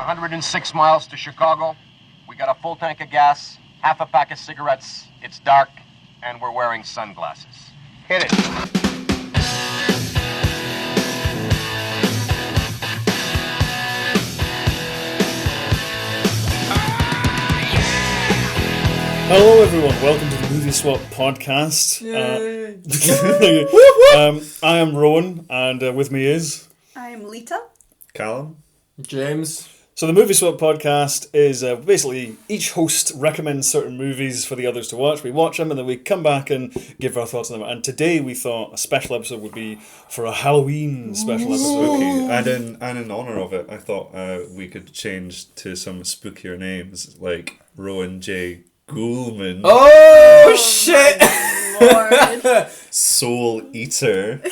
106 miles to Chicago. We got a full tank of gas, half a pack of cigarettes. It's dark, and we're wearing sunglasses. Hit it. Hello everyone, welcome to the Movie Swap Podcast. I am Rowan, and with me is... I am Lita. Callum. James. So the Movie Swap Podcast is basically each host recommends certain movies for the others to watch. We watch them and then we come back and give our thoughts on them. And today we thought a special episode would be for a Halloween special episode. Spooky. And in honour of it, I thought we could change to some spookier names like Rowan J. Ghoulman. Oh shit! Lord. Soul Eater.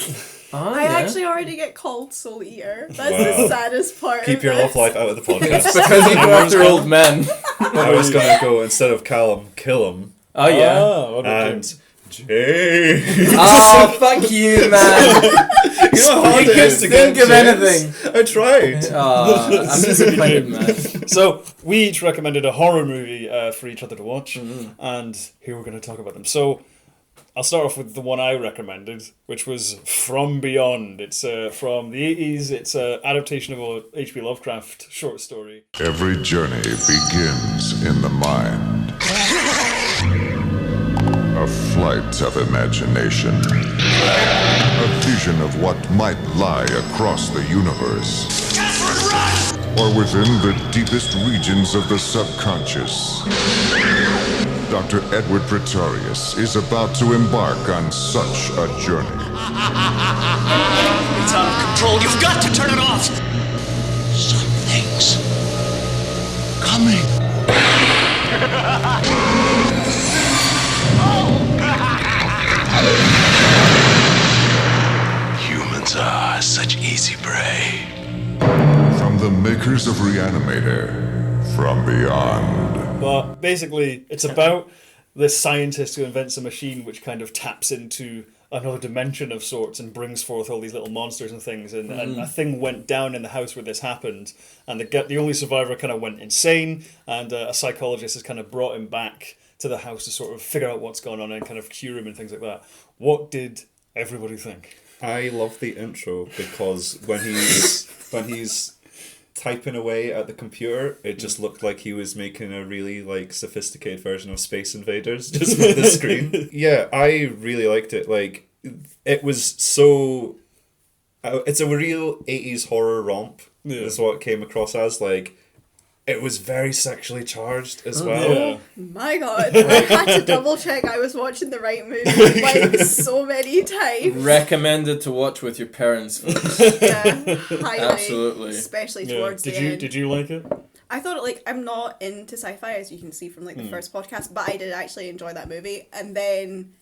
I actually already get called Soul Eater. That's Wow. the saddest part. Keep of your this. love life out of the podcast. Because you go after old men. I was going to go, instead of Callum, kill him. Oh yeah. What about And James? James. Oh fuck you, man. You know how hard You it is to couldn't get think of James? anything. I tried. I'm disappointed, man. So we each recommended a horror movie for each other to watch, and here we're going to talk about them. So I'll start off with the one I recommended, which was From Beyond. It's from the 80s. It's an adaptation of a H.P. Lovecraft short story. Every journey begins in the mind. A flight of imagination. A vision of what might lie across the universe. Or within the deepest regions of the subconscious. Dr. Edward Pretorius is about to embark on such a journey. It's out of control. You've got to turn it off. Something's coming. Humans are such easy prey. From the makers of Reanimator, From Beyond. But basically, it's about this scientist who invents a machine which kind of taps into another dimension of sorts and brings forth all these little monsters and things. And a thing went down in the house where this happened, and the only survivor kind of went insane, and a psychologist has kind of brought him back to the house to sort of figure out what's going on and kind of cure him and things like that. What did everybody think? I love the intro because when he's typing away at the computer, it just looked like he was making a really sophisticated version of Space Invaders just with the screen. Yeah, I really liked it. It was so... it's a real 80s horror romp, is what it came across as. It was very sexually charged as well. Yeah. My God, I had to double check I was watching the right movie so many times. Recommended to watch with your parents. Yeah, highly. Absolutely. Especially towards the end. Did you like it? I thought I'm not into sci-fi, as you can see from the first podcast, but I did actually enjoy that movie. And then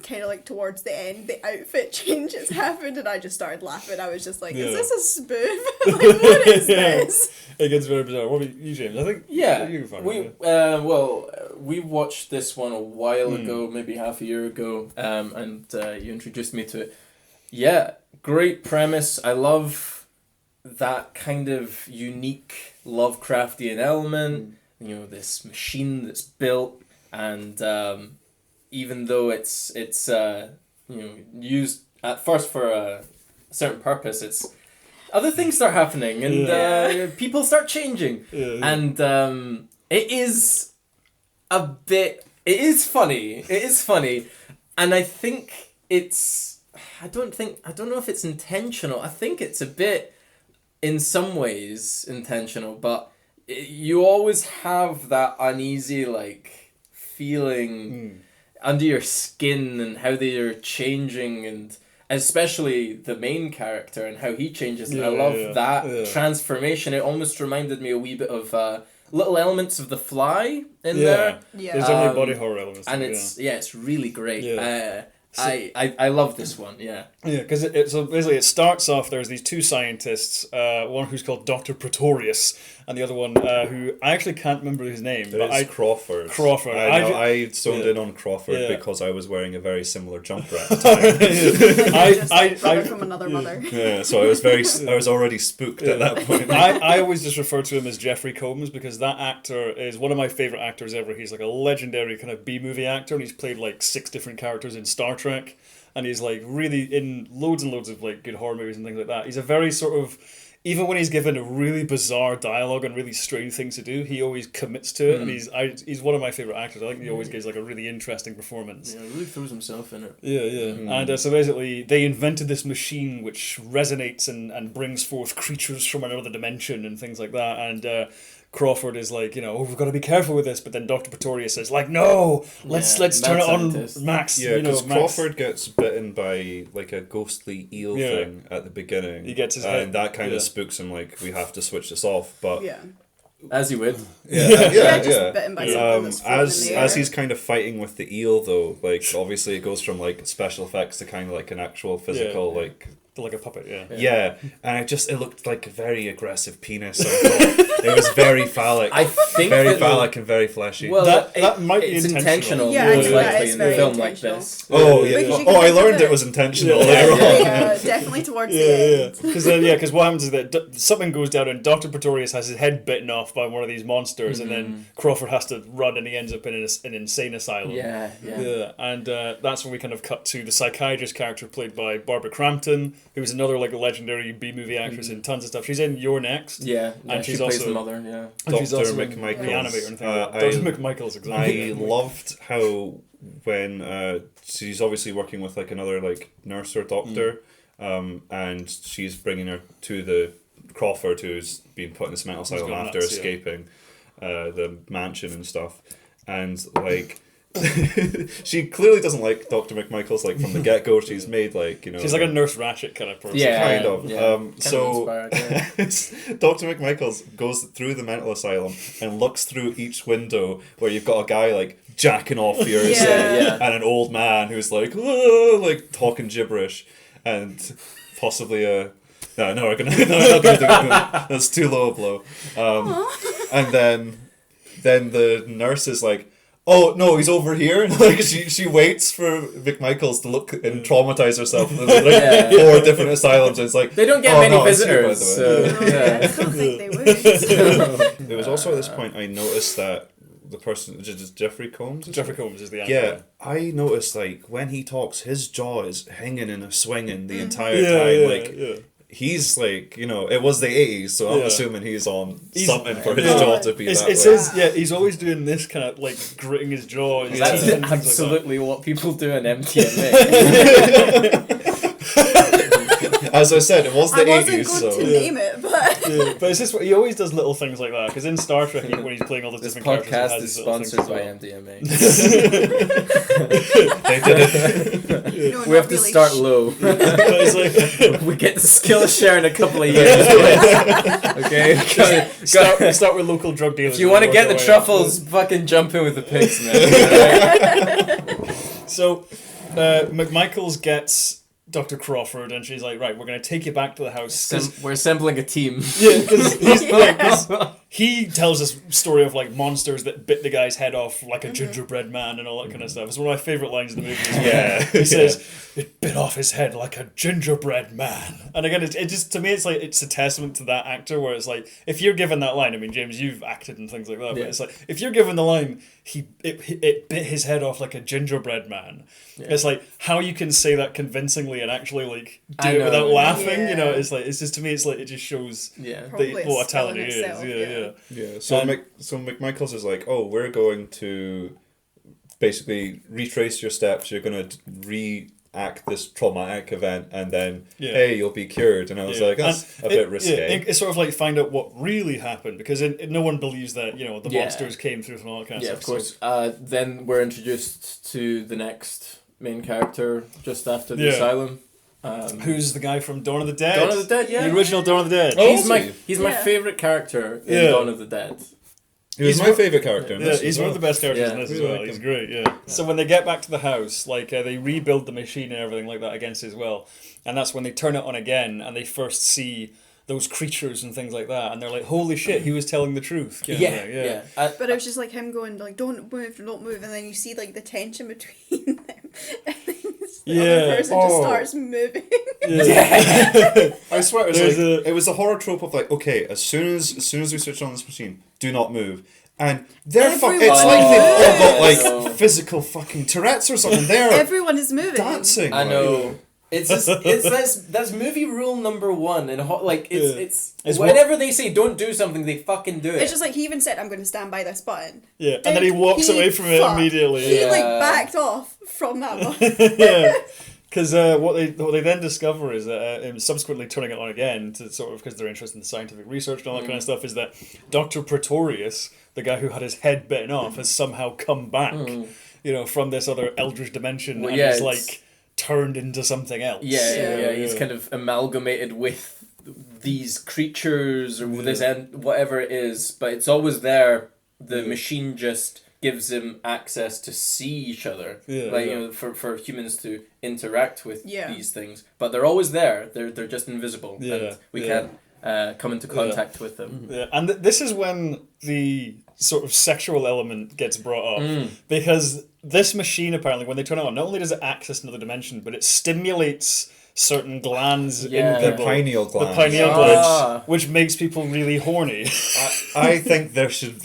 kind of towards the end, the outfit changes happened and I just started laughing. I was just like, is this a spoof? What is this? It gets very bizarre. What about you, James? I think you found it. We watched this one a while ago, maybe half a year ago, and you introduced me to it. Yeah, great premise. I love that kind of unique Lovecraftian element. This machine that's built, and even though it's used at first for a certain purpose, it's other things start happening and people start changing, and it is funny, and I think I don't know if it's intentional. I think it's a bit in some ways intentional, but you always have that uneasy feeling under your skin and how they are changing, and especially the main character and how he changes. And I love that transformation. It almost reminded me a wee bit of little elements of The Fly in there. Yeah, there's only body horror elements. And it's really great. I love this one, yeah. Yeah, because so basically it starts off, there's these two scientists, one who's called Dr. Pretorius, and the other one who I actually can't remember his name. It's Crawford. Crawford. I zoned in on Crawford because I was wearing a very similar jumper at the time. Brother from another mother. Yeah, so I was already spooked at that point. I always just refer to him as Jeffrey Combs because that actor is one of my favourite actors ever. He's like a legendary kind of B-movie actor, and he's played like 6 different characters in Star Trek, and he's like really in loads and loads of like good horror movies and things like that. He's a very sort of, even when he's given a really bizarre dialogue and really strange things to do, he always commits to it, and he's one of my favourite actors. I think he always gives like a really interesting performance. Yeah, he really throws himself in it. Yeah. And so basically, they invented this machine which resonates and brings forth creatures from another dimension and things like that, and Crawford is like, we've got to be careful with this, but then Dr. Pretorius says, like, no, let's turn it on, Max. Yeah, because Crawford gets bitten by like a ghostly eel thing at the beginning. He gets his head, and that kind of spooks him. Like, we have to switch this off. But as you would. Just bitten by something that's floating in the air. As he's kind of fighting with the eel, though, like obviously it goes from like special effects to kind of like an actual physical like a puppet, yeah, and it looked like a very aggressive penis. It was very phallic. I think very phallic and very fleshy. Well, that might be it's intentional. Yeah, most likely it's in a very film like intentional. this. Oh yeah. I learned it was intentional later on. Definitely towards the end. Because what happens is that something goes down and Dr. Pretorius has his head bitten off by one of these monsters, and then Crawford has to run, and he ends up in an insane asylum. Yeah. And that's when we kind of cut to the psychiatrist character played by Barbara Crampton, who is another like legendary B-movie actress in tons of stuff. She's in You're Next. And she's she plays also the mother. Yeah, and she's Dr. also in McMichaels. Reanimator and things like that. Dr. McMichaels, exactly. I loved how when she's obviously working with like another like nurse or doctor, and she's bringing her to the Crawford, who's been put in this mental asylum after escaping the mansion and stuff, and like. She clearly doesn't like Dr. McMichaels, like from the get-go. She's made like, she's like a Nurse Ratched kind of person. Kind of. Inspired, Dr. McMichaels goes through the mental asylum and looks through each window where you've got a guy like jacking off furiously and an old man who's like, "Oh," like talking gibberish, and possibly a no, we're not gonna do it. That's too low a blow. And then the nurse is like, "Oh no, he's over here." And like she waits for McMichaels to look and traumatize herself. There's like 4 different asylums. And it's like they don't get many visitors. I don't think they would. It was also at this point I noticed that the person, Jeffrey Combs. Jeffrey Combs is the actor. Yeah, I noticed like when he talks, his jaw is hanging and swinging the entire time. He's like, it was the 80s, so I'm assuming he's on something for his jaw to be that way. He's always doing this kind of like gritting his jaw. That's absolutely what people do in MTMA. As I said, it was the 80s. I wasn't going to name it, but... But it's just he always does little things like that, because in Star Trek, when he's playing all those different characters... This podcast is sponsored by MDMA. They did it. No, we have to really. start low. We get the skill share in a couple of years. Okay? Start with local drug dealers. If you want to get the truffles, fucking jump in with the pigs, man. So, McMichaels gets Dr. Crawford, and she's like, right, we're going to take you back to the house. We're assembling a team. Yeah, because he tells this story of like monsters that bit the guy's head off like a gingerbread man and all that kind of stuff. It's one of my favourite lines in the movie. He says, it bit off his head like a gingerbread man. And again, it just, to me, it's like, it's a testament to that actor where it's like, if you're given that line, I mean, James, you've acted and things like that, but it's like, if you're given the line, it bit his head off like a gingerbread man. Yeah. It's like how you can say that convincingly and actually like do it without laughing. It's like, it's just, to me, it's like it just shows what a talent he is. Yeah. So McMichaels is like, oh, we're going to basically retrace your steps. You're going to react this traumatic event, and then hey, you'll be cured. And I was like, that's a bit risque. It's sort of like find out what really happened, because no one believes that the monsters came through from all that kind of stuff. Of course. Then we're introduced to the next main character just after the asylum. Who's the guy from Dawn of the Dead? Dawn of the Dead, the original Dawn of the Dead. He's my favourite character in Dawn of the Dead. He was my favourite character in Yeah, this. he's as one well. of the best characters Yeah. in this as Really well. like He's him. great, yeah. So when they get back to the house, like they rebuild the machine and everything like that against his will, and that's when they turn it on again, and they first see those creatures and things like that, and they're like, "Holy shit, he was telling the truth." kind of Yeah, thing, yeah. But it was just like him going like, "Don't move, don't move," and then you see like the tension between them, and then the other person just starts moving. I swear, There's it was a horror trope of like, okay, as soon as we switch on this machine, do not move. And they're it's like they've all got like physical fucking Tourette's or something. They're Everyone is moving. dancing. I like- know. It's just, that's movie rule number one, and it's It's whenever they say don't do something, they fucking do it. It's just like he even said, "I'm going to stand by this button." Yeah, and then he walks away from it immediately. He Yeah. like backed off from that button. Yeah. Because what they then discover is that subsequently turning it on again to sort of because they're interested in scientific research and all that kind of stuff is that Dr. Pretorius, the guy who had his head bitten off, has somehow come back, from this other eldritch dimension and is like turned into something else. Yeah. He's kind of amalgamated with these creatures or with this whatever it is, but it's always there. The machine just gives him access to see each other, for humans to interact with these things. But they're always there. They're just invisible, and we can't come into contact with them. Yeah, and this is when the sort of sexual element gets brought up because this machine apparently, when they turn it on, not only does it access another dimension, but it stimulates certain glands in The people. pineal gland. The pineal gland, which makes people really horny. I think there should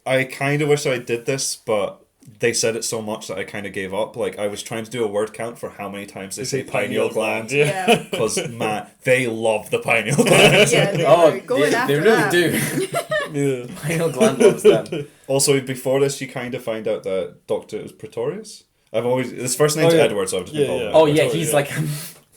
I kind of wish I did this, but they said it so much that I kind of gave up. Like I was trying to do a word count for how many times they say pineal gland. Yeah. Because man, they love the pineal gland. Yeah, they were going they after really that. do. Yeah. Pineal gland loves them. Also, before this, you kind of find out that Doctor is Pretorius. His first name's Edward, so I've just been calling him. Oh yeah, Pretorius, he's yeah. like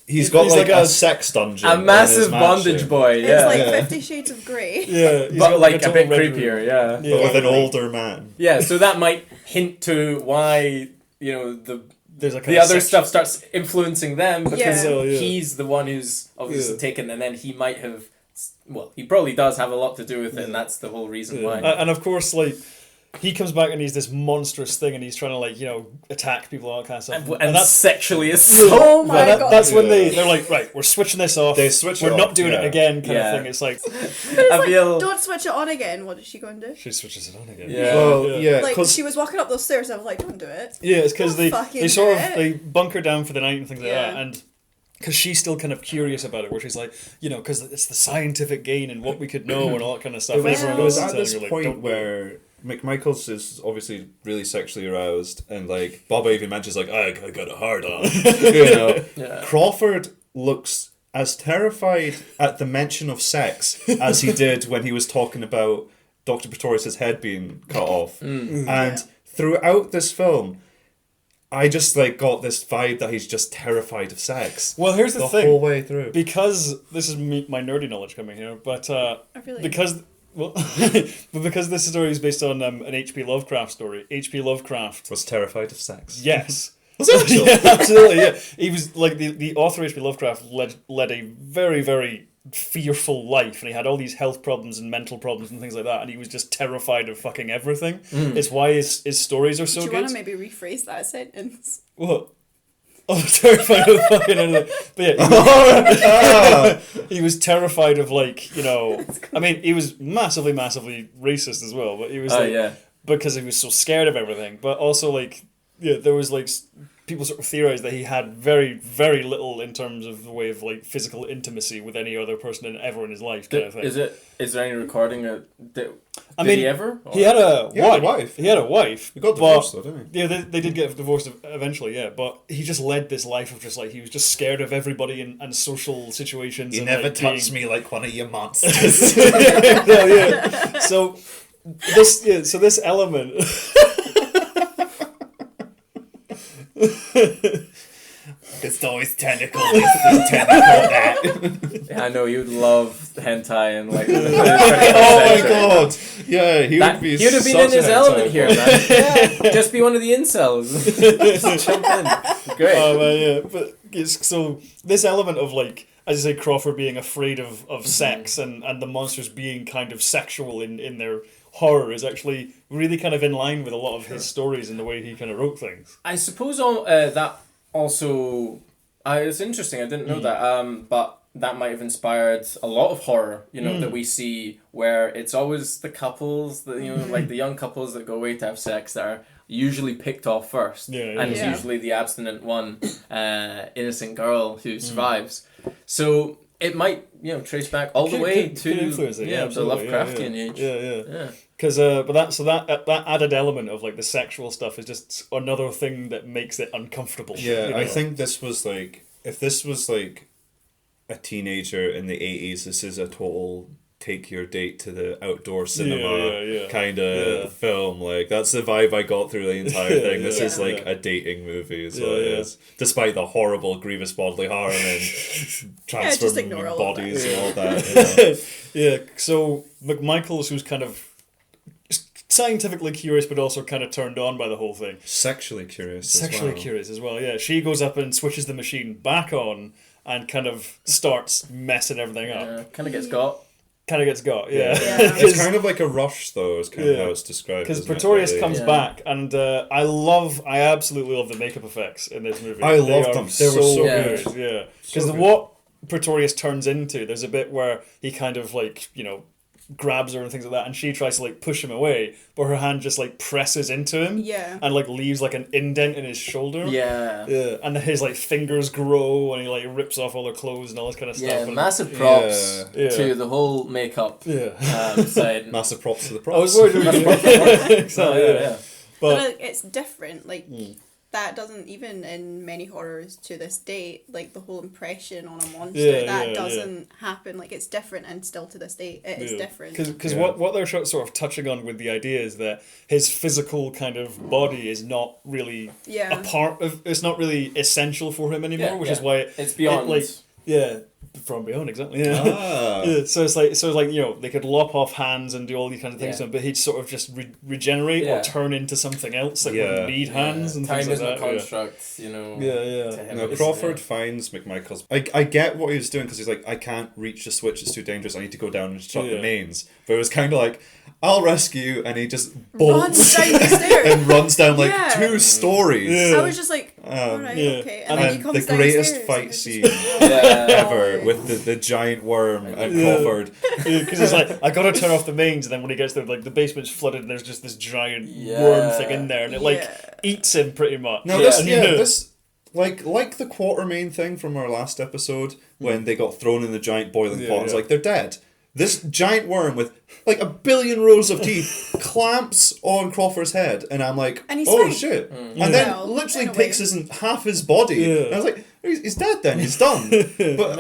He's got He's like like a sex dungeon. a in his massive mansion, bondage boy. It's Yeah, like 50 Shades of Grey. Yeah, he's but got like a total bit red creepier. room. Yeah. but with an older man. Yeah, so that might hint to why There's like the other stuff starts influencing them because Yeah. So, yeah. he's the one who's obviously taken, and then he might have. Well, he probably does have a lot to do with it, and that's the whole reason why. And of course, like he comes back and he's this monstrous thing, and he's trying to attack people and all that kind of stuff. And that's sexually assault. Oh my god. That's when they're like, right, we're switching this off. They switch it We're not off, doing it again, kind of thing. It's like I feel. Don't switch it on again. What is she going to do? she switches it on again. Yeah. Well, yeah, Like, because she was walking up those stairs, I was like, don't do it. Yeah, it's because Don't they fucking sort do of it. they bunker down for the night and things like Yeah. that, and because she's still kind of curious about it, where she's like, because it's the scientific gain and what we could know and all that kind of stuff. it was, And everyone it was else is at telling this her, like, point don't do it. where McMichaels is obviously really sexually aroused, and like Boba even mentions like I got a hard on. Yeah. Crawford looks as terrified at the mention of sex as he did when he was talking about Dr. Pretorius' head being cut off. And throughout this film, I just got this vibe that he's just terrified of sex. Well, here's the thing. whole way through. Because this is my nerdy knowledge coming here, but really? because this story is based on an H.P. Lovecraft story. H.P. Lovecraft Was terrified of sex. Yes. Was it actually? Yeah, absolutely, yeah. He was like the author H.P. Lovecraft led a very, very fearful life, and he had all these health problems and mental problems and things like that, and he was just terrified of fucking everything. It's why his stories are so Do you good. want to maybe rephrase that sentence? What? Oh, terrified of fucking anything. But yeah, he was terrified of I mean, he was massively, massively racist as well, but he was because he was so scared of everything. But also there was people sort of theorized that he had very, very little in terms of the way of physical intimacy with any other person ever in his life. Kind of thing. Is there any recording? Did I mean, he ever? He had a wife. He had a wife. He got divorced though, didn't he? Yeah, they did get divorced eventually, yeah. But he just led this life of just he was just scared of everybody and social situations. You and, never being... touched me like one of your monsters. yeah. So this element. It's always tentacle this, tentacle that. I know you'd love hentai and Oh my god! Yeah, he would be. He would have been such in his an element hentai here, boy. man. Just be one of the incels. Just jump in. Great. Oh man, yeah. But so this element of as you say, Crawford being afraid of sex and the monsters being kind of sexual in their horror is actually really kind of in line with a lot of his stories and the way he kind of wrote things. I suppose that also... it's interesting, I didn't know that, but that might have inspired a lot of horror, that we see, where it's always the couples, that like the young couples that go away to have sex that are usually picked off first. And it's usually the abstinent one, innocent girl who survives. So it might, trace back all the way to the Lovecraftian age. Yeah. Because that added element of like the sexual stuff is just another thing that makes it uncomfortable. Yeah, I think this was like, if this was like a teenager in the 80s, this is a total take your date to the outdoor cinema kind of film. Like, that's the vibe I got through the entire thing. This is like a dating movie as well. Despite the horrible, grievous bodily harm and transforming bodies and all that. So McMichaels, who's kind of scientifically curious but also kind of turned on by the whole thing. Sexually curious as well, yeah. She goes up and switches the machine back on and kind of starts messing everything up. Kind of gets got. It's kind of like a rush, though, is kind of how it's described. Because Pretorius comes back, and I absolutely love the makeup effects in this movie. I loved them. They were so good. Yeah. Because what Pretorius turns into, there's a bit where he kind of like, grabs her and things like that, and she tries to like push him away, but her hand just like presses into him and like leaves like an indent in his shoulder, and his like fingers grow and he like rips off all her clothes and all this kind of stuff. Massive props to the whole makeup side. Massive props to the props. I was worried exactly, but it's different, like that doesn't, even in many horrors to this date, like the whole impression on a monster, that doesn't happen. Like, it's different, and still to this day it is different. Because what they're sort of touching on with the idea is that his physical kind of body is not really a part of, it's not really essential for him anymore, which is why it's beyond. From beyond, exactly. So it's like they could lop off hands and do all these kind of things to him, but he'd sort of just regenerate or turn into something else that wouldn't need hands and things like that. Time is a construct, No, Crawford finds McMichaels. I get what he was doing, because he's like, I can't reach the switch, it's too dangerous, I need to go down and shut the mains. But it was kind of like, I'll rescue you, and he just bolts runs down the stairs and runs down like 2 stories. I was just like, alright, okay. And then he comes the greatest fight scene ever with the giant worm and Crawford. Because he's like, I gotta turn off the mains, and then when he gets there, like the basement's flooded and there's just this giant worm thing in there, and it like eats him pretty much. No, this like the Quatermain thing from our last episode, when they got thrown in the giant boiling pot, it's like, they're dead. This giant worm with like 1 billion rows of teeth clamps on Crawford's head, and I'm like, oh shit. And then literally takes half his body. And I was like, he's dead then, he's done. But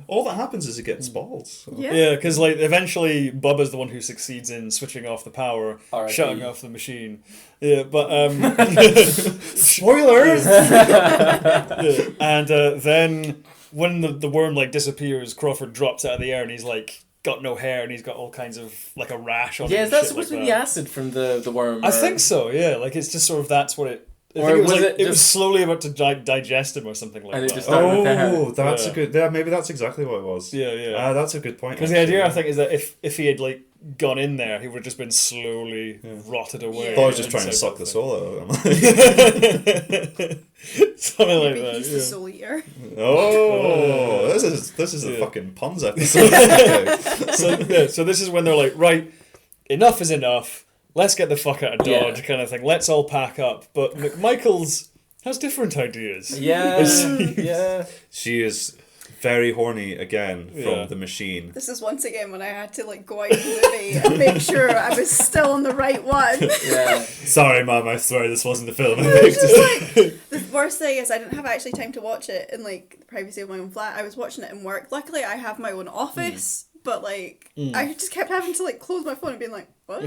all that happens is he gets balls. So. Yeah, because like eventually Bubba's the one who succeeds in switching off the power, shutting off the machine. Yeah, but spoilers. And then when the worm like disappears, Crawford drops out of the air and he's like got no hair and he's got all kinds of like a rash on him. Yeah, is that supposed to be the acid from the worm? I think so, yeah. Like, it's just sort of, that's what it... It was slowly about to digest him or something like that. That's a good... Yeah, maybe that's exactly what it was. Yeah. That's a good point. Because the idea, I think, is that if he had like gone in there, he would have just been slowly rotted away. I thought I was just trying to suck the soul out of him. Something like that. He's the soul eater. Oh, this is a fucking puns episode. So this is when they're like, right, enough is enough. Let's get the fuck out of Dodge, kind of thing. Let's all pack up. But McMichaels has different ideas. Yeah. She is very horny again from the machine. This is once again when I had to like go out of the movie and make sure I was still on the right one. Yeah. Sorry, Mum, I swear this wasn't the film. The worst thing is I didn't have actually time to watch it in like the privacy of my own flat. I was watching it in work. Luckily I have my own office, but like I just kept having to like close my phone and being like, what?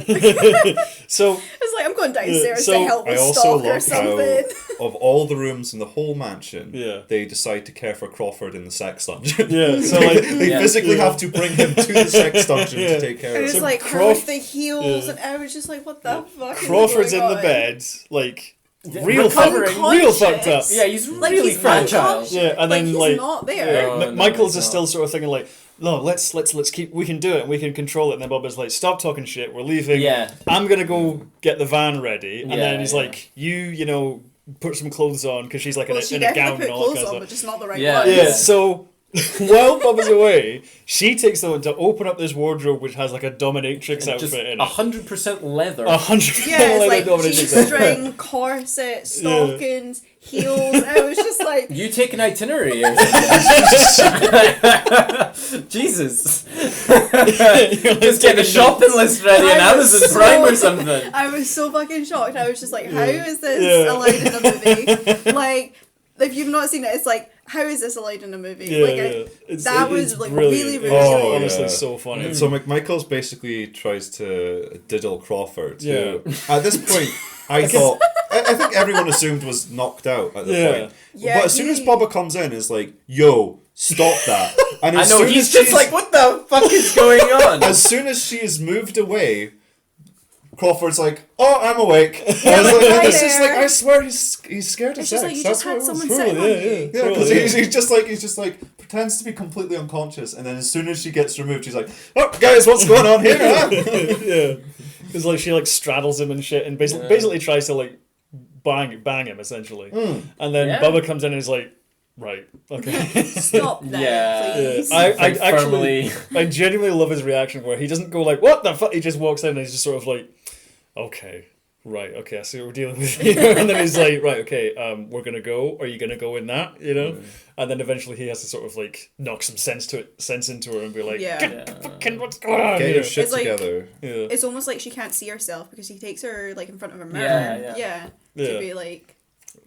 So it's like I'm going downstairs to help with stock or something. Of all the rooms in the whole mansion, they decide to care for Crawford in the sex dungeon. So like they physically have to bring him to the sex dungeon to take care of him. It was like her with the heels, and I was just like, what the fuck? Crawford's in the bed, like real fucked up. Yeah, he's Like, really he's fragile. unconscious. Yeah, and then he's like not there. Oh, no, Michael's he's is not. still sort of thinking like, no, let's keep. We can do it. And we can control it. And then Bubba's like, stop talking shit. We're leaving. Yeah. I'm gonna go get the van ready. And Yeah, then he's yeah. like, you know, put some clothes on because she's like Well, in she a gown definitely and put all that clothes kind on, of but stuff. just not the right Yeah, ones. Yeah. So while Bubba's away, she takes them to open up this wardrobe which has like a dominatrix outfit Just in it. 100% leather. 100% Yeah, it's like dominatrix outfit. G-string, corset, stockings, heels. I was just like, You take an itinerary or something. Jesus. Just get a shopping list ready on I was Amazon so- Prime or something. I was so fucking shocked. I was just like, how is this allowed in a movie? Like, if you've not seen it, it's like, how is this allowed in a movie? Yeah, like, yeah. that was it's like brilliant. really, It's really Oh, good. honestly yeah. so funny. So McMichaels basically tries to diddle Crawford. Yeah. Who, at this point, I thought I think everyone assumed was knocked out at the Yeah. point. Yeah, but as soon as he- Bubba comes in, it's like, "Yo, stop that!" And I as know, soon he's as just she's- like, what the fuck is going on? As soon as she is moved away, Crawford's like, "Oh, I'm awake." I was like, like, hi it's just like, there. I swear he's scared of It's sex. just like, you That's just what had it was. someone Totally, sitting on yeah, you. yeah. Yeah, because Totally, he's just like pretends to be completely unconscious, and then as soon as she gets removed, she's like, "Oh, guys, what's going on here?" Huh?" Yeah, because like she like straddles him and shit, and basically tries to like bang him essentially, and then Yeah. Bubba comes in and is like, right, okay. Stop that, Yeah. please. I Like, actually, firmly- I genuinely love his reaction where he doesn't go like, what the fuck? He just walks in and he's just sort of like, okay, right, okay, I see what we're dealing with here. And then he's like, right, okay, we're gonna go. Are you gonna go in that? You know? And then eventually he has to sort of like knock some sense into her and be like, Yeah. get fucking what's going on? Get you your know? shit It's like- together. Yeah. It's almost like she can't see herself because he takes her like in front of a mirror. Yeah. Yeah. To be like,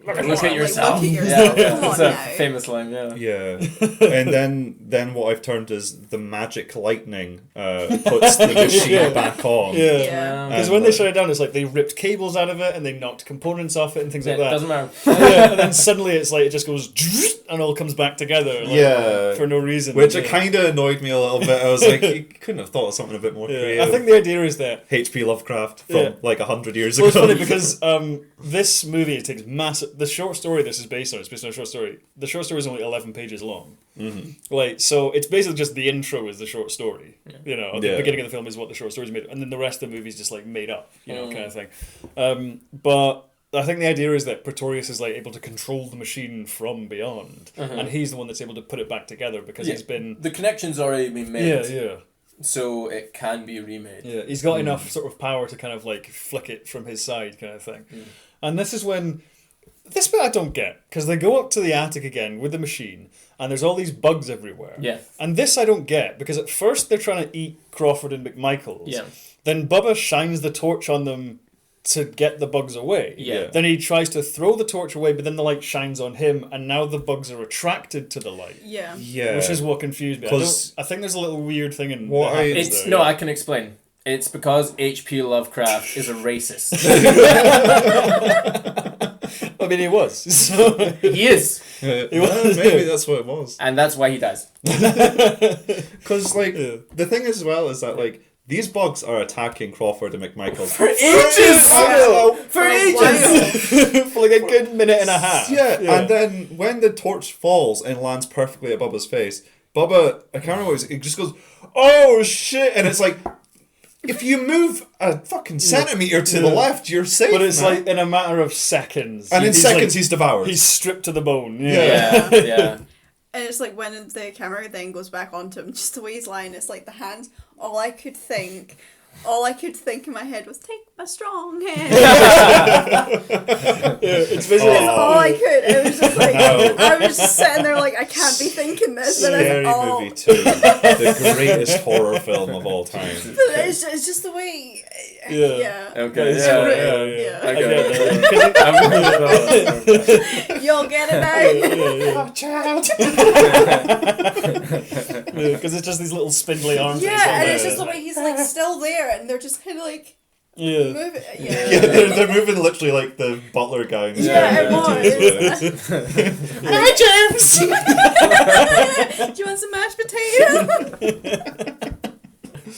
Look Like, at yourself. look at yourself. Yeah, Come on it's a now. famous line, yeah. Yeah, and then what I've termed as the magic lightning puts the machine back on. Yeah. Yeah. Because when they shut it down, it's like they ripped cables out of it and they knocked components off it and things Yeah, like that. doesn't matter. Yeah, and then suddenly it's like it just goes and all comes back together. Like, Yeah. for no reason. Which yeah. it kind of annoyed me a little bit. I was like, you couldn't have thought of something a bit more Yeah. creative. I think the idea is that. H.P. Lovecraft from Yeah. like 100 years Well, ago. it's funny because this movie takes massive. The short story this is based on. It's based on a short story. The short story is only 11 pages long. Mm-hmm. Like, so it's basically just the intro is the short story. You know, the Yeah. beginning of the film is what the short story is made of, and then the rest of the movie is just like made up. You know, kind of thing. But I think the idea is that Pretorius is like able to control the machine from beyond, and he's the one that's able to put it back together because he's been. The connection's already been made. Yeah. So it can be remade. Yeah, he's got enough sort of power to kind of like flick it from his side, kind of thing. And this is when this bit I don't get because they go up to the attic again with the machine, and there's all these bugs everywhere. Yeah. And this I don't get because at first they're trying to eat Crawford and McMichaels. Yeah. Then Bubba shines the torch on them to get the bugs away. Yeah. Then he tries to throw the torch away, but then the light shines on him, and now the bugs are attracted to the light. Yeah. yeah. Which is what confused me. 'Cause I think there's a little weird thing in what that happens It's there, no, yeah. I can explain. It's because H.P. Lovecraft is a racist. I mean, he was. So, He is, Maybe that's what it was. and that's why he dies. Because like the thing as well is that like these bugs are attacking Crawford and McMichaels For ages! For ages! for like a good minute and a half. Yeah, and then when the torch falls and lands perfectly at Bubba's face, Bubba, I can't remember what it just goes, "Oh shit!" And it's like, if you move a fucking centimeter to the left, you're safe. But it's man. like in a matter of seconds. and in he's seconds like, he's devoured. he's stripped to the bone. Yeah, yeah. And it's like when the camera then goes back onto him, just the way he's lying, it's like the hands. All I could think in my head was, take my strong hand. It's basically That's all I could. It was just like, I was just sitting there like, I can't be thinking this. But Scary it's all, Movie 2, the greatest horror film of all time. But it's just the way. Yeah. Yeah. Okay, It's yeah, great. yeah. Yeah. I get that. You'll get it now. Because it's just these little spindly arms. Yeah, that he's got and it's there. just the way he's like still there, and they're just kind of like Yeah. moving. Yeah, Yeah. they're moving literally like the butler guy. in Yeah, Scary it Movie was. 2. Hi, James. Do you want some mashed potato?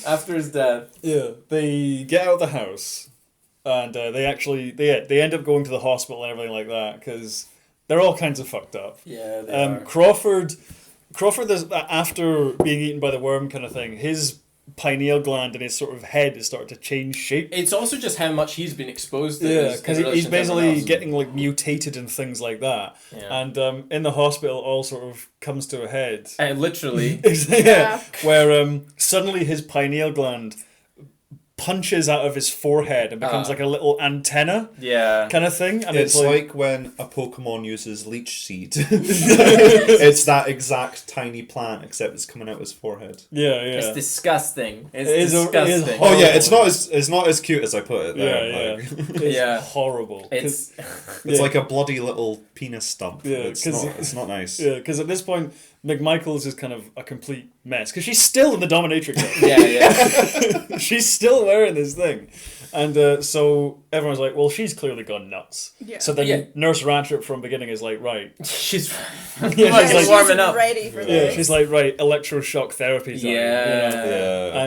After his death. Yeah. They get out of the house. and they end up going to the hospital and everything like that because they're all kinds of fucked up. Yeah, they are. Crawford is, after being eaten by the worm kind of thing, his pineal gland in his sort of head is starting to change shape. It's also just how much he's been exposed to. Yeah, because he's basically getting. getting like mutated and things like that. Yeah. And in the hospital, all sort of comes to a head. Literally. Yeah, where suddenly his pineal gland punches out of his forehead and becomes like a little antenna Yeah. kind of thing. And It's like when a Pokemon uses leech seed. It's that exact tiny plant, except it's coming out his forehead. yeah. It's disgusting. It's It is disgusting. horrible. Oh yeah, it's not as cute as I put it there. Yeah. Like, It's Yeah. horrible. It's it's like a bloody little penis stump. Yeah, It's not nice. Yeah, because at this point, McMichaels is kind of a complete mess. Because she's still in the dominatrix. yeah. She's still wearing this thing. And so everyone's like, well, she's clearly gone nuts. Yeah. So then Yeah. Nurse Ratchet from beginning is like, right. She's she's like- warming up. ready for Yeah, this. she's like, right, electroshock therapy time. Yeah. You know?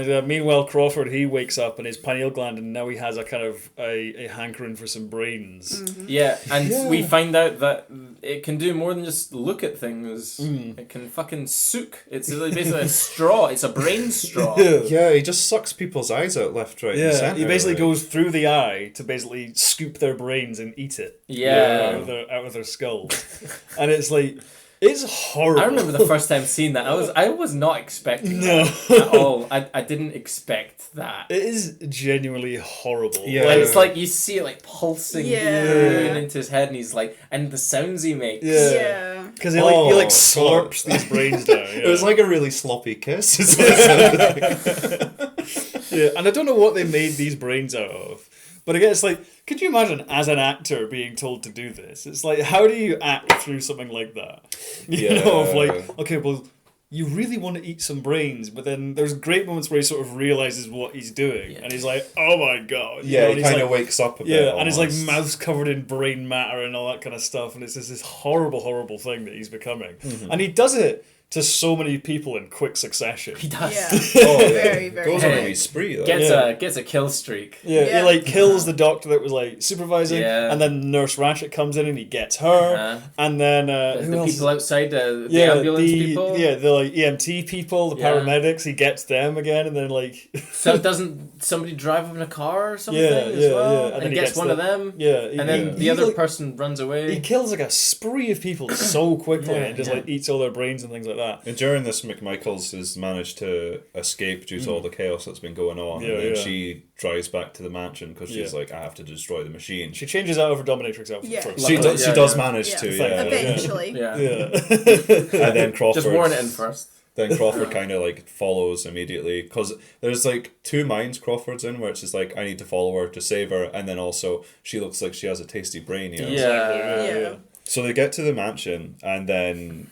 Yeah. And meanwhile, Crawford, he wakes up in his pineal gland and now he has a kind of a hankering for some brains. Yeah, and we find out that it can do more than just look at things. It can fucking sook. It's basically a straw. It's a brain straw. Yeah, he just sucks people's eyes out left, right, and Yeah, centre. he basically like. goes through the eye to basically scoop their brains and eat it. Yeah. out of their skulls, and it's like it's horrible. I remember the first time seeing that. I was not expecting No. that at all. I didn't expect that. It is genuinely horrible. Yeah. And it's like you see it like pulsing Yeah. through into his head, and he's like, and the sounds he makes. Yeah. because he like Oh, slurps these brains down. It was like a really sloppy kiss. Is what it sounded like. yeah, and I don't know what they made these brains out of. But again, it's like, could you imagine as an actor being told to do this? It's like, how do you act through something like that? You know, of like, okay, well, you really want to eat some brains, but then there's great moments where he sort of realizes what he's doing, and he's like, oh my god. You know, Yeah, and he he's kind of like, wakes up a bit. yeah, and his like almost. mouth's covered in brain matter and all that kind of stuff, and it's just this horrible thing that he's becoming. And he does it to so many people in quick succession. He does. Yeah. Oh, Very, very goes on a Hey, wee spree. Though. Gets a kill streak. Yeah, Yeah. he like kills the doctor that was like supervising, Yeah. and then Nurse Ratchet comes in and he gets her, and then who The else? people outside, the ambulance people. Yeah, the like EMT people, the Yeah. paramedics. He gets them again, and then like So doesn't somebody drive up in a car or something Yeah, as yeah, well? yeah. And, then he gets one of them. Yeah, And then the other person runs he away. kills like a spree of people so quickly Yeah, and just yeah. like eats all their brains and things like that. And during this, McMichaels has managed to escape due to all the chaos that's been going on. Mm. Yeah, and then yeah. she drives back to the mansion because she's Yeah. like, I have to destroy the machine. She changes out of her dominatrix outfit Yeah. first. She Luckily, does, yeah, she does yeah. manage Yeah. to, Thank yeah. you. Eventually. Yeah. Yeah. And then Crawford. Just warn it in first. Then Crawford kind of like follows immediately because there's like two minds Crawford's in where it's just like I need to follow her to save her, and then also she looks like she has a tasty brain. You know? Yeah. So they get to the mansion, and then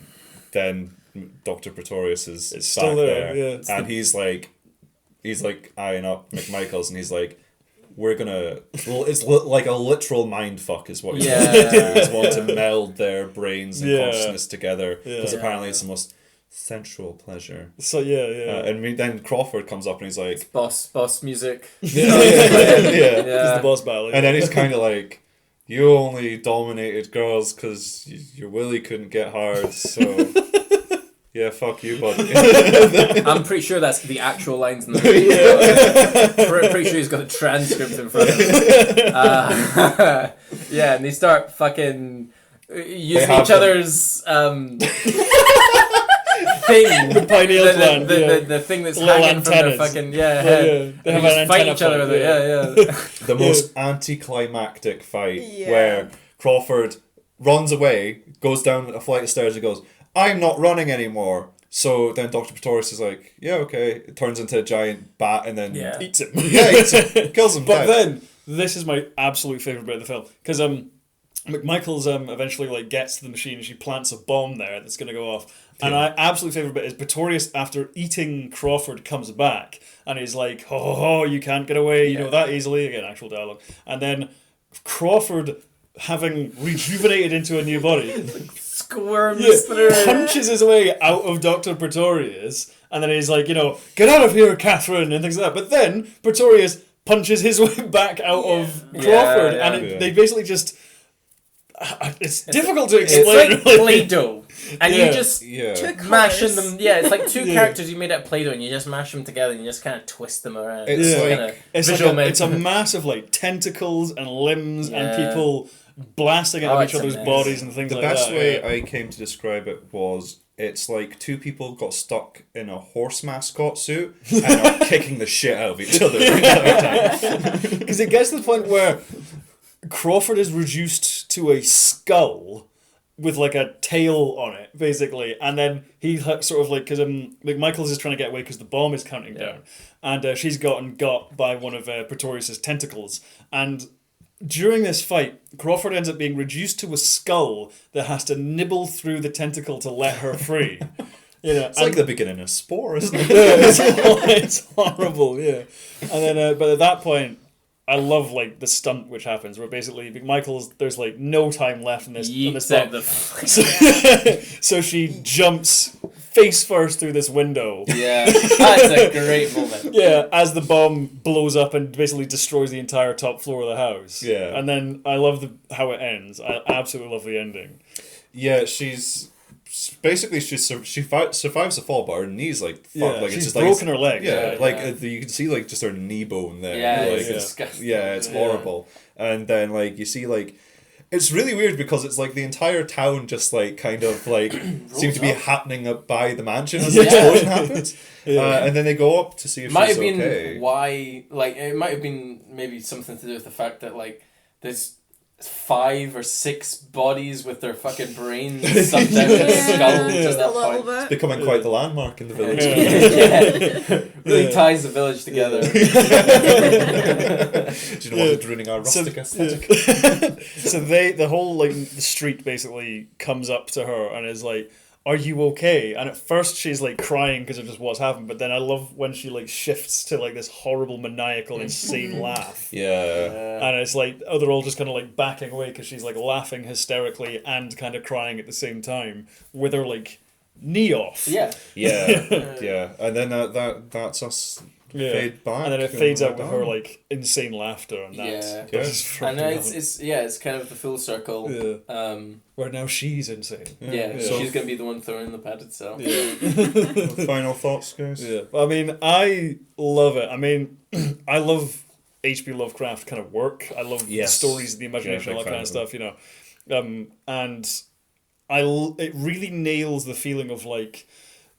Dr. Pretorius is It's back still there, there, yeah. and he's like eyeing up McMichaels, and he's like, we're gonna. Well, it's like a literal mind fuck is what he's Yeah. going to do. He's want to meld their brains and Yeah. consciousness together because Yeah. apparently it's the most sensual pleasure. So yeah. Then Crawford comes up and he's like, Boss music. yeah. This is the boss battle. And then he's kind of like, you only dominated girls because your willy couldn't get hard, so yeah, fuck you, buddy. I'm pretty sure that's the actual lines in the movie. Pretty sure he's got a transcript in front of him. Yeah, and they start fucking using have each other's thing. The pineal gland, yeah. The thing that's Little hanging from their antennas. fucking head. Yeah, they And have they an just fight antenna each other point, with it. Yeah. The most anticlimactic fight Yeah. where Crawford runs away, goes down a flight of stairs and goes, I'm not running anymore. So then Dr. Pretorius is like, yeah, okay. It turns into a giant bat and then Yeah. eats him. yeah, eats him, kills him. But dead. then this is my absolute favorite bit of the film because McMichaels eventually like gets to the machine and she plants a bomb there that's gonna go off. And I absolute favorite bit is Pretorius after eating Crawford comes back and he's like, "Oh, you can't get away, you know that easily." Again, actual dialogue. And then Crawford, having rejuvenated into a new body, Squirms through. punches his way out of Dr. Pretorius, and then he's like, "Get out of here, Catherine," and things like that. But then Pretorius punches his way back out of Crawford, Yeah, and they basically just. It's difficult to It's explain. like really. Play-Doh, and you just Two mashing colours. them. Yeah, it's like two characters you made out of Play-Doh, and you just mash them together, and you just kind of twist them around. It's like- kinda It's visual like it's a mem- massive like tentacles and limbs and Yeah. people blasting out Oh, of each it's other's amazing. bodies and things The like best that. way yeah. I came to describe it was it's like two people got stuck in a horse mascot suit and are kicking the shit out of each other. Because it gets to the point where Crawford is reduced to a skull with like a tail on it, basically, and then he sort of like because McMichaels is trying to get away because the bomb is counting down, and she's gotten got by one of Pretorius's tentacles, and during this fight, Crawford ends up being reduced to a skull that has to nibble through the tentacle to let her free. You know, It's like the beginning of Spore, isn't it? it's horrible, yeah. And then, but at that point, I love like the stunt which happens, where basically McMichaels, there's like no time left in this. Yeets out the So she jumps face first through this window. Yeah, that's a great moment. Yeah, as the bomb blows up and basically destroys the entire top floor of the house. Yeah. And then I love how it ends. I absolutely love the ending. Yeah, she's basically she survives the fall, but her knee's like fuck. Yeah, like she's it's just like broken her leg. Yeah, Yeah, like yeah. you can see like just her knee bone there. Yeah, like it's disgusting. Yeah, it's horrible. And then like you see like. It's really weird because it's like the entire town just like kind of like seemed to be happening up by the mansion as the explosion happens. And then they go up to see if Might she's have been okay. why, like, it might have been maybe something to do with the fact that like there's 5 or 6 bodies with their fucking brains sucked out of the skull just at a that little point. bit. Becoming quite the landmark in the village. Yeah. Really ties the village together. Do you know what's ruining our rustic aesthetic? So the whole like the street basically comes up to her and is like, "Are you okay?" And at first she's like crying because of just what's happened, but then I love when she like shifts to like this horrible maniacal insane laugh. Yeah. And it's like, they're all just kind of like backing away because she's like laughing hysterically and kind of crying at the same time with her like knee off. Yeah. Yeah. And then that's us fade back. And then it and fades we're out with her done. like insane laughter, and that's And it's kind of the full circle. Yeah. Where now she's insane. So she's gonna be the one throwing the padded cell. Final thoughts, guys? Yeah. I mean, I love it. I mean, I love H.P. Lovecraft kind of work. I love the stories, the imagination, all that kind of stuff, you know. And it really nails the feeling of like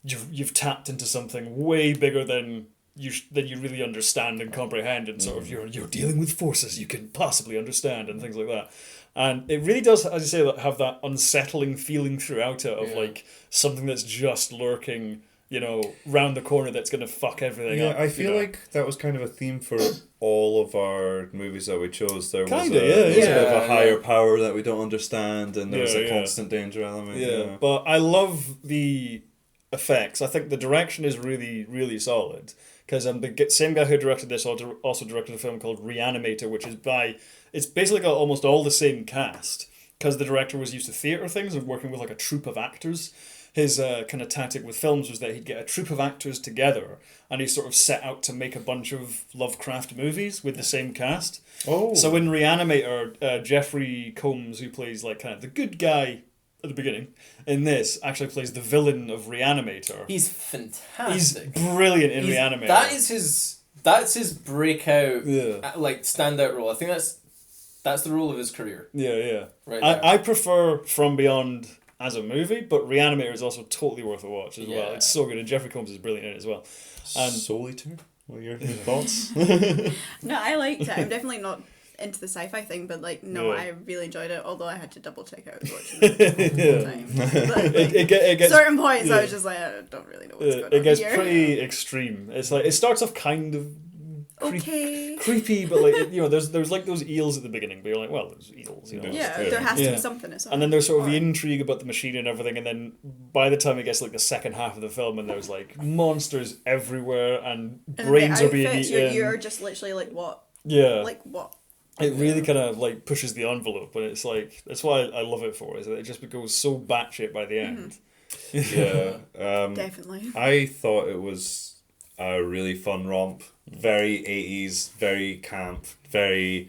you've tapped into something way bigger than you really understand and comprehend, and sort of you're dealing with forces you can possibly understand and things like that. And it really does, as you say, have that unsettling feeling throughout it of like something that's just lurking, you know, round the corner that's going to fuck everything up. I feel like that was kind of a theme for all of our movies that we chose. There was Kinda, a bit of a higher yeah. power that we don't understand, and there's a Yeah. constant danger element. Yeah. But I love the effects. I think the direction is really, really solid. Because the same guy who directed this also directed a film called Reanimator, which is it's basically got almost all the same cast. Because the director was used to theatre things and working with like a troupe of actors. His kind of tactic with films was that he'd get a troupe of actors together and he sort of set out to make a bunch of Lovecraft movies with the same cast. Oh. So in Reanimator, Jeffrey Combs, who plays like kind of the good guy at the beginning, in this actually plays the villain of Reanimator. He's He's fantastic. brilliant in Reanimator. That's his breakout like standout role. I think that's the role of his career. Yeah. Right there. I prefer From Beyond as a movie, but Reanimator is also totally worth a watch as well. Yeah. It's so good, and Jeffrey Combs is brilliant in it as well. And Soul Eater? What are your thoughts? No, I liked it. I'm definitely not into the sci-fi thing, but like, no, Yeah. I really enjoyed it. Although I had to double check out watching it the whole time. But, like, it gets certain points, yeah. I was just like, I don't really know what's going on it gets here. pretty extreme. It's like it starts off kind of Okay. creepy, but like you know, there's like those eels at the beginning, but you're like, well, there's eels, you know. Yeah, there has to Yeah. be something. As well. And then there's sort of the Alright. intrigue about the machine and everything, and then by the time it gets to like the second half of the film, and there's like monsters everywhere and And brains the are being outfits, eaten. You're just literally like, what? Yeah. Like, what? It really kind of like pushes the envelope, and it's like that's why I love it for, is that it just goes so batshit by the end. Yeah. Definitely. I thought it was a really fun romp. Very 80s, very camp, very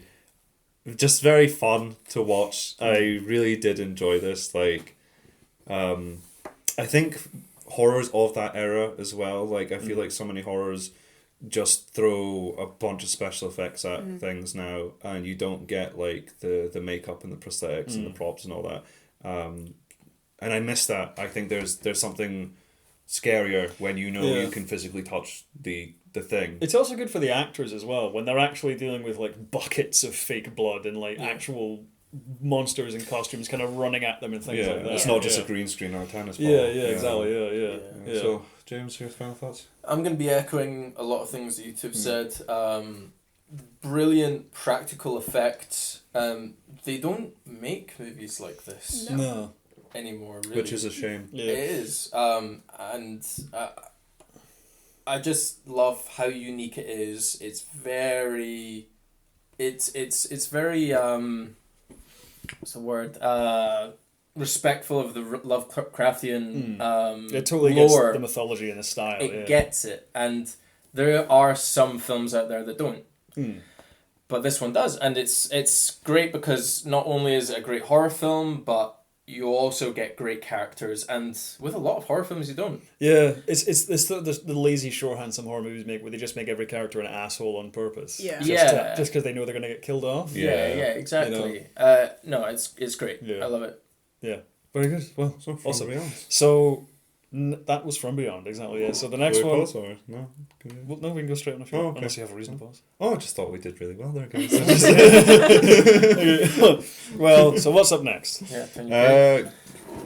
fun to watch. I really did enjoy this. Like, I think horrors of that era as well. Like, I feel like so many horrors just throw a bunch of special effects at things now, and you don't get like the makeup and the prosthetics and the props and all that. And I miss that. I think there's something scarier when you know you can physically touch the thing. It's also good for the actors as well when they're actually dealing with like buckets of fake blood and like actual monsters in costumes kind of running at them and things like that. It's not just a green screen or a tennis ball. Exactly. Yeah. So, James, your final thoughts? I'm going to be echoing a lot of things that you two have said. Brilliant practical effects. They don't make movies like this No. anymore, really. Which is a shame. Yeah. It is. And I just love how unique it is. It's very... It's very... what's the word? Respectful of the Lovecraftian It totally lore. gets the mythology and the style. It gets it, and there are some films out there that don't. But this one does, and it's great because not only is it a great horror film, but you also get great characters, and with a lot of horror films you don't. Yeah, it's the lazy shorthand some horror movies make where they just make every character an asshole on purpose. Yeah. Just because they know they're going to get killed off. Yeah, exactly. No, it's great. Yeah. I love it. Yeah. Very good. Well, So, From awesome. Beyond. So, that was From Beyond, exactly, yeah. So the next Do we one... pause or no? Well, no, we can go straight on if you Oh, want, okay. unless you have a reason to pause. Oh, I just thought we did really well there, guys. Well, so what's up next? Yeah. Can you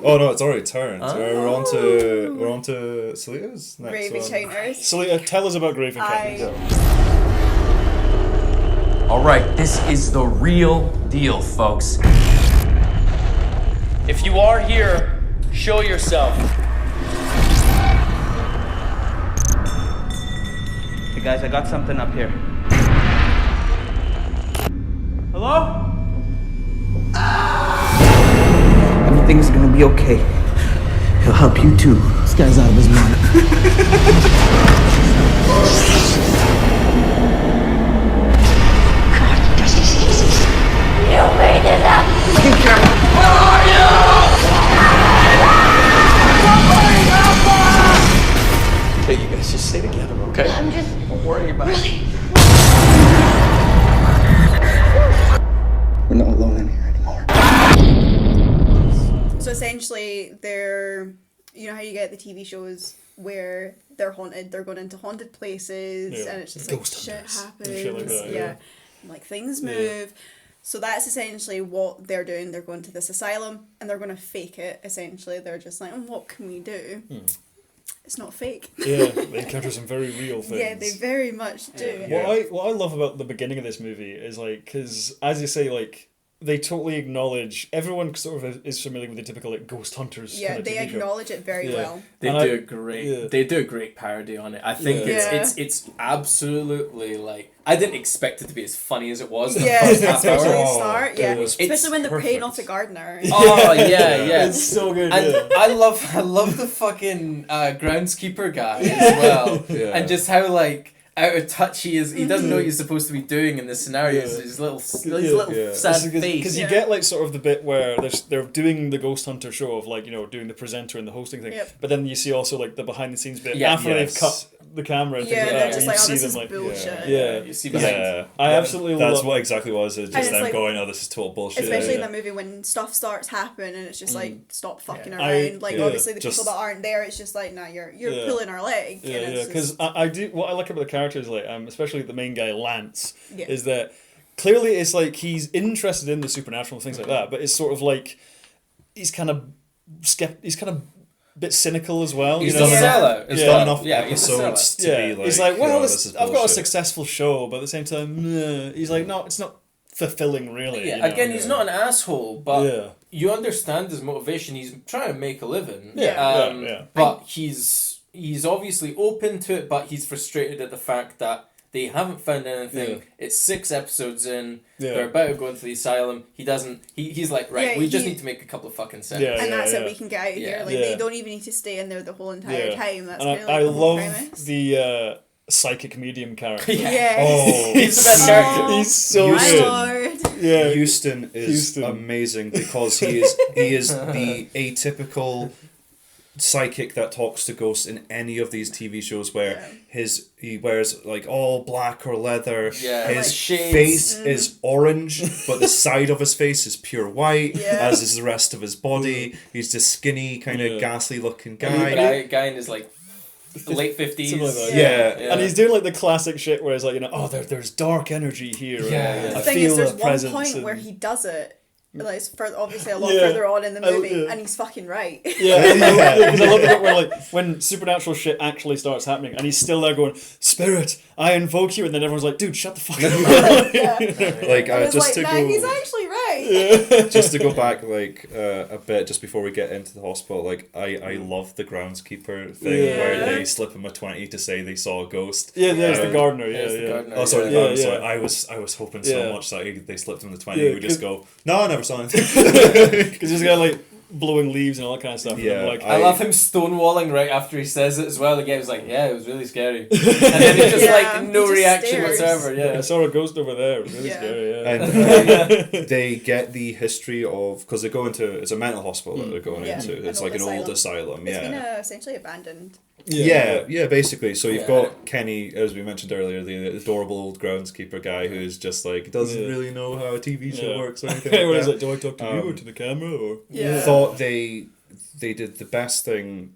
Oh no, it's already turned. We're on to Salita's next Grave one. Encounters. Salita, tell us about Grave Encounters. All right, this is the real deal, folks. If you are here, show yourself. Hey guys, I got something up here. Hello? Everything's gonna be okay. He'll help you too. This guy's out of his mind. You made it up! Where are you? Somebody help us! Hey, you guys just stay together, okay? I'm just... Don't worry about it. We're not alone in here anymore. So essentially, they're, you know how you get the TV shows where they're haunted, they're going into haunted places, and it's just like Ghost shit hunters happens, and shit like that, yeah. And, like things move. So that's essentially what they're doing. They're going to this asylum and they're going to fake it. Essentially, they're just like, what can we do? It's not fake. Yeah, they encounter some very real things. Yeah, they very much do. What I love about the beginning of this movie is like, because as you say, like they totally acknowledge, everyone sort of is familiar with the typical like ghost hunters. Yeah, kind of they TV show. acknowledge it very well. They And do I- a great. yeah. They do a great parody on it. I think it's absolutely like I didn't expect it to be as funny as it was. The Yeah, first half especially hour. the start. Yeah, it was especially when they're paying perfect. off the gardener. Oh yeah. It's so good. And Yeah. I love the fucking groundskeeper guy as well, Yeah. and just how like out of touch he is. He doesn't know what he's supposed to be doing in this scenario. Yeah. His little Yeah. sad face. Because you get like sort of the bit where they're doing the ghost hunter show of like, you know, doing the presenter and the hosting thing, Yep. but then you see also like the behind the scenes bit Yeah. after Yes. they've cut the camera and Yeah, things like they're that, just where like, you oh, see this them is like bullshit. yeah. You see behind. Yeah, I absolutely That's love. what exactly was. It's just it's them like- going, "Oh, this is total bullshit." Especially in yeah. that movie when stuff starts happening and it's just like stop fucking Yeah. around. Like yeah, obviously the just- people that aren't there, it's just like nah, you're Yeah. pulling our leg. Yeah, and yeah. it's Because just- I do what I like about the characters, like especially the main guy Lance, Yeah. is that clearly it's like he's interested in the supernatural and things like that, but it's sort of like he's kind of a bit cynical as well. He's you know? a sellout. It's Yeah. done enough Yeah, he's a episodes to Yeah, be like. he's like, well, "Oh, this is I've got a bullshit." successful show, but at the same time, nah. He's like, no, it's not fulfilling, really. Yeah, you know? again, he's not an asshole, but Yeah. you understand his motivation. He's trying to make a living. Yeah, yeah. But he's obviously open to it, but he's frustrated at the fact that they haven't found anything. Yeah. It's 6 episodes in. Yeah. They're about to go into the asylum. He doesn't. He's like, right, Yeah, we just he- need to make a couple of fucking sense. Yeah. and that's it. We can get out of Yeah. here. Like Yeah. they don't even need to stay in there the whole entire time. That's And kind of I like the whole love premise. the psychic medium character. Yes. Oh, He's the best character. He's so My good. lord. Yeah. Houston is amazing because he is the atypical psychic that talks to ghosts in any of these TV shows where he wears like all black or leather. Yeah, his like shades. face is orange, but the side of his face is pure white, as is the rest of his body. He's just skinny, kind of ghastly looking guy. Guy in his like late 50s. Something like that. Yeah. And he's doing like the classic shit where it's like, there's dark energy here. Yeah. I The thing feel is, there's a one presence point and- where he does it. Like, it's obviously a lot further on in the movie, and he's fucking right. Yeah, because I love the bit where like when supernatural shit actually starts happening, and he's still there going, "Spirit, I invoke you," and then everyone's like, "Dude, shut the fuck up!" Like I was just like, to nah, go, he's actually right. just to go back like a bit just before we get into the hospital. Like I love the groundskeeper thing where they slip him a 20 to say they saw a ghost. Yeah, there's the gardener. There's the Yeah. gardener, Oh, sorry, yeah. sorry. I was hoping so much that they slipped him the 20. Yeah, We just go, no, I never saw anything. Because he's got like blowing leaves and all that kind of stuff. Yeah, and I'm like, I love him stonewalling right after he says it as well. The guy was like, "Yeah, it was really scary," and then he just like no he just reaction stares. whatsoever. I Yeah, saw a ghost over there. It was really Yeah. scary. Yeah. And they get the history of, because they go into, it's a mental hospital that they're going Yeah, into. an It's like old an old asylum. asylum. It's been Yeah. essentially abandoned. Yeah, basically. So you've Yeah. got Kenny, as we mentioned earlier, the adorable old groundskeeper guy who's just like doesn't really know how a TV show works or anything. What like is that. it? Do I talk to you or to the camera? Or Thought they did the best thing,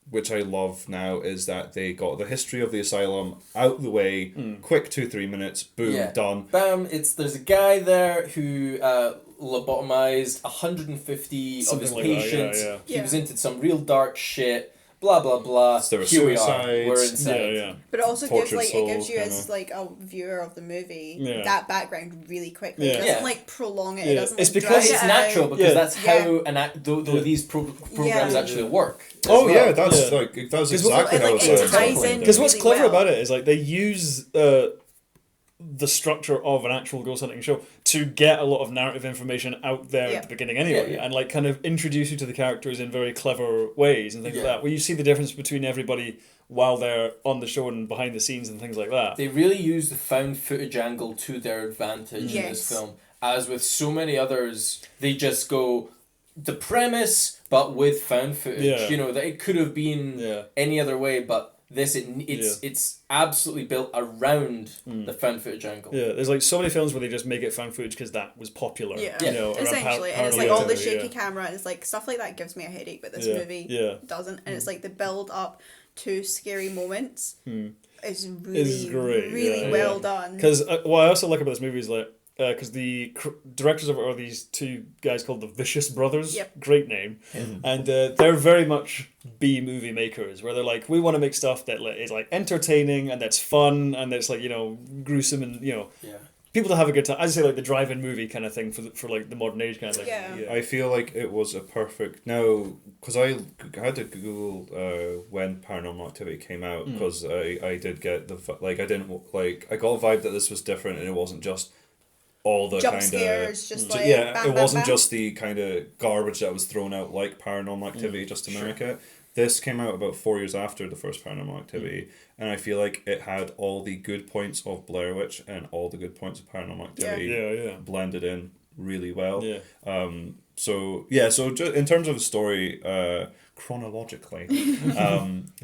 which I love now, is that they got the history of the asylum out the way, quick 2-3 minutes, boom, done. Bam! There's a guy there who lobotomized 150 of Something his like that, patients. yeah. He was into some real dark shit. Blah blah blah. There were Here we are. suicides. We're inside. Yeah. But it also Tortured gives soul, it gives you kinda. as like a viewer of the movie Yeah. that background really quickly. Yeah. It doesn't Yeah. like prolong it. Yeah. It doesn't. It's like, because drag It's it natural out. because Yeah. that's Yeah. how though these programs Yeah. actually work. as Oh well. yeah, that's Yeah. like that's 'Cause exactly it, how like, it it sounds. ties in Because what's really clever well. about it is like they use the structure of an actual ghost hunting show to get a lot of narrative information out there at the beginning anyway, Yeah. and like kind of introduce you to the characters in very clever ways and things like that, where you see the difference between everybody while they're on the show and behind the scenes and things like that. They really use the found footage angle to their advantage in this Yes. film. As with so many others, they just go the premise, but with found footage. Yeah. You know that it could have been any other way, but it's absolutely built around the found footage angle. Yeah, there's like so many films where they just make it found footage because that was popular. Yeah, you know, around essentially, and it's like all the paranormal shaky activity, camera, and it's like stuff like that gives me a headache, but this Yeah. movie Yeah. doesn't, and it's like the build up to scary moments is It's really, great, really yeah, well yeah. done. Because what I also like about this movie is like, because the directors of it are these two guys called the Vicious Brothers. Yep. Great name. And they're very much B movie makers, where they're like, we want to make stuff that is like entertaining and that's fun and that's like, you know, gruesome and, you know, people to have a good time. As I say, like the drive-in movie kind of thing for like the modern age kind of thing. Yeah. I feel like it was a perfect now because I had to Google when Paranormal Activity came out because I did get I got a vibe that this was different and it wasn't just all the Jump kind scares, of just like yeah, bam, it bam, wasn't bam. just the kind of garbage that was thrown out like Paranormal Activity just to mimic it. This came out about 4 years after the first Paranormal Activity, and I feel like it had all the good points of Blair Witch and all the good points of Paranormal Activity blended in really well. Yeah. So in terms of the story, chronologically,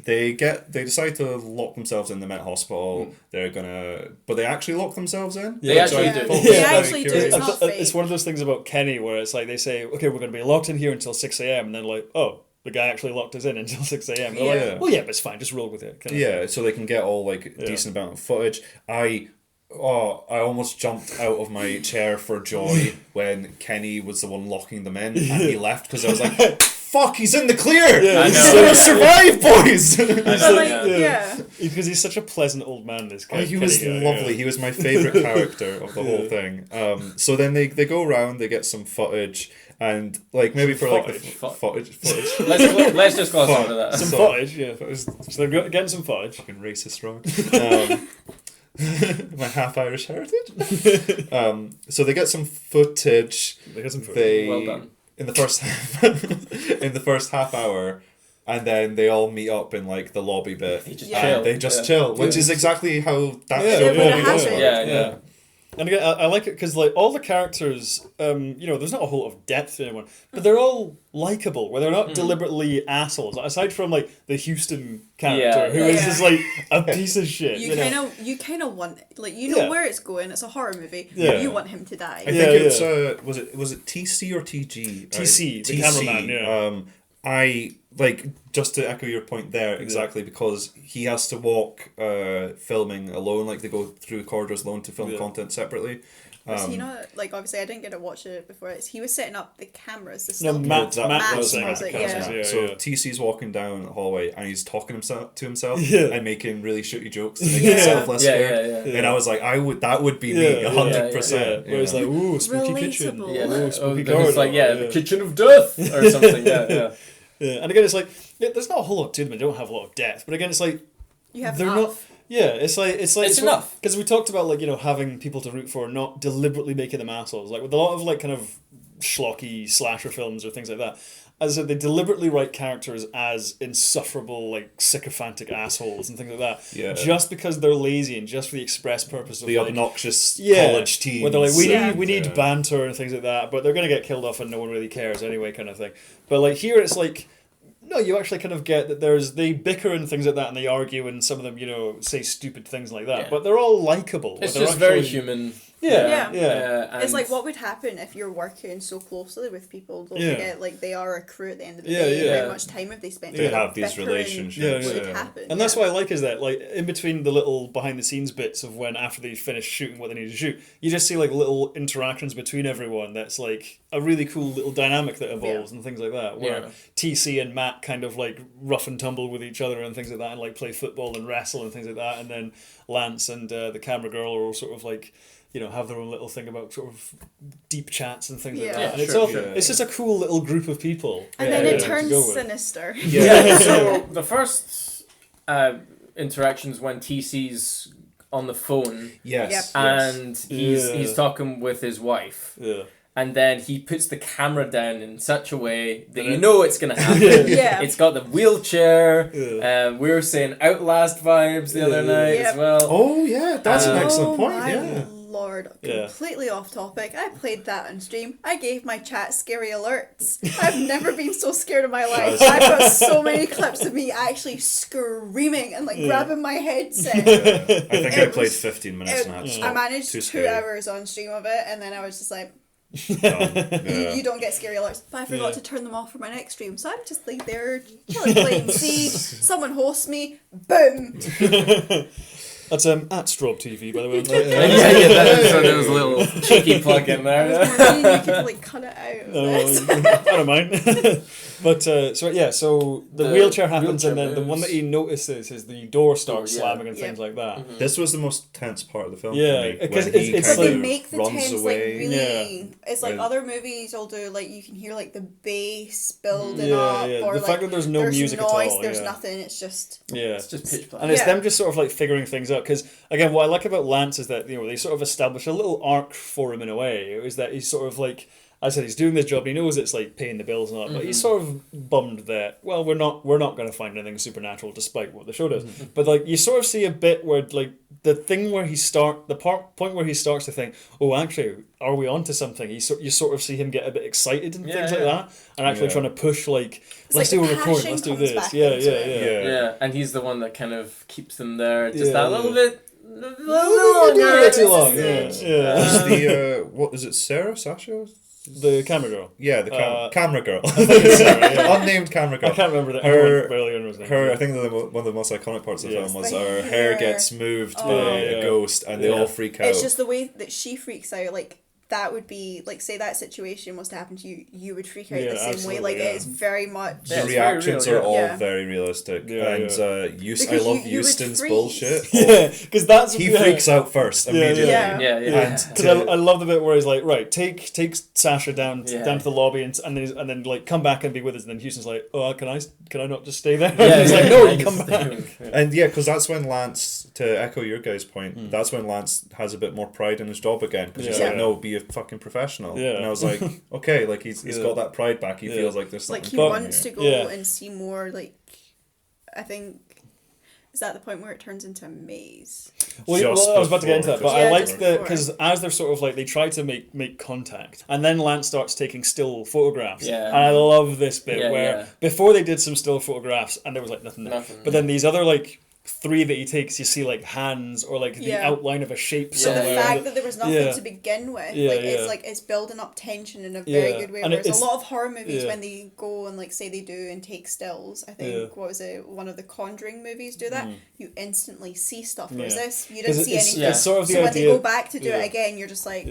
they decide to lock themselves in the mental hospital. But they actually lock themselves in. They actually do. They actually do. It's not fake. It's one of those things about Kenny where it's like they say, okay, we're going to be locked in here until 6 a.m. and then like, oh, the guy actually locked us in until 6 a.m. They're like, well, yeah, but it's fine, just roll with it. Kind of. So they can get all like decent amount of footage. I almost jumped out of my chair for joy when Kenny was the one locking them in and he left because I was like, fuck, he's in the clear! Yeah, I He's know. gonna survive, boys! Because he's such a pleasant old man, this guy. He was Kenny guy, lovely. He was my favourite character of the whole thing. So then they go around, they get some footage, and like maybe for like the footage. Let's just gloss over that. Some footage, yeah. So they're getting some footage. Fucking racist, Robin. My half Irish heritage. So they get some footage. They get some footage. Well done. In the first half hour, and then they all meet up in like the lobby bit. They just chill. chill, which is exactly how that Yeah, show yeah, really does work. Yeah. And again, I like it because like all the characters, there's not a whole lot of depth to anyone, but they're all likable. Where they're not deliberately assholes. Aside from like the Houston character, who is just like a piece of shit. You kind of want where it's going. It's a horror movie. Yeah. You want him to die. I think it's was it TC or TG? TC, the cameraman. Yeah. I like, just to echo your point there exactly, because he has to walk filming alone, like they go through corridors alone to film content separately. So obviously I didn't get to watch it before. He was setting up the cameras. Matt was saying it. So TC's walking down the hallway and he's talking to himself and making really shitty jokes to make himself less scared. And I was like, that would be me 100%. Where it's like, ooh, spooky kitchen. Ooh, spooky corridor. It's like, the kitchen of death or something. Yeah. And again, it's like there's not a whole lot to them. They don't have a lot of depth. But again, it's like they're not. Yeah, it's enough because we talked about like having people to root for, not deliberately making them assholes. Like with a lot of like kind of schlocky slasher films or things like that, as I said, they deliberately write characters as insufferable, like sycophantic assholes and things like that. Yeah. Just because they're lazy and just for the express purpose of the like, obnoxious college teens. Where they're like, we need banter and things like that, but they're gonna get killed off and no one really cares anyway, kind of thing. But like here, it's like. No, you actually kind of get that they bicker and things like that, and they argue, and some of them, say stupid things like that. Yeah. But they're all likable. It's just very human. Yeah. It's like what would happen if you're working so closely with people. Don't forget, like they are a crew at the end of the day. How much time have they spent? They have these relationships. Would happen. And that's what I like is that, like, in between the little behind the scenes bits of when after they finish shooting what they need to shoot, you just see like little interactions between everyone. That's like a really cool little dynamic that evolves and things like that. Where TC and Matt kind of like rough and tumble with each other and things like that, and like play football and wrestle and things like that. And then Lance and the camera girl are all sort of like. Have their own little thing about sort of deep chats and things like that. And it's just a cool little group of people. And then it turns sinister. So the first interactions when TC's on the phone. And he's talking with his wife. Yeah. And then he puts the camera down in such a way that you know it's going to happen. It's got the wheelchair. We were saying Outlast vibes the other night as well. Oh, yeah. That's an excellent point. Lord, completely off topic. I played that on stream. I gave my chat scary alerts. I've never been so scared in my life. I've got so many clips of me actually screaming and like grabbing my headset. I think I played 15 minutes and I managed 2 hours on stream of it, and then I was just like, you don't get scary alerts. But I forgot to turn them off for my next stream, so I'm just like there killing wait and see. Someone hosts me, boom. That's at Strobe TV, by the way. So there was a little cheeky plug in there. You could like cut it out. I don't mind. But so the wheelchair happens, and then the one that he notices is the door starts slamming and things like that. Mm-hmm. This was the most tense part of the film. Yeah, because it's like they make the runs tense away. like really. It's like other movies will do, like you can hear like the bass building up, or the fact that there's no music noise, at all. There's nothing. It's just it's just pitch black, and it's them just sort of like figuring things out. Because again, what I like about Lance is that they sort of establish a little arc for him in a way. Is that he's sort of like. I said he's doing this job and he knows it's like paying the bills and all that, but he's sort of bummed that we're not going to find anything supernatural despite what the show does. But like you sort of see a bit where like the thing where point where he starts to think, oh, actually, are we onto something? You sort of see him get a bit excited and things like that, and actually trying to push like let's do a recording, let's do this, yeah. And he's the one that kind of keeps them there, just that little bit. Too long. Yeah. What is it? Sasha? The camera girl. Yeah, the camera girl. Unnamed camera girl. I can't remember that. I think one of the most iconic parts of the film was her hair gets moved by a ghost, and they all freak out. It's just the way that she freaks out. Like that would be like, say that situation was to happen to you, you would freak out the same way. Like it's very much. The reactions are all very realistic, and I love Houston's bullshit. Yeah, because that's he freaks out first immediately. Because I love the bit where he's like, right, take Sasha down to the lobby and then like come back and be with us, and then Houston's like, oh, can I not just stay there? He's like, no, you come back. And because that's when Lance, to echo your guys' point, that's when Lance has a bit more pride in his job again, because he's like, no, be a fucking professional. Yeah. And I was like, okay, like he's got that pride back. He feels like there's something. Like he going wants to here. go and see more. Like, I think. Is that the point where it turns into a maze? Well, I was about to get into that, but I liked because as they're sort of like they try to make contact, and then Lance starts taking still photographs. Yeah. And I love this bit where yeah. before they did some still photographs, and there was like nothing there. But then these other like 3 that he takes, you see like hands or like the outline of a shape So somewhere. the fact that there was nothing to begin with, it's like it's building up tension in a very good way. And Whereas it's a lot of horror movies, when they go and like say they do and take stills, I think what was it? One of the Conjuring movies do that. You instantly see stuff. Whereas this, you didn't see anything. It's sort of the so when idea, they go back to do it again, you're just like.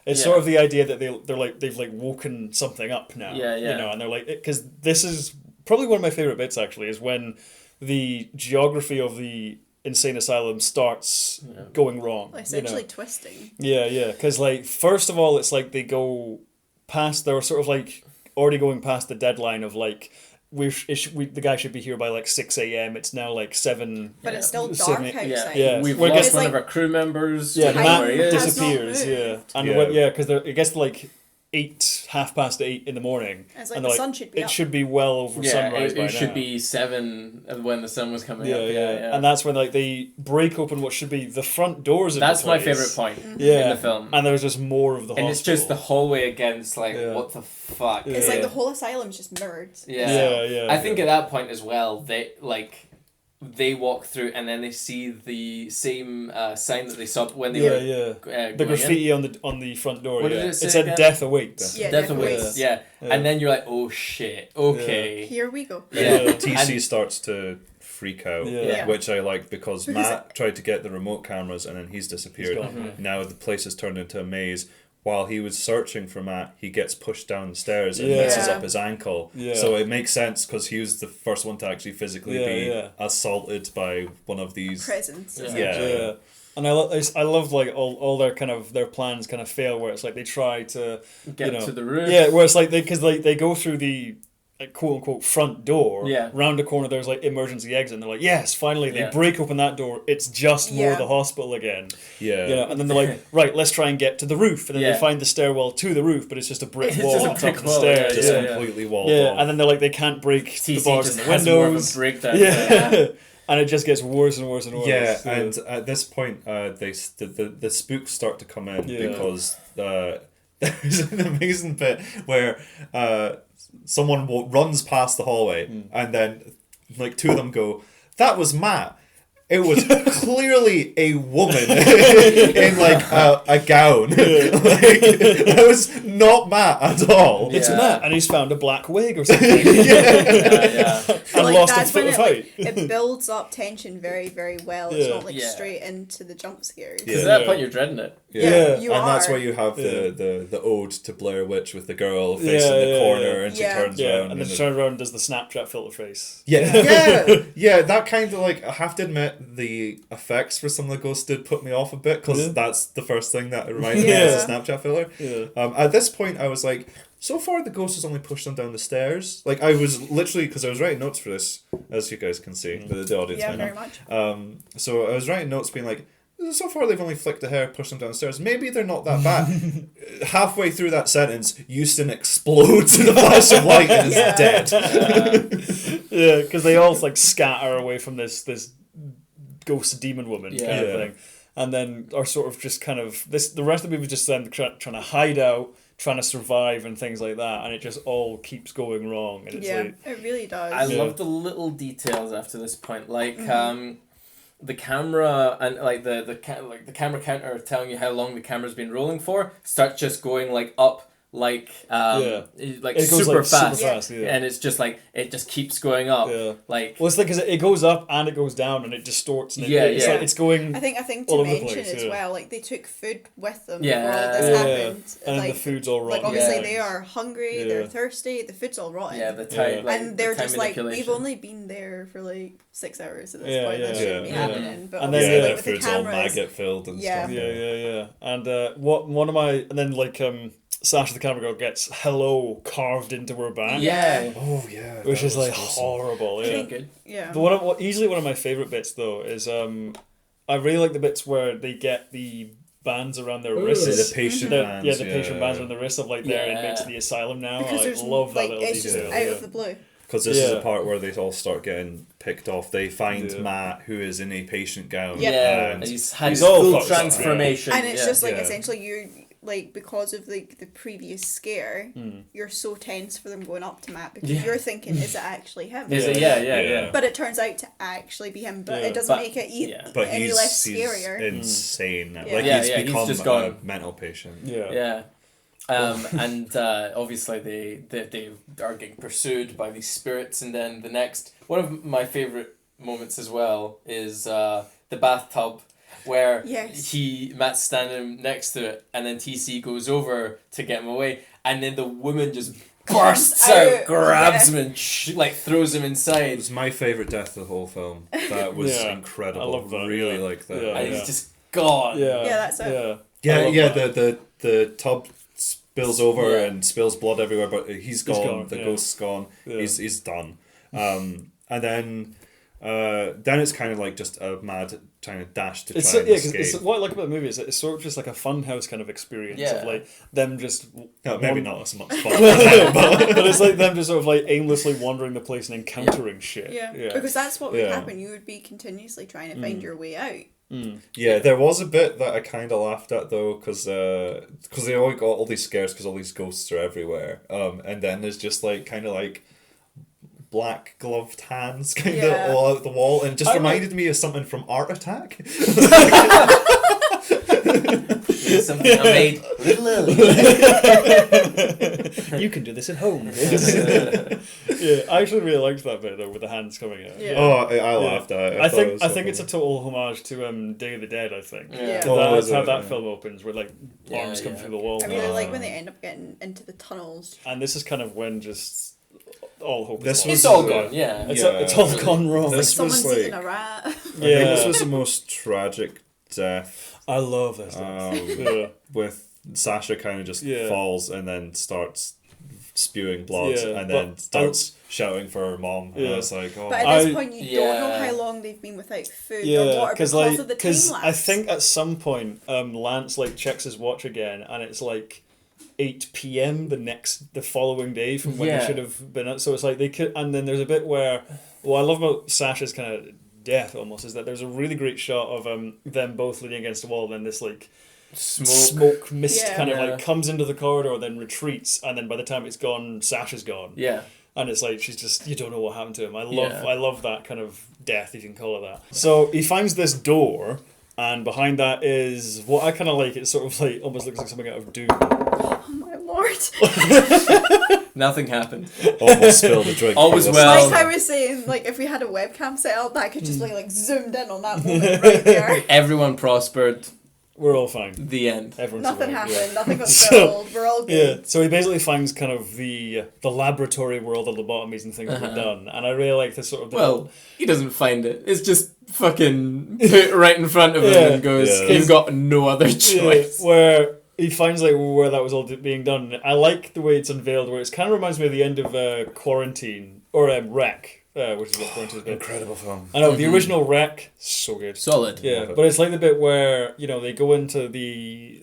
It's sort of the idea that they've like woken something up now. Yeah. You know, and they're like, because this is probably one of my favorite bits actually is when the geography of the insane asylum starts going wrong. Essentially twisting. Yeah, because like first of all, it's like they go past. They're sort of like already going past the deadline of like the guy should be here by like 6 a.m. It's now like 7. But it's still dark outside. Yeah, we've well, lost one of our crew members. Yeah, Matt where he is. disappears. And because it gets to like 8:30 in the morning. It's like and the like, sun should be it up. should be well over sunrise by it should now. be 7 when the sun was coming up. And that's when like they break open what should be the front doors of that's the place. my favorite point in the film. And there's just more of the and hospital. it's just the hallway again. It's like what the fuck. It's like the whole asylum's just mirrored. I think at that point as well, they walk through and then they see the same sign that they saw when they were the graffiti on the front door. What did it say it said again? "Death awaits." Death awaits. Yeah. And then you're like, oh shit, okay. Here we go. TC starts to freak out, which I like because Matt tried to get the remote cameras and then he's disappeared. Now the place has turned into a maze. While he was searching for Matt, he gets pushed down the stairs and messes up his ankle. So it makes sense because he was the first one to actually physically be assaulted by one of these presence. And I love like all their kind of their plans kind of fail where it's like they try to get to the roof. Yeah, where it's like they go through the like, quote unquote front door. Round the corner there's like emergency exit and they're like, yes, finally they break open that door. It's just more the hospital again. You know, and then they're like, right, let's try and get to the roof. And then they find the stairwell to the roof, but it's just a brick wall on top of the stairs. Just completely walled off. And then they're like, they can't break the bars in the windows. And it just gets worse and worse and worse. Yeah, and at this point, the spooks start to come in because there's an amazing bit where someone runs past the hallway and then like 2 of them go, "That was Matt." It was clearly a woman in like a gown. Like, that was not Matt at all. It's Matt, and he's found a black wig or something. And Like, lost that's a when fight. it builds up tension very, very well. It's not like straight into the jump scares. Because at that point you're dreading it. You and are. that's why you have the ode to Blair Witch with the girl facing the corner and she turns around. And then she turns around and does the Snapchat filter face. That kind of like, I have to admit, the effects for some of the ghosts did put me off a bit because that's the first thing that reminded me of the Snapchat filter. At this point I was like, so far the ghost has only pushed them down the stairs. Like I was literally, because I was writing notes for this, as you guys can see, the audience might very know. much. So I was writing notes being like, so far they've only flicked a hair, pushed them downstairs. Maybe they're not that bad. Halfway through that sentence, Houston explodes in a flash of light and is dead. Because they all like scatter away from this ghost demon woman kind of thing, and then are sort of just kind of the rest of the movie is just them trying to hide out, trying to survive and things like that, and it just all keeps going wrong. And it's like, it really does. I love the little details after this point, like the camera and like the camera counter telling you how long the camera's been rolling for starts just going like up. Like it super goes, like, fast, super fast, and it's just like it just keeps going up. Like, well, it's like, 'cause it goes up and it goes down and it distorts. And it's like it's going. I think all to over the mention place, as well, like they took food with them Yeah. before all this happened. And like, the food's all rotten. Like obviously they are hungry, they're thirsty, the food's all rotten. the time, like, and they're the time just like, we've manipulation. only been there for like 6 hours at this point. That shouldn't be happening. But And obviously, then, like, the with the food's all cameras, maggot filled and stuff. And one of my, and then like Sasha the camera girl gets "hello" carved into her back. Oh yeah. Which is like awesome. horrible. Yeah. good. Yeah. But easily one of my favorite bits though is I really like the bits where they get the bands around their wrists. The patient The- bands. Yeah, the patient bands around the wrist of like their Yeah. inmates in the asylum now. Because I there's love that like little it's just detail. out yeah. of the blue. Because this is Yeah. the part where they all start getting picked off. They find Yeah. Matt, who is in a patient gown. Yeah. Yeah, And he's had he's all full fucked up, yeah. transformation. And it's yeah. just like Yeah. essentially you like because of like the previous scare, you're so tense for them going up to Matt because Yeah. you're thinking, is it actually him? Is it? Yeah. Yeah. But it turns out to actually be him, but Yeah. it doesn't But- make it yeah. But any he's, less he's scarier. insane. Yeah. Like Yeah, he's yeah, he's become just a gone- mental patient. Yeah. Yeah. And obviously they are getting pursued by these spirits, and then the next one of my favorite moments as well is the bathtub where Yes. Matt's standing next to it, and then TC goes over to get him away, and then the woman just bursts out, grabs him, and throws him It inside, was my favourite death of the whole film. That was Yeah. incredible. I love that, Really yeah. like that. Yeah. and he's just gone. Yeah. Yeah, that's it. Yeah. I Yeah, love yeah. that. The tub spills over Yeah. and spills blood everywhere, but he's gone. gone, The yeah. ghost's gone. Yeah. He's done. And then it's kind of like just a mad kind of dash to It's try and yeah, 'cause escape. it's what I like about the movie is it's sort of just like a funhouse kind of experience Yeah. of like them just Maybe not as much fun. but it's like them just sort of like aimlessly wandering the place and encountering shit. Yeah. yeah. Because that's what would Yeah. happen. You would be continuously trying to find your way out. Yeah, there was a bit that I kind of laughed at though, because they all got all these scares because all these ghosts are everywhere. And then there's just like kind of like black gloved hands kind of Yeah. all out the wall, and it just reminded me of something from Art Attack. Something I made little early. You can do this at home. Yeah, I actually really liked that bit though with the hands coming out. Yeah. Oh, I laughed at it. I thought it was think so it's a funny. total homage to Day of the Dead. I think. Yeah. Yeah. That's is how it? that Yeah. film opens, where like arms come yeah. through the wall. I really like when they end up getting into the tunnels. And this is kind of when just all hope This is was It's lost. all the- gone. Yeah. It's all gone wrong. This was Someone's eating like, a rat. I think Yeah. this was the most tragic death. I love this. Yeah. With Sasha kind of just Yeah. falls and then starts spewing blood Yeah, and then but starts shouting for her mom. And Yeah. it's like, oh, But at this I- point, you don't know Yeah. how long they've been without food or Yeah, water because like, of the time lapse. I think at some point, Lance like checks his watch again, and it's like 8 p.m. the following day from when Yeah. they should have been out. So it's like they could, and then there's a bit where, what I love about Sasha's kind of death almost is that there's a really great shot of them both leaning against the wall, and then this like smoke mist Yeah. kind of Yeah. like comes into the corridor, then retreats, and then by the time it's gone, Sasha's gone. Yeah. And it's like she's just, you don't know what happened to him. I Yeah. love that kind of death, you can call it that. So he finds this door, and behind that is what I kind of like. It sort of like almost looks like something out of Doom. Oh my lord. Nothing happened. almost spilled a drink. All was for well. Like I was saying, like if we had a webcam set up, that could just be like zoomed in on that moment right there. Everyone prospered. We're all fine. The end. Everyone's Nothing survived, happened. Nothing got So- spilled. We're all Yeah, good. so he basically finds kind of the laboratory where all the lobotomies and things were done, and I really like this sort of Well, he doesn't find it. It's just fucking put right in front of him Yeah. and goes, Yeah. you've got no other choice. where he finds like where that was all being done. I like the way it's unveiled, where it kind of reminds me of the end of Quarantine or Wreck, which is what Quarantine is about. Incredible film. I know the original Wreck, so good. Solid. Yeah, but it's like the bit where they go into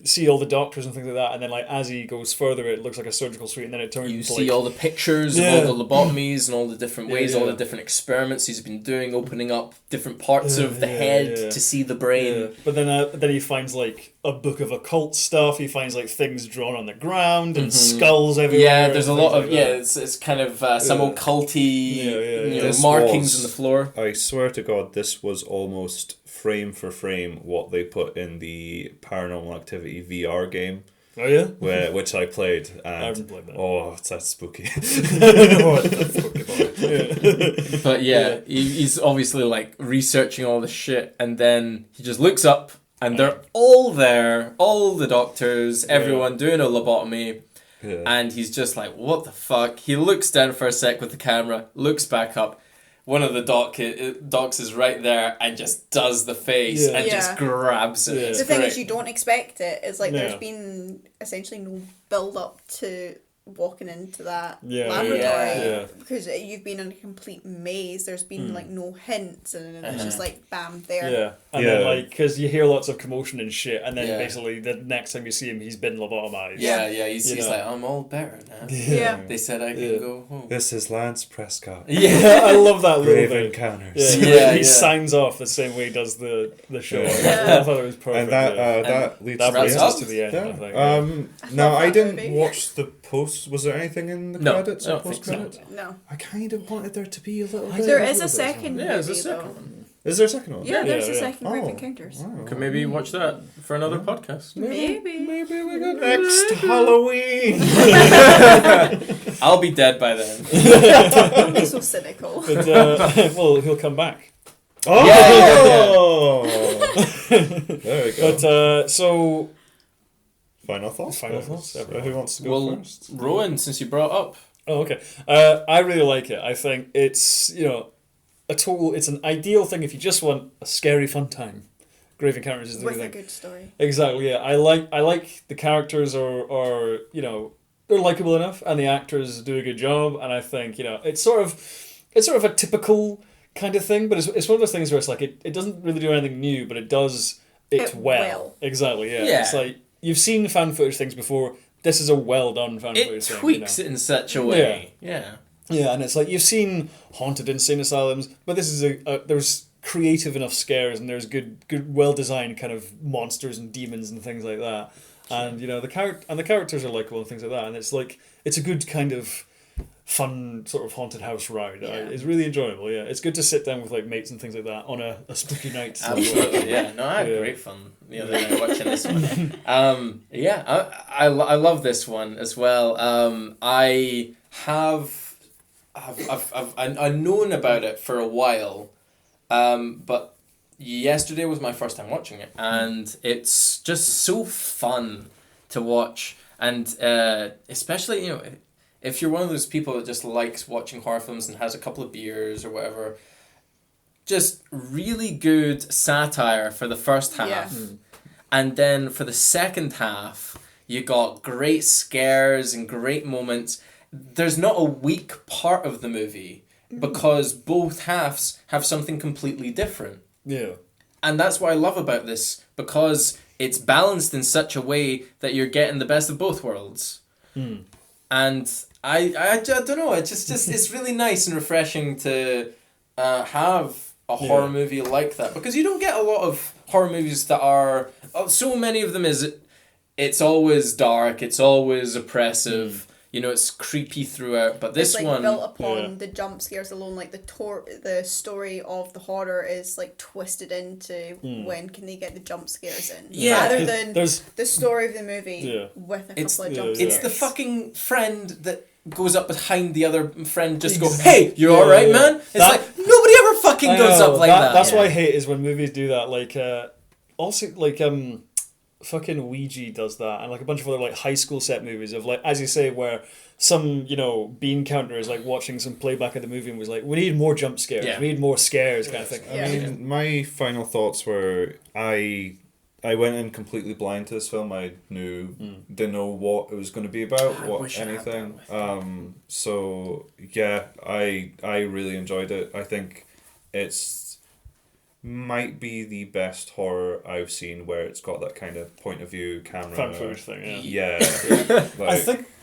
see all the doctors and things like that, and then like as he goes further, it looks like a surgical suite, and then it turns. You into, see like, all the pictures Yeah. of all the lobotomies and all the different ways, all Yeah. the different experiments he's been doing, opening up different parts of the Yeah, head yeah. to see the brain. Yeah. But then he finds like a book of occult stuff. He finds like things drawn on the ground and skulls everywhere. Yeah, there's a and lot things of like that. it's kind of some Yeah. occulty Yeah. This markings was- in the floor. I swear to God, this was almost frame for frame what they put in the Paranormal Activity VR game. Oh yeah. Which I played, and haven't played that. oh, that's spooky. But he's obviously like researching all the shit, and then he just looks up, and they're all there, all the doctors, everyone doing a lobotomy, Yeah. and he's just like, what the fuck? He looks down for a sec with the camera, looks back up. One of the docs is right there and just does the face Yeah. and just Yeah. grabs it. Yeah. It's The thing great. is, you don't expect it. It's like Yeah. there's been essentially no build up to walking into that Yeah, laboratory yeah. because you've been in a complete maze. There's been like no hints, and it's just like bam there. Yeah, and Yeah. then like because you hear lots of commotion and shit, and then Yeah. basically the next time you see him, he's been lobotomized. Yeah, he's You know. like, I'm all better now. Yeah. They said I can Yeah. go home. This is Lance Prescott. Yeah, I love that little Grave thing. Encounters. Yeah, Yeah, he yeah. signs off the same way he does the show. Yeah. I thought it was perfect. And that yeah. that leads That to wraps brings the up. us to the end. I think. No, love I that didn't movie. watch the post. Was there anything in the No, credits I or don't think post so. credits? No, I kind of wanted there to be a little bit. there of is a bit. second. Yeah, there's a movie, second though. one. Is there a second one? Yeah, there's Yeah, a yeah. second Grave Oh, Encounters. wow. Could maybe watch that for another podcast. Maybe. Maybe we got next Halloween. I'll be dead by then. Don't be so cynical. But, well, he'll come back. Oh, there we go. But so Final thoughts. Final guys? thoughts, Who wants to go Well, first? Rowan, since you brought up, oh, okay. I really like it. I think it's it's an ideal thing if you just want a scary fun time. Grave Encounters is the With a thing. good story. Exactly. Yeah, I like the characters are they're likable enough, and the actors do a good job, and I think it's sort of a typical kind of thing, but it's one of those things where it's like it doesn't really do anything new, but it does it well. Exactly. Yeah. Yeah. It's like you've seen fan footage things before. This is a well done fan it footage thing. tweaks it in such a way. Yeah. Yeah, and it's like you've seen haunted insane asylums, but this is there's creative enough scares, and there's good well designed kind of monsters and demons and things like that. And the characters are likable and things like that, and it's like it's a good kind of fun sort of haunted house ride. Yeah. It's really enjoyable. Yeah, it's good to sit down with like mates and things like that on a spooky night. Absolutely, yeah. No, I had Yeah. great fun the other night watching this one. I love this one as well. I've known about it for a while, but yesterday was my first time watching it, and it's just so fun to watch, and especially if you're one of those people that just likes watching horror films and has a couple of beers or whatever. Just really good satire for the first half. Yeah. And then for the second half, you got great scares and great moments. There's not a weak part of the movie because both halves have something completely different. Yeah. And that's what I love about this, because it's balanced in such a way that you're getting the best of both worlds. And I don't know, it's really nice and refreshing to have a horror movie like that, because you don't get a lot of horror movies that are so many of them it's always dark, it's always oppressive, it's creepy throughout, but this it's like one built upon the jump scares alone. Like the story of the horror is like twisted into when can they get the jump scares in, rather than the story of the movie with a couple of jump scares. It's the fucking friend that goes up behind the other friend, just go, hey, you're alright, man? It's like, nobody ever fucking goes up like that. That's what I hate is when movies do that. Like, also, like, fucking Ouija does that, and like a bunch of other like high school set movies of like, as you say, where some bean counter is like watching some playback of the movie and was like, we need more jump scares, we need more scares, kind of thing. Yeah. I mean, my final thoughts were I went in completely blind to this film. I didn't know what it was going to be about, anything. So yeah, I really enjoyed it. I think it's might be the best horror I've seen where it's got that kind of point of view camera. Fan footage thing, Yeah.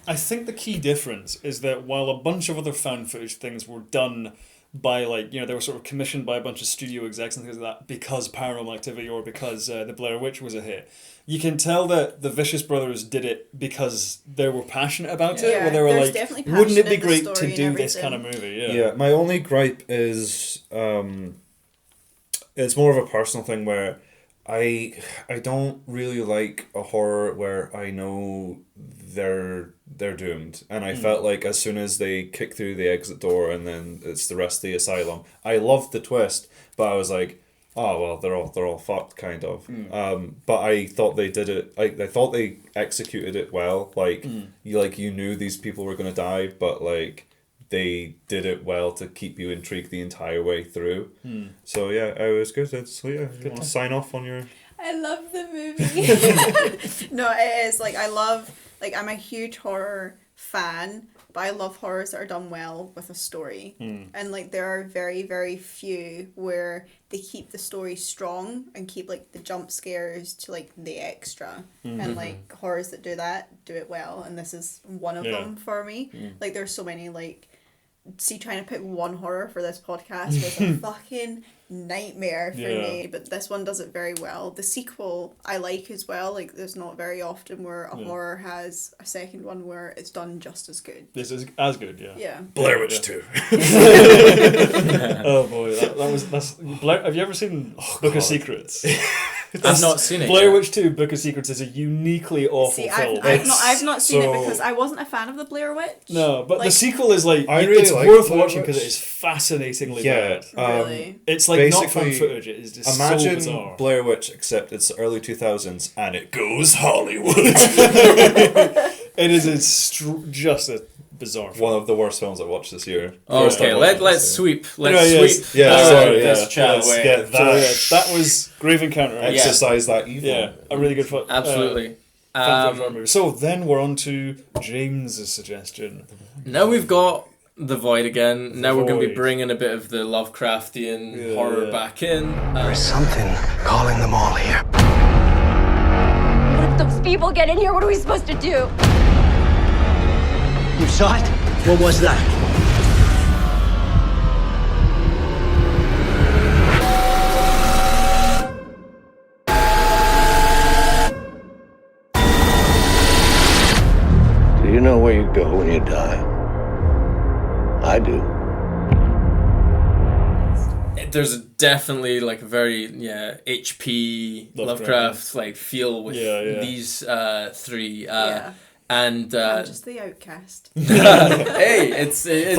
I think the key difference is that while a bunch of other fan footage things were done by like they were sort of commissioned by a bunch of studio execs and things like that because Paranormal Activity or because the Blair Witch was a hit, you can tell that the Vicious Brothers did it because they were passionate about it. Yeah, where they were there's like, definitely wouldn't it passion be in the great story to and do this everything. kind of movie? Yeah, my only gripe is it's more of a personal thing where I don't really like a horror where I know they're doomed, and I felt like as soon as they kick through the exit door and then it's the rest of the asylum, I loved the twist, but I was like, oh well, they're all fucked, kind of. But I thought they did it. I thought they executed it well. Like you knew these people were gonna die, but like they did it well to keep you intrigued the entire way through. So yeah, it was good. So yeah, you want to sign off on your... I love the movie. No, it is like I'm a huge horror fan, but I love horrors that are done well with a story. And like there are very, very few where they keep the story strong and keep like the jump scares to like the extra. And like horrors that do that do it well, and this is one of them for me. Like there's so many like trying to pick one horror for this podcast was a fucking nightmare for me, but this one does it very well. The sequel I like as well. Like there's not very often where a horror has a second one where it's done just as good. This is as good, Yeah. Blair Witch 2. Oh boy, that's Blair. Have you ever seen Book of Secrets? I've not seen it. Blair yet. Witch 2, Book of Secrets is a uniquely awful See, film. I've not seen it so- because I wasn't a fan of the Blair Witch. No, but the Like- sequel is like I really it's like worth Blair watching because Witch. it is fascinatingly Yeah. bad. Really? It's like not found basically, footage. It is just so Imagine bizarre. Blair Witch, except it's early 2000s and it goes Hollywood. It is just a bizarre film. One of the worst films I watched this year. First Okay, time watching let's this sweep. Yeah, Let's yes. sweep. year. Yeah, sorry, this chat let's away. get So, yeah, that. that was Grave Encounter. Right? Exercise that evil. Yeah, a really good film. Absolutely. Movie. So then we're on to James's suggestion. Now we've got the Void again. Now we're going to be Void. bringing a bit of the Lovecraftian horror back in. There's something calling them all here. What if those people get in here? What are we supposed to do? You saw it? What was that? Do you know where you go when you die? I do. There's definitely like a very HP Lovecraft like feel with these three. And I'm just the outcast. hey, it's good.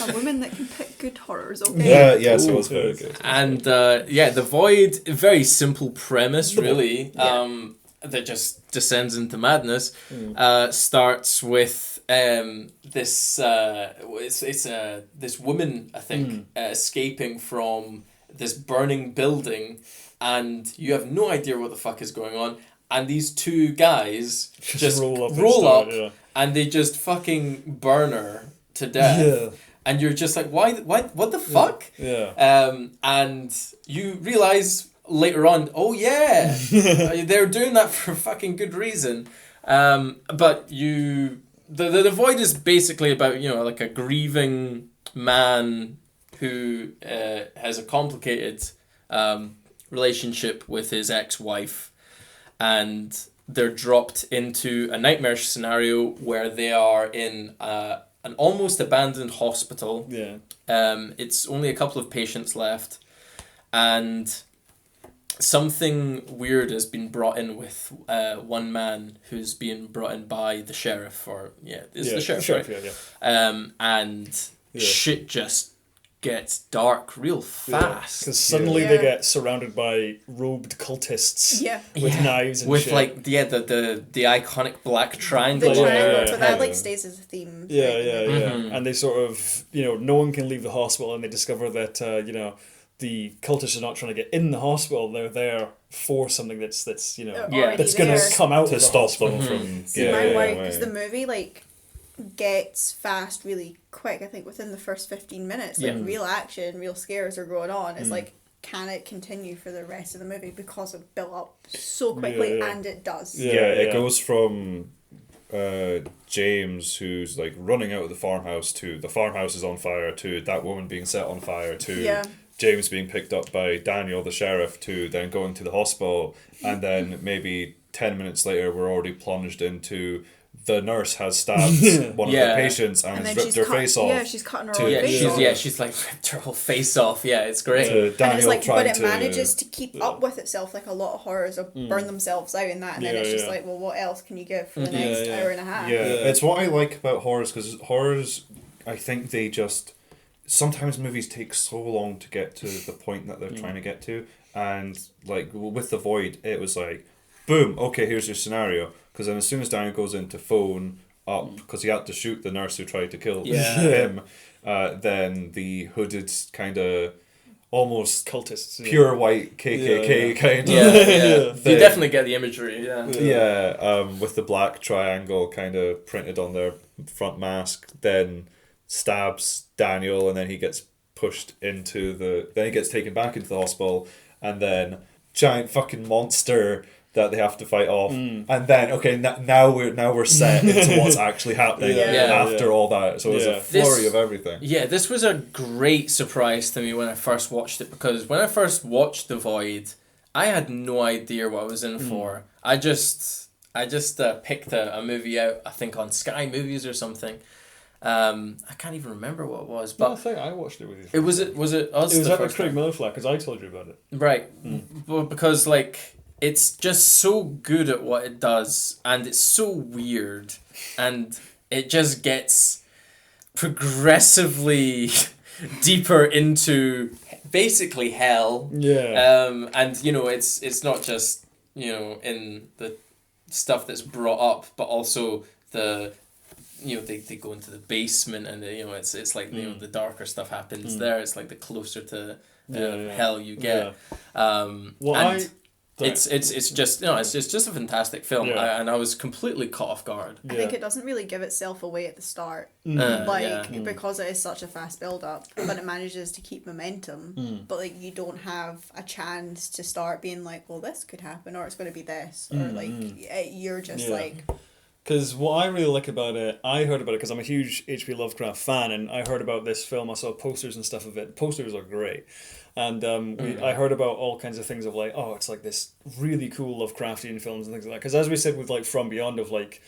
A woman that can pick good horrors. Okay. Yes, it was very good. And The Void, very simple premise, really. That just descends into madness. Starts with this this woman, I think, escaping from this burning building, and you have no idea what the fuck is going on. And these two guys just roll up and they just fucking burn her to death. Yeah. And you're just like, why, what the fuck? Yeah. And you realize later on, oh yeah, they're doing that for fucking good reason. But the Void is basically about, like a grieving man who has a complicated relationship with his ex-wife, and they're dropped into a nightmare scenario where they are in an almost abandoned hospital. Yeah. It's only a couple of patients left, and something weird has been brought in with one man who's being brought in by the sheriff, the sheriff, right? And shit just gets dark real fast. Because suddenly they get surrounded by robed cultists with knives and with shit. like the iconic black triangle. The triangle, on but their that like head. stays as a theme. Yeah. Mm-hmm. And they sort of, no one can leave the hospital, and they discover that, the cultists are not trying to get in the hospital. They're there for something that's that's going to come out to of the stop hospital. them from. See, my worry, because the movie gets fast really quick. I think within the first 15 minutes, real action, real scares are going on. It's like, can it continue for the rest of the movie because it built up so quickly, and it does. It goes from James, who's like running out of the farmhouse, to the farmhouse is on fire, to that woman being set on fire, to James being picked up by Daniel, the sheriff, to then going to the hospital, and then maybe 10 minutes later we're already plunged into the nurse has stabbed one of the patients and has ripped her face off. Yeah, she's cutting her whole face off. She's like ripped her whole face off. Yeah, it's great. And it's like, but it manages to keep up with itself. Like a lot of horrors will burn themselves out in that, and then it's just like, well, what else can you give for the next hour and a half? Yeah, it's what I like about horrors, because horrors, I think they just... Sometimes movies take so long to get to the point that they're trying to get to, and like with The Void, it was like, boom, okay, here's your scenario. Because then as soon as Daniel goes in to phone up, because he had to shoot the nurse who tried to kill him, then the hooded kind of almost cultists, pure white KKK kind of You thing. definitely get the imagery. With the black triangle kind of printed on their front mask, then stabs Daniel, and then he gets pushed into then he gets taken back into the hospital, and then giant fucking monster that they have to fight off, and then now we're set into what's actually happening after all that. So it was a flurry of everything. Yeah, this was a great surprise to me when I first watched it, because when I first watched The Void, I had no idea what I was in for. I just picked a movie out, I think on Sky Movies or something. I can't even remember what it was, but I think I watched it with you. It was us. It was the at the first Craig time? Miller flat because I told you about it. Right, well, because like it's just so good at what it does, and it's so weird, and it just gets progressively deeper into basically hell. And you know, it's not just, you know, in the stuff that's brought up, but also the, you know, they go into the basement, and you know, it's like, you know, the darker stuff happens there. It's like the closer to hell you get. It's just, you know, it's just a fantastic film, and I was completely caught off guard. I think it doesn't really give itself away at the start, because it is such a fast build up, but it manages to keep momentum. But like, you don't have a chance to start being like, well, this could happen, or it's going to be this, or like you're just like. Because what I really like about it, I heard about it because I'm a huge H.P. Lovecraft fan, and I heard about this film. I saw posters and stuff of it. Posters are great. And I heard about all kinds of things of like, oh, it's like this really cool Lovecraftian films and things like that. Because as we said with like From Beyond, of like,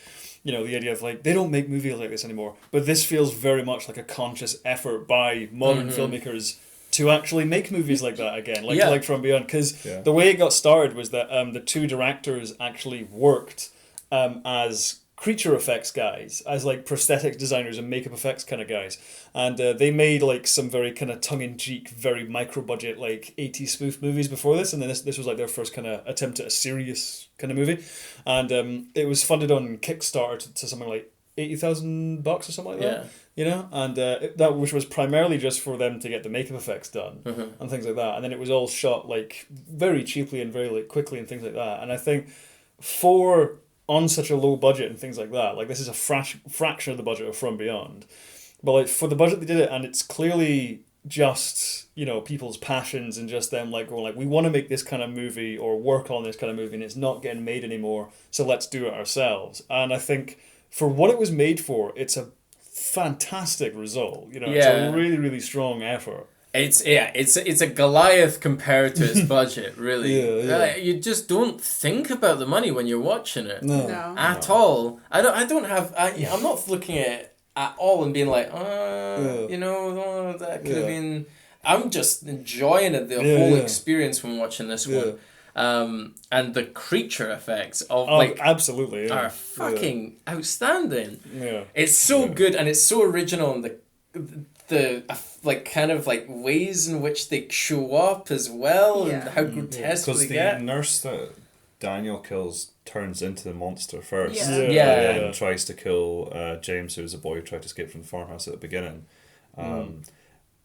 you know, the idea of like, they don't make movies like this anymore. But this feels very much like a conscious effort by modern filmmakers to actually make movies like that again, like From Beyond. Because the way it got started was that the two directors actually worked as creature effects guys, as like prosthetics designers and makeup effects kind of guys, and they made like some very kind of tongue-in-cheek, very micro-budget like 80s spoof movies before this, and then this was like their first kind of attempt at a serious kind of movie, and it was funded on Kickstarter to something like $80,000 or something like that, you know, and that, which was primarily just for them to get the makeup effects done and things like that, and then it was all shot like very cheaply and very like quickly and things like that, and I think on such a low budget and things like that, like this is a fraction of the budget of From Beyond, but like for the budget they did it, and it's clearly just, you know, people's passions and just them like going like, we want to make this kind of movie or work on this kind of movie and it's not getting made anymore, so let's do it ourselves. And I think for what it was made for, it's a fantastic result, you know. It's a really, really strong effort. It's a Goliath compared to its budget, really. You just don't think about the money when you're watching it. No. At all. I'm not looking at it at all and being like, you know, that could have been. I'm just enjoying it, the whole experience when watching this one. And the creature effects of absolutely are fucking outstanding. Yeah. It's so good, and it's so original, and the like kind of like ways in which they show up as well, and how grotesque they get. Because the nurse that Daniel kills turns into the monster first, and tries to kill James, who's a boy who tried to escape from the farmhouse at the beginning, and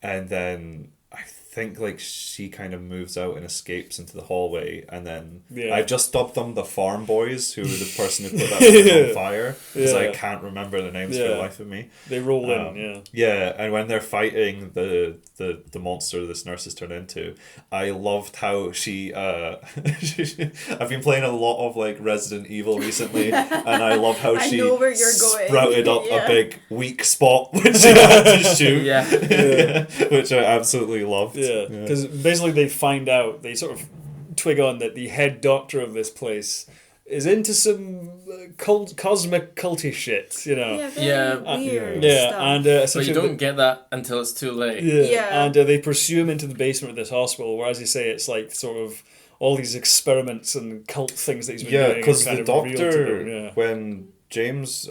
then I think like she kind of moves out and escapes into the hallway, and then I just dubbed them the farm boys, who were the person who put that thing on fire, because I can't remember their names for the life of me. They roll in, and when they're fighting the monster this nurse has turned into, I loved how she I've been playing a lot of like Resident Evil recently, and I love how she sprouted up a big weak spot which she had to shoot, which I absolutely loved. Because basically they find out, they sort of twig on that the head doctor of this place is into some cosmic culty shit, you know. Weird stuff. And but you don't get that until it's too late. And they pursue him into the basement of this hospital, where, as you say, it's like sort of all these experiments and cult things that he's been doing. Yeah, because the doctor, when James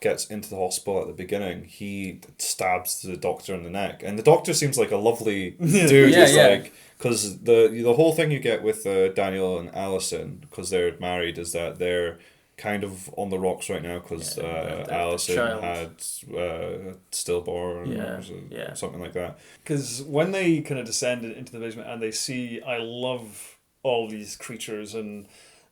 gets into the hospital at the beginning, he stabs the doctor in the neck, and the doctor seems like a lovely dude. Like, because the whole thing you get with Daniel and Allison, because they're married, is that they're kind of on the rocks right now because Alison had stillborn or something like that. Because when they kind of descend into the basement and they see, I love all these creatures and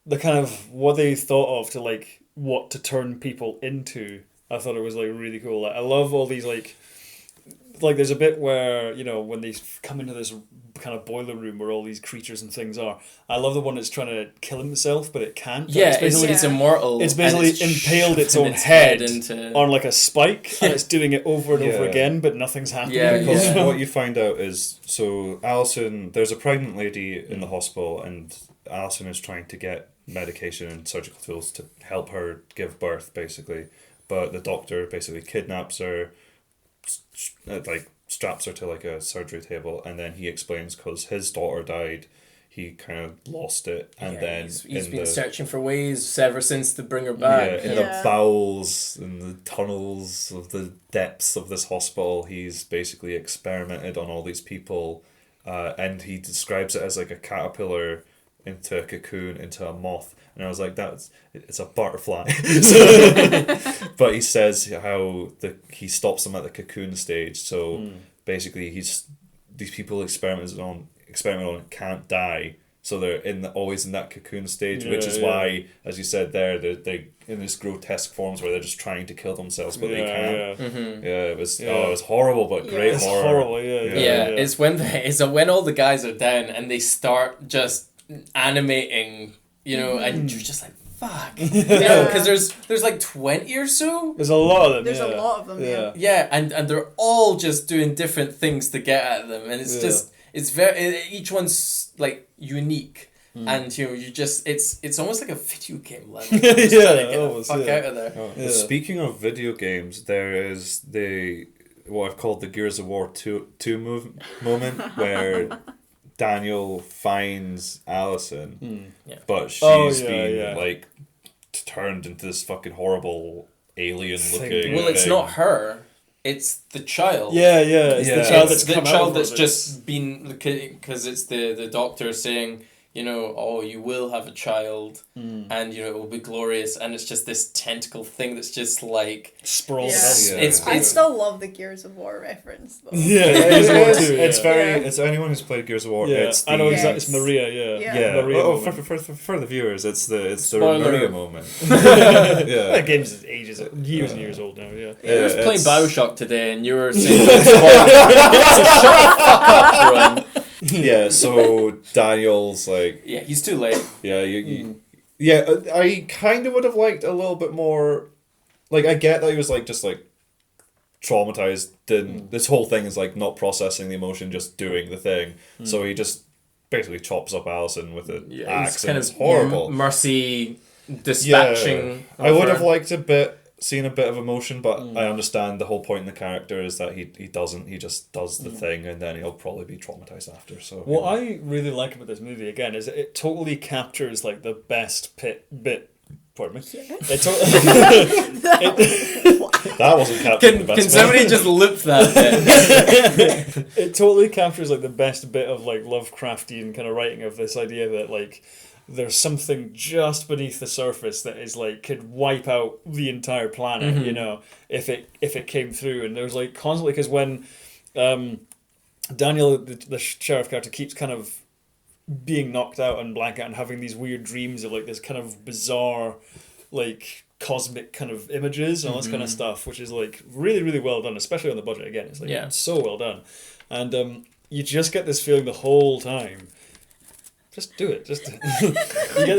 the kind of what they thought of to like what to turn people into. I thought it was like really cool. Like, I love all these like there's a bit where, you know, when they come into this kind of boiler room where all these creatures and things are. I love the one that's trying to kill himself, but it can't. Yeah, it's immortal. It's basically impaled its own head on like a spike, and it's doing it over and over again, but nothing's happening. Because what you find out is, so Alison, there's a pregnant lady in the hospital, and Alison is trying to get medication and surgical tools to help her give birth, basically. But the doctor basically kidnaps her, like straps her to like a surgery table, and then he explains because his daughter died, he kind of lost it, and then he's been searching for ways ever since to bring her back. The bowels and the tunnels of the depths of this hospital, he's basically experimented on all these people, and he describes it as like a caterpillar into a cocoon into a moth. And I was like, it's a butterfly. But he says how he stops them at the cocoon stage. So basically, these people experimented on can't die. So they're always in that cocoon stage, which is why, as you said there, they in this grotesque forms where they're just trying to kill themselves, but they can't. It was horrible, but great it's horror. Horrible, It's when all the guys are down and they start just animating. You know, and you're just like, fuck. You know, because there's like 20 or so. There's a lot of them. There's a lot of them, Yeah, and they're all just doing different things to get at them. And it's just, it's very, each one's like unique. And, you know, it's almost like a video game level. Just trying to get the fuck out of there. Speaking of video games, there is what I've called the Gears of War 2 moment where Daniel finds Alison, but she's been like turned into this fucking horrible alien looking. Well, it's not her; it's the child. It's the child that's come out that's just been, because it's the doctor saying, you know, oh, you will have a child, and you know it will be glorious, and it's just this tentacle thing that's just like sprawled. I still love the Gears of War reference though. It's very. It's anyone who's played Gears of War. I know exactly. It's Maria. Maria for the viewers, it's the Maria moment. That game's years and years old now. I was playing BioShock today, and you were saying, so shut the fuck up, Rowan. So Daniel's like... Yeah, he's too late. I kind of would have liked a little bit more... Like, I get that he was, like, just, like, traumatized. This whole thing is, like, not processing the emotion, just doing the thing. So he just basically chops up Alison with an axe, and it's horrible. Mercy dispatching. I would have liked seen a bit of emotion, but I understand the whole point in the character is that he doesn't. He just does the thing, and then he'll probably be traumatized after. So what I really like about this movie again is it totally captures like the best bit. Pardon me. That wasn't captured. Can somebody just loop that bit? It totally captures like the best bit of like Lovecraftian kind of writing of this idea that like there's something just beneath the surface that is like could wipe out the entire planet, you know, if it came through. And there's like constantly, because when Daniel, the sheriff character, keeps kind of being knocked out and black out and having these weird dreams of like this kind of bizarre like cosmic kind of images and all this kind of stuff, which is like really, really well done, especially on the budget. Again, it's like it's so well done. And you just get this feeling the whole time. Just do it. You get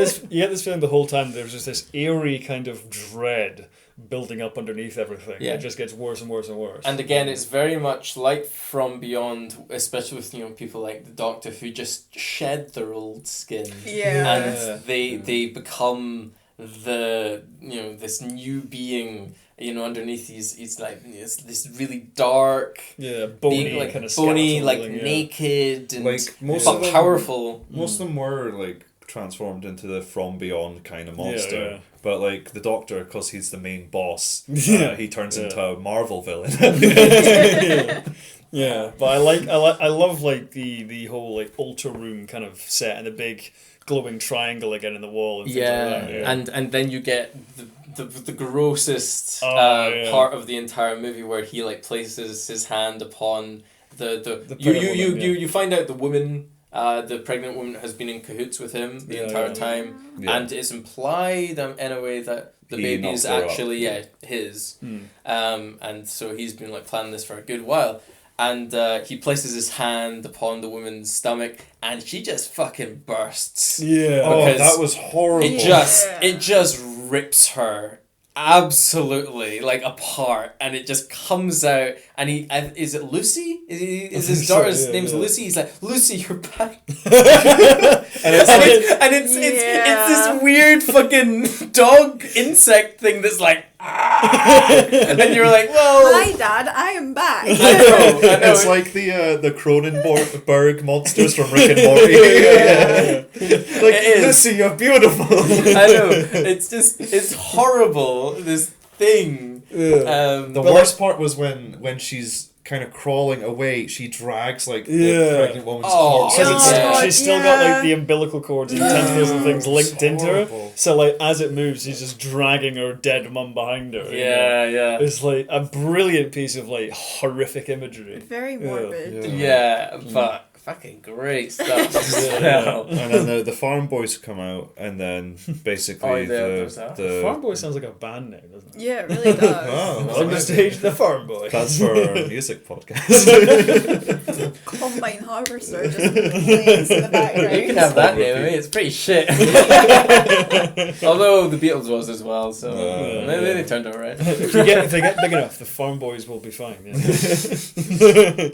this feeling the whole time. There's just this eerie kind of dread building up underneath everything. Yeah. It just gets worse and worse and worse. And again, it's very much like From Beyond, especially with people like the Doctor who just shed their old skin. Yeah. And they become this new being. Underneath he's like this really dark, bony, like kind of bony, like naked and like powerful. Most of them were like transformed into the From Beyond kind of monster, but like the Doctor, because he's the main boss, he turns into a Marvel villain. But I love like the whole like altar room kind of set and the big glowing triangle again in the wall and things like that. Yeah. And then you get the grossest yeah. part of the entire movie where he like places his hand upon the you find out the woman, the pregnant woman, has been in cahoots with him the entire time, and it's implied in a way that the baby is actually his, and so he's been like planning this for a good while. And he places his hand upon the woman's stomach, and she just fucking bursts. Yeah. Oh, that was horrible. It just rips her absolutely like apart, and it just comes out. And is it Lucy? Is his daughter's name's Lucy? He's like, Lucy, you're back. and it's this weird fucking dog insect thing that's like. And you're like, well, hi Dad, I am back. I know. It's like the Cronenberg monsters from Rick and Morty. Like, Lucy, you're beautiful. I know. It's horrible, this thing. The worst part was when she's kind of crawling away, she drags like the pregnant woman's corpse. She's still got like the umbilical cords and tentacles and things linked into her. So like as it moves, she's just dragging her dead mum behind her. Yeah. It's like a brilliant piece of like horrific imagery. Very morbid. But fucking great stuff. And then the Farm Boys come out, and then basically the Farm Boys sounds like a band name, doesn't it? Yeah, it really does. On the stage, the Farm Boys. That's for our music podcast. Combine harvester just plays in the background. You can have that name. I mean, it's pretty shit. Although the Beatles was as well, so maybe they turned out right. If they get big enough, the Farm Boys will be fine.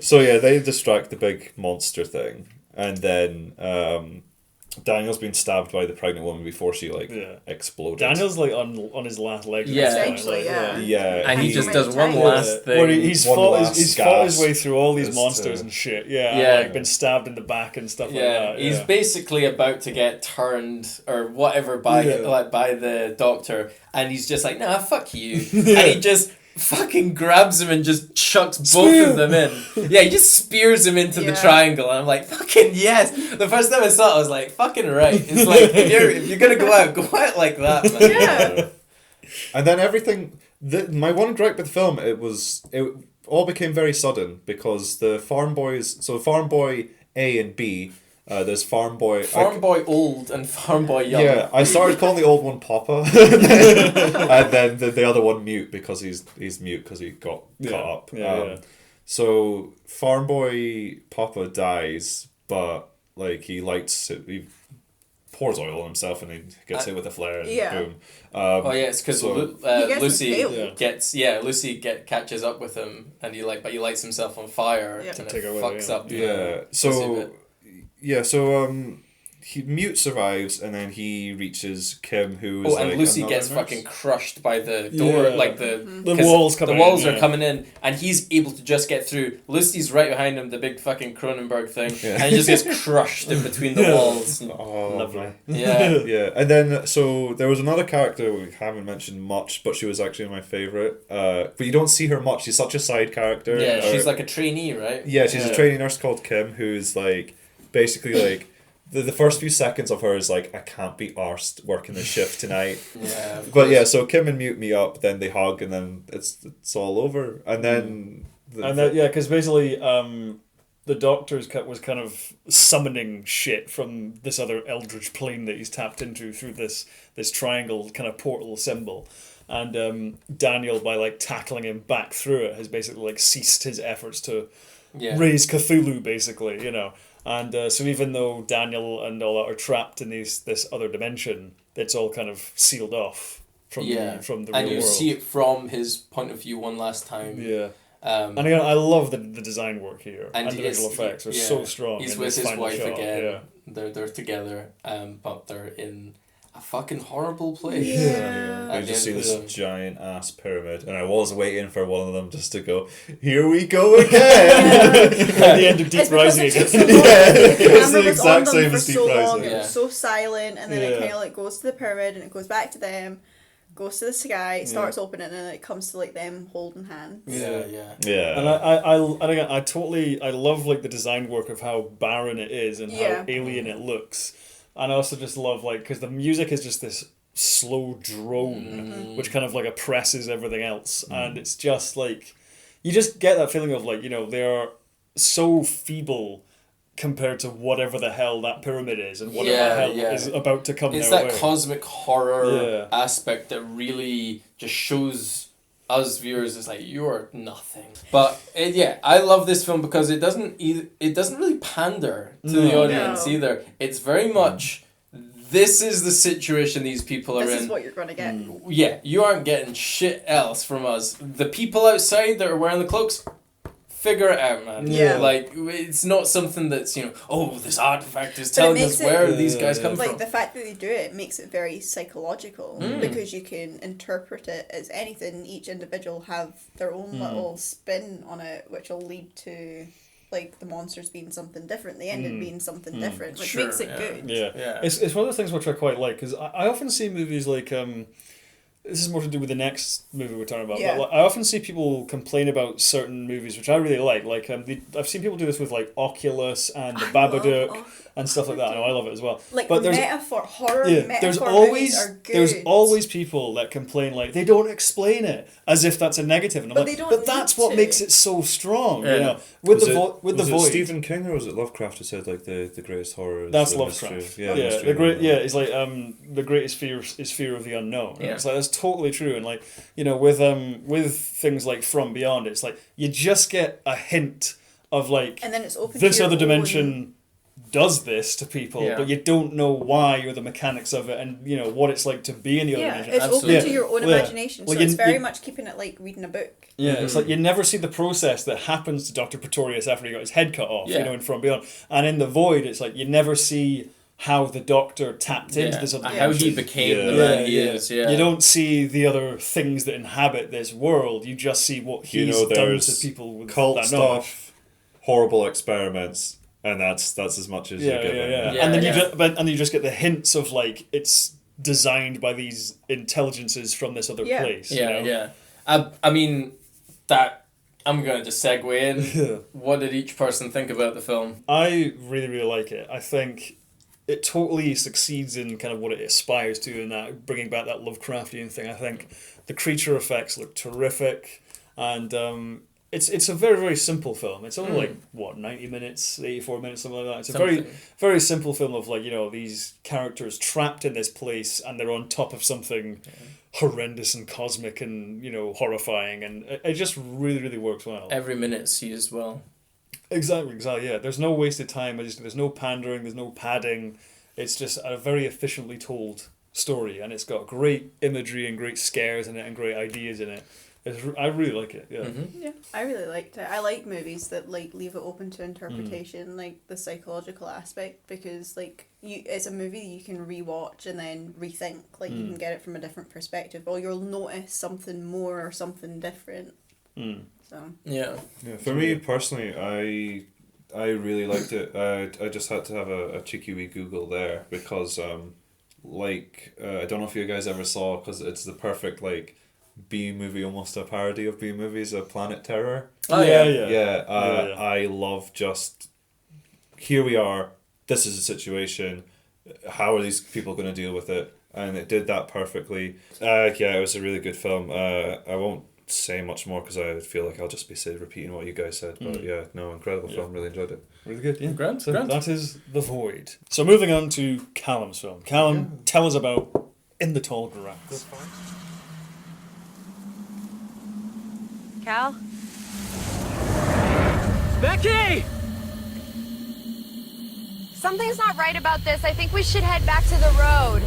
So they distract the big monster thing, and then Daniel's been stabbed by the pregnant woman before she exploded. Daniel's like on his last leg. Essentially, and he just does one last thing. Where he's fought his way through all these monsters and shit. Like been stabbed in the back and stuff like that. He's basically about to get turned or whatever by the doctor, and he's just like, nah, fuck you, and he just fucking grabs him and just chucks both of them in. He just spears him into the triangle, and I'm like, fucking yes. The first time I saw it, I was like, fucking right. It's like, if you're gonna go out like that, man. Yeah. And then everything. My one gripe with the film, it all became very sudden because the Farm Boys. So Farm Boy A and B. There's Farm Boy old and Farm Boy young. Yeah, I started calling the old one Papa, and then the other one Mute because he's mute because he got caught up. So Farm Boy Papa dies, but like he pours oil on himself and he gets hit with a flare and boom. It's because Lucy catches up with him and he lights himself on fire and it fucks up. Mute survives, and then he reaches Kim, who is and Lucy gets fucking crushed by the door, the walls coming in. The walls are coming in, and he's able to just get through. Lucy's right behind him, the big fucking Cronenberg thing, and he just gets crushed in between the walls. Lovely. Yeah. And then, so there was another character we haven't mentioned much, but she was actually my favourite. But you don't see her much. She's such a side character. Yeah, she's like a trainee, right? Yeah, she's a trainee nurse called Kim, who's like, basically like, the first few seconds of her is like, I can't be arsed working the shift tonight. So Kim and Mute meet up, then they hug, and then it's all over. And then because basically the doctor was kind of summoning shit from this other eldritch plane that he's tapped into through this triangle kind of portal symbol. And Daniel, by like tackling him back through it, has basically like ceased his efforts to raise Cthulhu, basically, you know. And so even though Daniel and all that are trapped in this other dimension, it's all kind of sealed off from the real world. And you see it from his point of view one last time. Yeah. And again, I love the design work here. And the visual effects are so strong. He's with his wife again. Yeah. They're together, but they're in a fucking horrible place. I just see this giant ass pyramid, and I was waiting for one of them just to go, here we go again! At the end of Deep Rising again. It's the exact same as Deep Rising. It was so silent, and then it kind of like goes to the pyramid, and it goes back to them, goes to the sky, it starts opening, and then it comes to like them holding hands. Yeah. And I love like the design work of how barren it is and how alien it looks. And I also just love, like, because the music is just this slow drone, which kind of, like, oppresses everything else. And it's just, like, you just get that feeling of, like, you know, they're so feeble compared to whatever the hell that pyramid is and whatever the hell is about to come It's their that way. cosmic horror aspect that really just shows us viewers it's like, you're nothing. But I love this film because it doesn't really pander to the audience either. It's very much, this is the situation these people are in. This is what you're going to get. Yeah, you aren't getting shit else from us. The people outside that are wearing the cloaks, figure it out, man. Yeah. Like, it's not something that's, you know, oh, this artifact is telling us where these guys come from. Like, the fact that they do it makes it very psychological because you can interpret it as anything. Each individual have their own little spin on it, which will lead to, like, the monsters being something different, the ending being something different, which makes it good. Yeah. It's one of the things which I quite like, because I often see movies like... this is more to do with the next movie we're talking about. Yeah. But I often see people complain about certain movies, which I really like. Like I've seen people do this with like Oculus and the Babadook and stuff like that. I know I love it as well. Like, but horror metaphor always movies are good. there's always people that complain like they don't explain it as if that's a negative, and I'm But like, they don't but that's need what to. makes it so strong. Yeah. You know, with Was the it void. Stephen King or was it Lovecraft who said like the greatest horror? Is That's the Lovecraft. mystery? Yeah, mystery the of great. unknown. Yeah, it's like the greatest fear is fear of the unknown. Yeah. It's like that's totally true. And like, you know, with things like From Beyond, it's like you just get a hint of like, And then it's open this to your other own- dimension does this to people, Yeah. but you don't know why or the mechanics of it, and you know what it's like to be in the other Yeah, dimension. it's Absolutely. open to your own Yeah. imagination, so Like, it's you- very you- much keeping it like reading a book. Yeah, it's like you never see the process that happens to Dr. Pretorius after he got his head cut off, you Yeah. know, in From Beyond. And in The Void, it's like you never see how the Doctor tapped into this other how he dimension. became the man he is. Yeah. You don't see the other things that inhabit this world, you just see what he's done to there's people with cult that knowledge. stuff, horrible experiments, and that's as much as you get. And then you just get the hints of like it's designed by these intelligences from this other place. you know? I mean, that I'm gonna just segue in. What did each person think about the film? I really, really like it. I think it totally succeeds in kind of what it aspires to, in that bringing back that Lovecraftian thing. I think the creature effects look terrific, and it's a very, very simple film. It's only like 90 minutes, 84 minutes, something like that. It's a very, very simple film of like, you know, these characters trapped in this place and they're on top of something horrendous and cosmic and, you know, horrifying, and it just really, really works well. Every minute's used well. Exactly, yeah. There's no wasted time. There's no pandering. There's no padding. It's just a very efficiently told story, and it's got great imagery and great scares in it and great ideas in it. I really like it. Yeah. Yeah, I really liked it. I like movies that like leave it open to interpretation, like the psychological aspect, because like it's a movie you can rewatch and then rethink. Like you can get it from a different perspective, or you'll notice something more or something different. So yeah. For me personally, I really liked it. I just had to have a cheeky wee Google there because I don't know if you guys ever saw, because it's the perfect like B movie, almost a parody of B movies, Planet Terror. Oh yeah. I love just, here we are, this is a situation, how are these people going to deal with it, and it did that perfectly. It was a really good film. I won't say much more because I feel like I'll just be repeating what you guys said, but incredible film, really enjoyed it. Really good, yeah. Grand. That is The Void. So moving on to Callum's film. Callum, tell us about In the Tall Grass. Cal? Becky! Something's not right about this. I think we should head back to the road.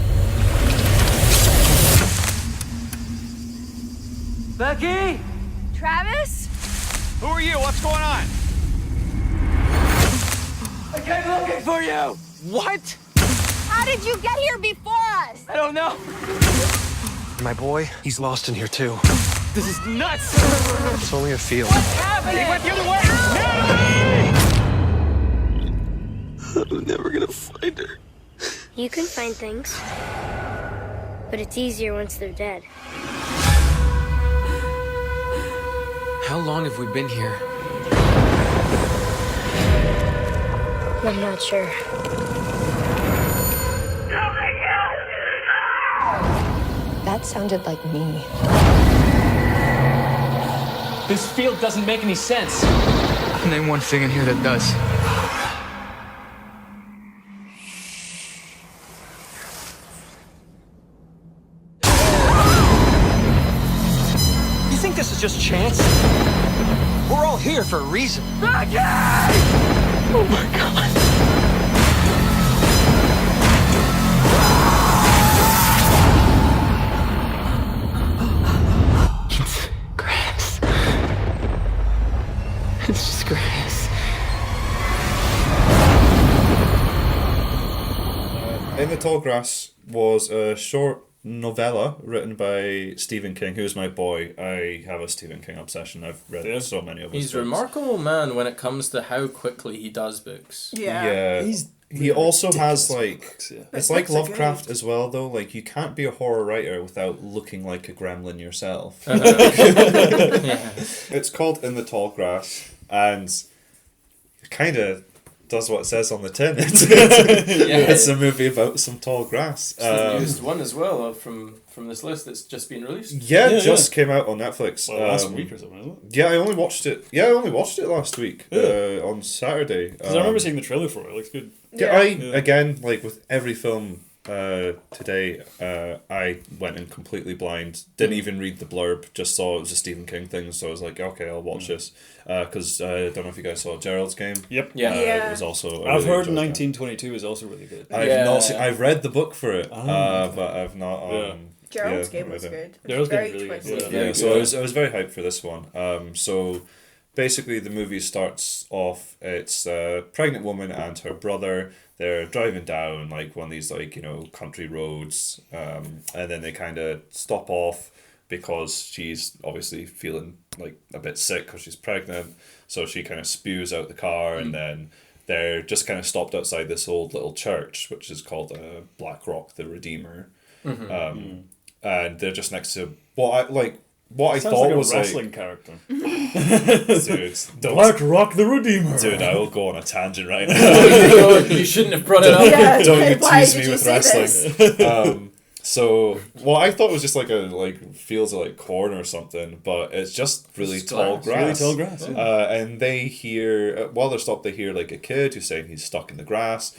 Becky? Travis? Who are you? What's going on? I came looking for you! What? How did you get here before us? I don't know. My boy, he's lost in here too. This is nuts! It's only a field. What's happening? He went the other way! Natalie! I'm never gonna find her. You can find things, but it's easier once they're dead. How long have we been here? I'm not sure. Sounded like me. This field doesn't make any sense. Name one thing in here that does. You think this is just chance? We're all here for a reason. Maggie! Oh my god. It's grass. It's just grass. In the Tall Grass was a short novella written by Stephen King, who's my boy. I have a Stephen King obsession. I've read so many of his He's a books. remarkable man when it comes to how quickly he does books. Yeah. He also has like books, yeah. it's His like books are Lovecraft good. as well though. Like you can't be a horror writer without looking like a gremlin yourself. It's called In the Tall Grass, and it kind of does what it says on the tin. It's a movie about some tall grass. It's the newest one as well from this list that's just been released. Just came out on Netflix last week or something, isn't it? Yeah, I only watched it. Yeah, I only watched it last week on Saturday. Because I remember seeing the trailer for it. It looks good. Again, like with every film today, I went in completely blind. Didn't even read the blurb. Just saw it was a Stephen King thing, so I was like, okay, I'll watch this. Because I don't know if you guys saw Gerald's Game. Yep. It was also. I've heard 1922 is also really good. I've not seen. I've read the book for it, but I've not. Gerald's Game was read it. good. Gerald's Game Very was really good. twisty. Yeah, so I was very hyped for this one. So basically the movie starts off, it's a pregnant woman and her brother. They're driving down like one of these like, country roads, and then they kind of stop off because she's obviously feeling like a bit sick because she's pregnant. So she kind of spews out the car, and then they're just kind of stopped outside this old little church, which is called Black Rock the Redeemer. And they're just next to what I Sounds thought like a was wrestling character. dude, Black Rock the Redeemer. Dude, I will go on a tangent right now. You shouldn't have brought it up. Don't why tease did me you with say wrestling. So I thought it was just like a fields of like corn or something, but it's just really tall grass. Really tall grass. And they hear while they're stopped, they hear like a kid who's saying he's stuck in the grass.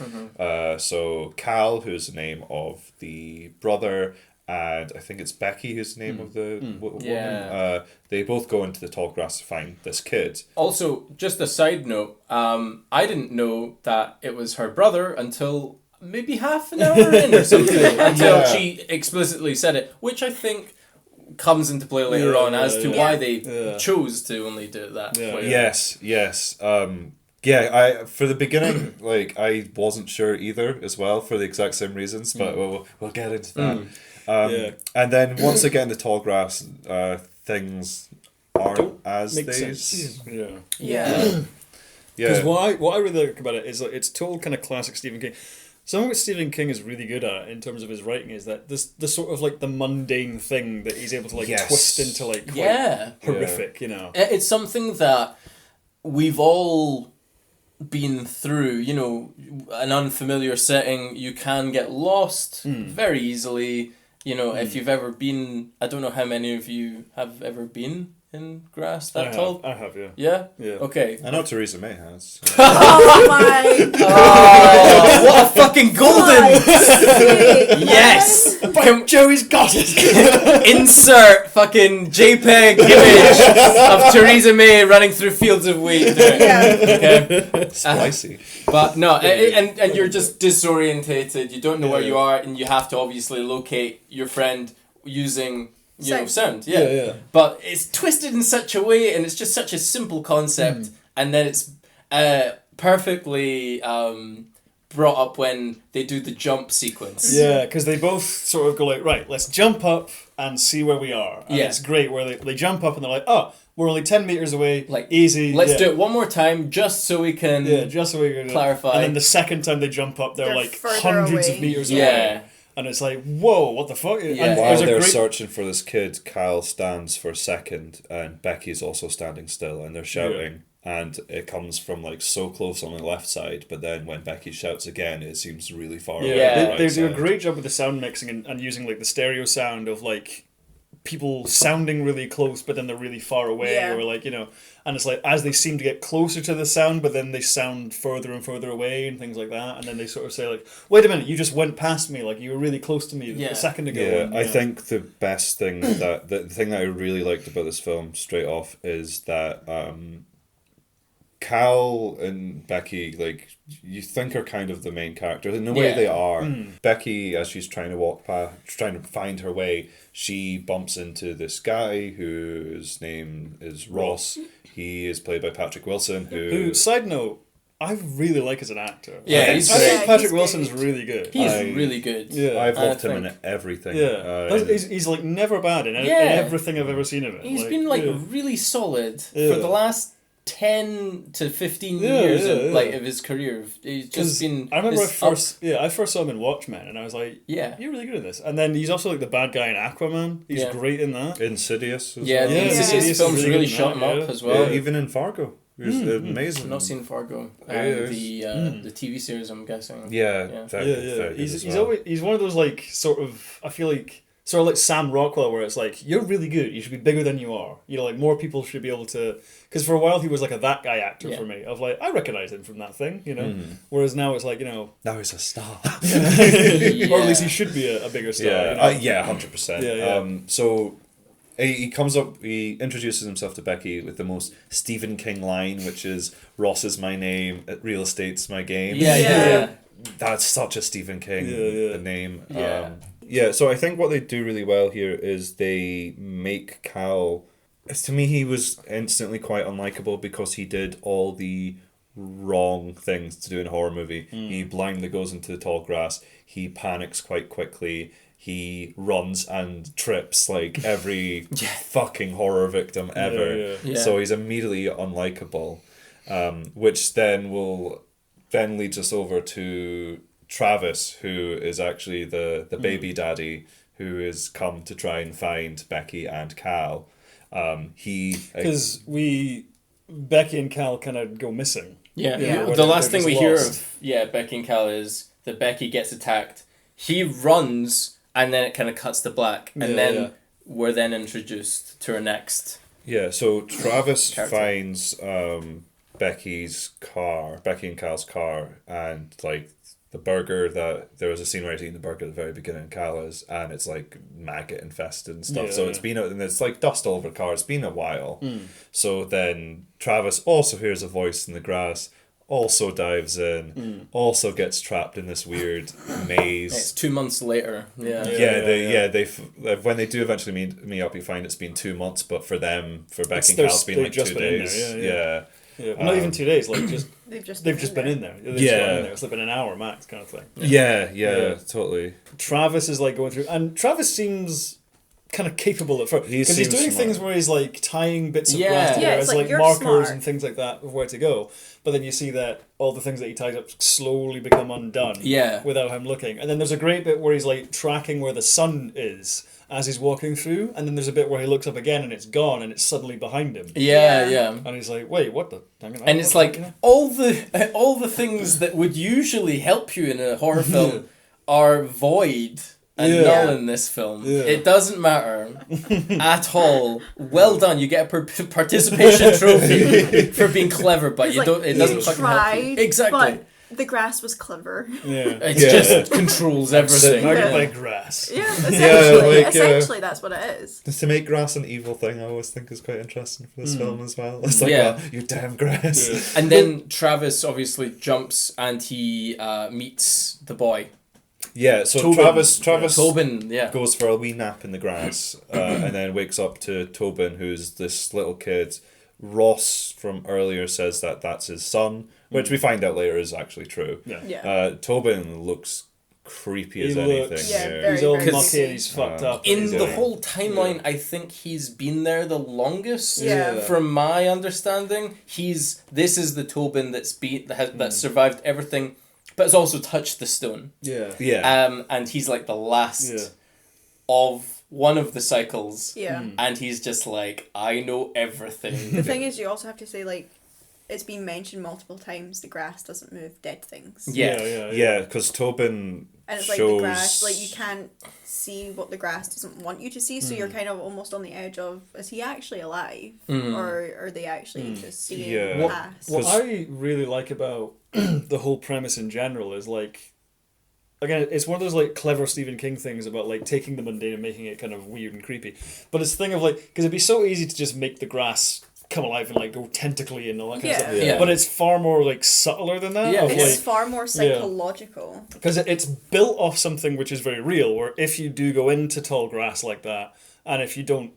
So Cal, who's the name of the brother, and I think it's Becky who's the name of the woman. Yeah. They both go into the tall grass to find this kid. Also, just a side note, I didn't know that it was her brother until maybe half an hour in or something, until she explicitly said it, which I think comes into play later on as to why they chose to only do it that way. Yes. I for the beginning, like I wasn't sure either as well for the exact same reasons, but we'll get into that. And then once again, the tall grass things aren't as they. Sense. Yeah. Because what I really like about it is like it's total kind of classic Stephen King. Something what Stephen King is really good at in terms of his writing is that the sort of like the mundane thing that he's able to like twist into like quite horrific, It's something that we've all been through, an unfamiliar setting, you can get lost very easily. If you've ever been, I don't know how many of you have ever been in grass that tall. I have, yeah. Yeah? Yeah. Okay. I know Theresa May has. Oh my god! What a fucking golden! Yes! Joey's got it! Insert fucking JPEG image of Theresa May running through fields of wheat. Okay. Spicy. But no, and you're just disorientated. You don't know where you are, and you have to obviously locate your friend using sound. Yeah. But it's twisted in such a way, and it's just such a simple concept, and then it's perfectly brought up when they do the jump sequence. Yeah, because they both sort of go like, right, let's jump up and see where we are. And it's great where they jump up and they're like, oh, we're only 10 meters away, like easy. Let's do it one more time just so we can clarify. And then the second time they jump up, they're like hundreds of meters away. Yeah. And it's like, whoa, what the fuck? Yeah. And while they're searching for this kid, Kyle stands for a second, and Becky's also standing still, and they're shouting, and it comes from like so close on the left side, but then when Becky shouts again, it seems really far away. Yeah. on the right They do a side. great job with the sound mixing and using like the stereo sound of like people sounding really close, but then they're really far away, Yeah. or like, you know, and it's like as they seem to get closer to the sound, but then they sound further and further away and things like that, and then they sort of say like, wait a minute, you just went past me, like you were really close to me Yeah. a second ago. Yeah, and, I think the best thing the thing that I really liked about this film straight off is that Cal and Becky, like, you think are kind of the main characters. In a way, Yeah. they are. Becky, as she's trying to walk past, trying to find her way, she bumps into this guy whose name is Ross. He is played by Patrick Wilson, Who, side note, I really like as an actor. Yeah, I he's think great. Patrick He's Wilson's good. really good. He's really good. Yeah. I've I loved him in think- everything. Yeah, he's like never bad in Yeah. everything I've ever seen of him. He's been like yeah. really solid Yeah. for the last 10 to 15 Yeah, years yeah, of, yeah. like of his career. He's just been. I remember this I first saw him in Watchmen, and I was like, Yeah. you're really good at this. And then he's also like the bad guy in Aquaman. He's Yeah. great in that. Insidious. As Yeah, well. the Yeah, Insidious Insidious is films really really good in shot that, him up yeah. as well. Yeah, even in Fargo. He was amazing. I've not seen Fargo. Yeah, The TV series, I'm guessing. Yeah, Yeah. very Yeah, good, yeah. very good He's as he's well. always he's one of those like sort of, I feel like sort of like Sam Rockwell, where it's like, you're really good, you should be bigger than you are. You know, like more people should be able to, because for a while he was like a that guy actor Yeah. for me. Of like, I recognize him from that thing, you know. Whereas now it's like, you know, Now he's a star. or at least he should be a bigger star. Yeah, you know? yeah, 100%. Yeah, yeah. So he comes up, he introduces himself to Becky with the most Stephen King line, which is, Ross is my name, real estate's my game. Yeah. That's such a Stephen King name. Yeah. Yeah, so I think what they do really well here is they make Cal... To me, he was instantly quite unlikable because he did all the wrong things to do in a horror movie. He blindly goes into the tall grass. He panics quite quickly. He runs and trips like every fucking horror victim ever. Yeah. So he's immediately unlikable, which then leads us over to Travis, who is actually the baby daddy who has come to try and find Becky and Cal. Because Becky and Cal kind of go missing. Yeah. where The they're last thing just we hear lost. of Becky and Cal is that Becky gets attacked. He runs, and then it kind of cuts to black, and then we're then introduced to our next. Yeah, so Travis Character. finds Becky and Cal's car, and like the burger that there was a scene where he's eating the burger at the very beginning of Cal is, and it's like maggot infested and stuff. So it's been and it's like dust all over the car. It's been a while. So then Travis also hears a voice in the grass, also dives in, also gets trapped in this weird maze. It's 2 months later. Yeah. When they do eventually meet up, you find it's been 2 months, but for them, for Becky and They're- Cal, it's been they've like just 2 been in days. there, Yeah. Yeah, well, not even 2 days. Like They've just been in there. They've just Yeah. gone in there. It's like been an hour max kind of thing. Yeah, totally. Travis is like going through, and Travis seems kind of capable at first He because he's seems doing smart. things where he's like tying bits of Yeah. grass together Yeah, it's as like, like you're markers smart. and things like that of where to go. But then you see that all the things that he ties up slowly become undone. Yeah. Without him looking, and then there's a great bit where he's like tracking where the sun is as he's walking through, and then there's a bit where he looks up again and it's gone and it's suddenly behind him. Yeah. And he's like, "Wait, what the?" And it's like all the things that would usually help you in a horror film are void and Yeah. null in this film. Yeah. It doesn't matter at all. Well done, you get a participation trophy for being clever, but It's you like, don't. It doesn't you fucking help you. tried, Exactly. But the grass was clever. Yeah. It just controls everything. Targeted Yeah. by grass. Yeah, essentially. like, essentially, that's what it is. Just to make grass an evil thing, I always think is quite interesting for this film as well. It's like, Yeah. oh, you damn grass. And then Travis obviously jumps and he meets the boy. Yeah, so Tobin. Travis Tobin, yeah. goes for a wee nap in the grass and then wakes up to Tobin, who's this little kid. Ross from earlier says that that's his son, which we find out later is actually true. Yeah. Tobin looks creepy as He anything looks- Yeah, here. very, He's all very mucky creepy. and he's fucked up. In and the he's- whole timeline, I think he's been there the longest. Yeah. From my understanding, this is the Tobin that survived everything, but has also touched the stone. Yeah. Yeah. And he's like the last Yeah. of one of the cycles. Yeah. And he's just like, I know everything. The thing is, you also have to say, like, it's been mentioned multiple times, the grass doesn't move dead things. Yeah, because Tobin And it's like shows... the grass, like you can't see what the grass doesn't want you to see, so you're kind of almost on the edge of, is he actually alive? Or are they actually just seeing past? What I really like about the whole premise in general is like, again, it's one of those like clever Stephen King things about like taking the mundane and making it kind of weird and creepy. But it's the thing of like, because it'd be so easy to just make the grass come alive and like go tentacly and all that kind of stuff. Yeah. But it's far more like subtler than that. Yeah, of, It's like, far more psychological. because it's built off something which is very real, where if you do go into tall grass like that, and if you don't,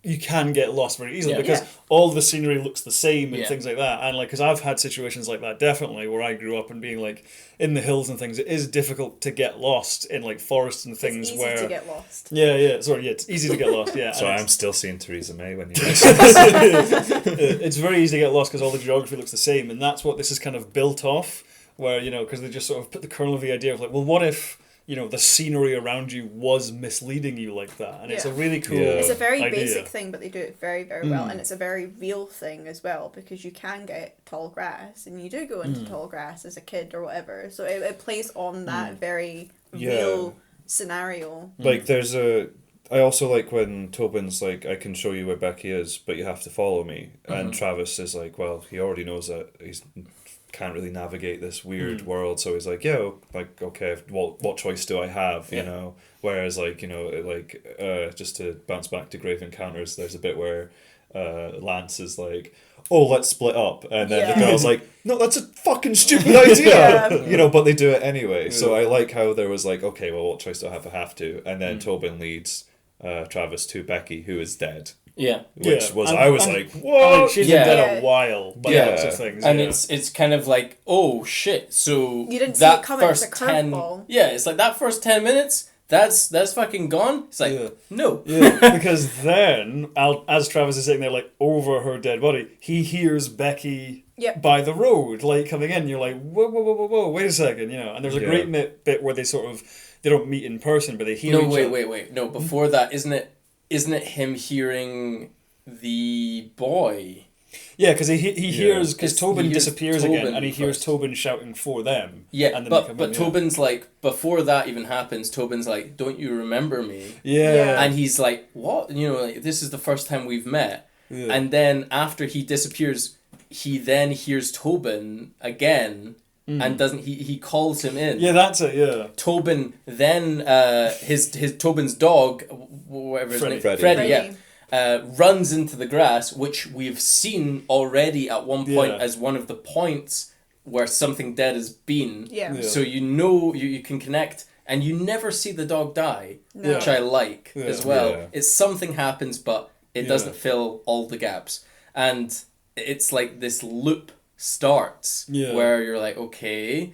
you can get lost very easily because all the scenery looks the same and things like that. And like, because I've had situations like that definitely where I grew up and being like in the hills and things, it is difficult to get lost in like forests and things It's easy where to get lost. It's easy to get lost. Yeah, So I'm still seeing Theresa May when you. It's very easy to get lost because all the geography looks the same, and that's what this is kind of built off. Where because they just sort of put the kernel of the idea of like, well, what if the scenery around you was misleading you like that, and it's a really cool. It's a very idea. basic thing, but they do it very, very well, and it's a very real thing as well because you can get tall grass, and you do go into tall grass as a kid or whatever. So it plays on that very real scenario. Like I also like when Tobin's like, I can show you where Becky is, but you have to follow me. And Travis is like, well, he already knows that he's can't really navigate this weird world, so he's like, like, okay, what choice do I have, you know? Whereas like, just to bounce back to Grave Encounters, there's a bit where Lance is like, oh, let's split up, and then the girl's like, no, that's a fucking stupid idea. But they do it anyway. So I like how there was like, okay, well, what choice do I have? I have to. And then Tobin leads Travis to Becky, who is dead. Yeah, which was and, I was like, whoa! I mean, she's been dead a while, by lots of things. And it's kind of like, oh shit! So you didn't that see it coming. first It's a curveball. it's like that first 10 minutes. That's fucking gone. It's like no, because then as Travis is sitting there like over her dead body, he hears Becky by the road like coming in. You're like, whoa, wait a second, And there's a great bit where they don't meet in person, but they hear. No, wait. No, before that, isn't it him hearing the boy? Yeah, because he hears, because Tobin disappears again, and he hears Tobin shouting for them. Yeah, but Tobin's like, before that even happens, Tobin's like, don't you remember me? Yeah. And he's like, what? Like, this is the first time we've met. Yeah. And then after he disappears, he then hears Tobin again, and he calls him in. Yeah, that's it, yeah. Tobin then, his Tobin's dog, whatever his name, Freddy, runs into the grass, which we've seen already at one point as one of the points where something dead has been. Yeah. So you can connect, and you never see the dog die, which I like as well. Yeah. It's something happens, but it doesn't fill all the gaps. And it's like this loop starts where you're like, okay,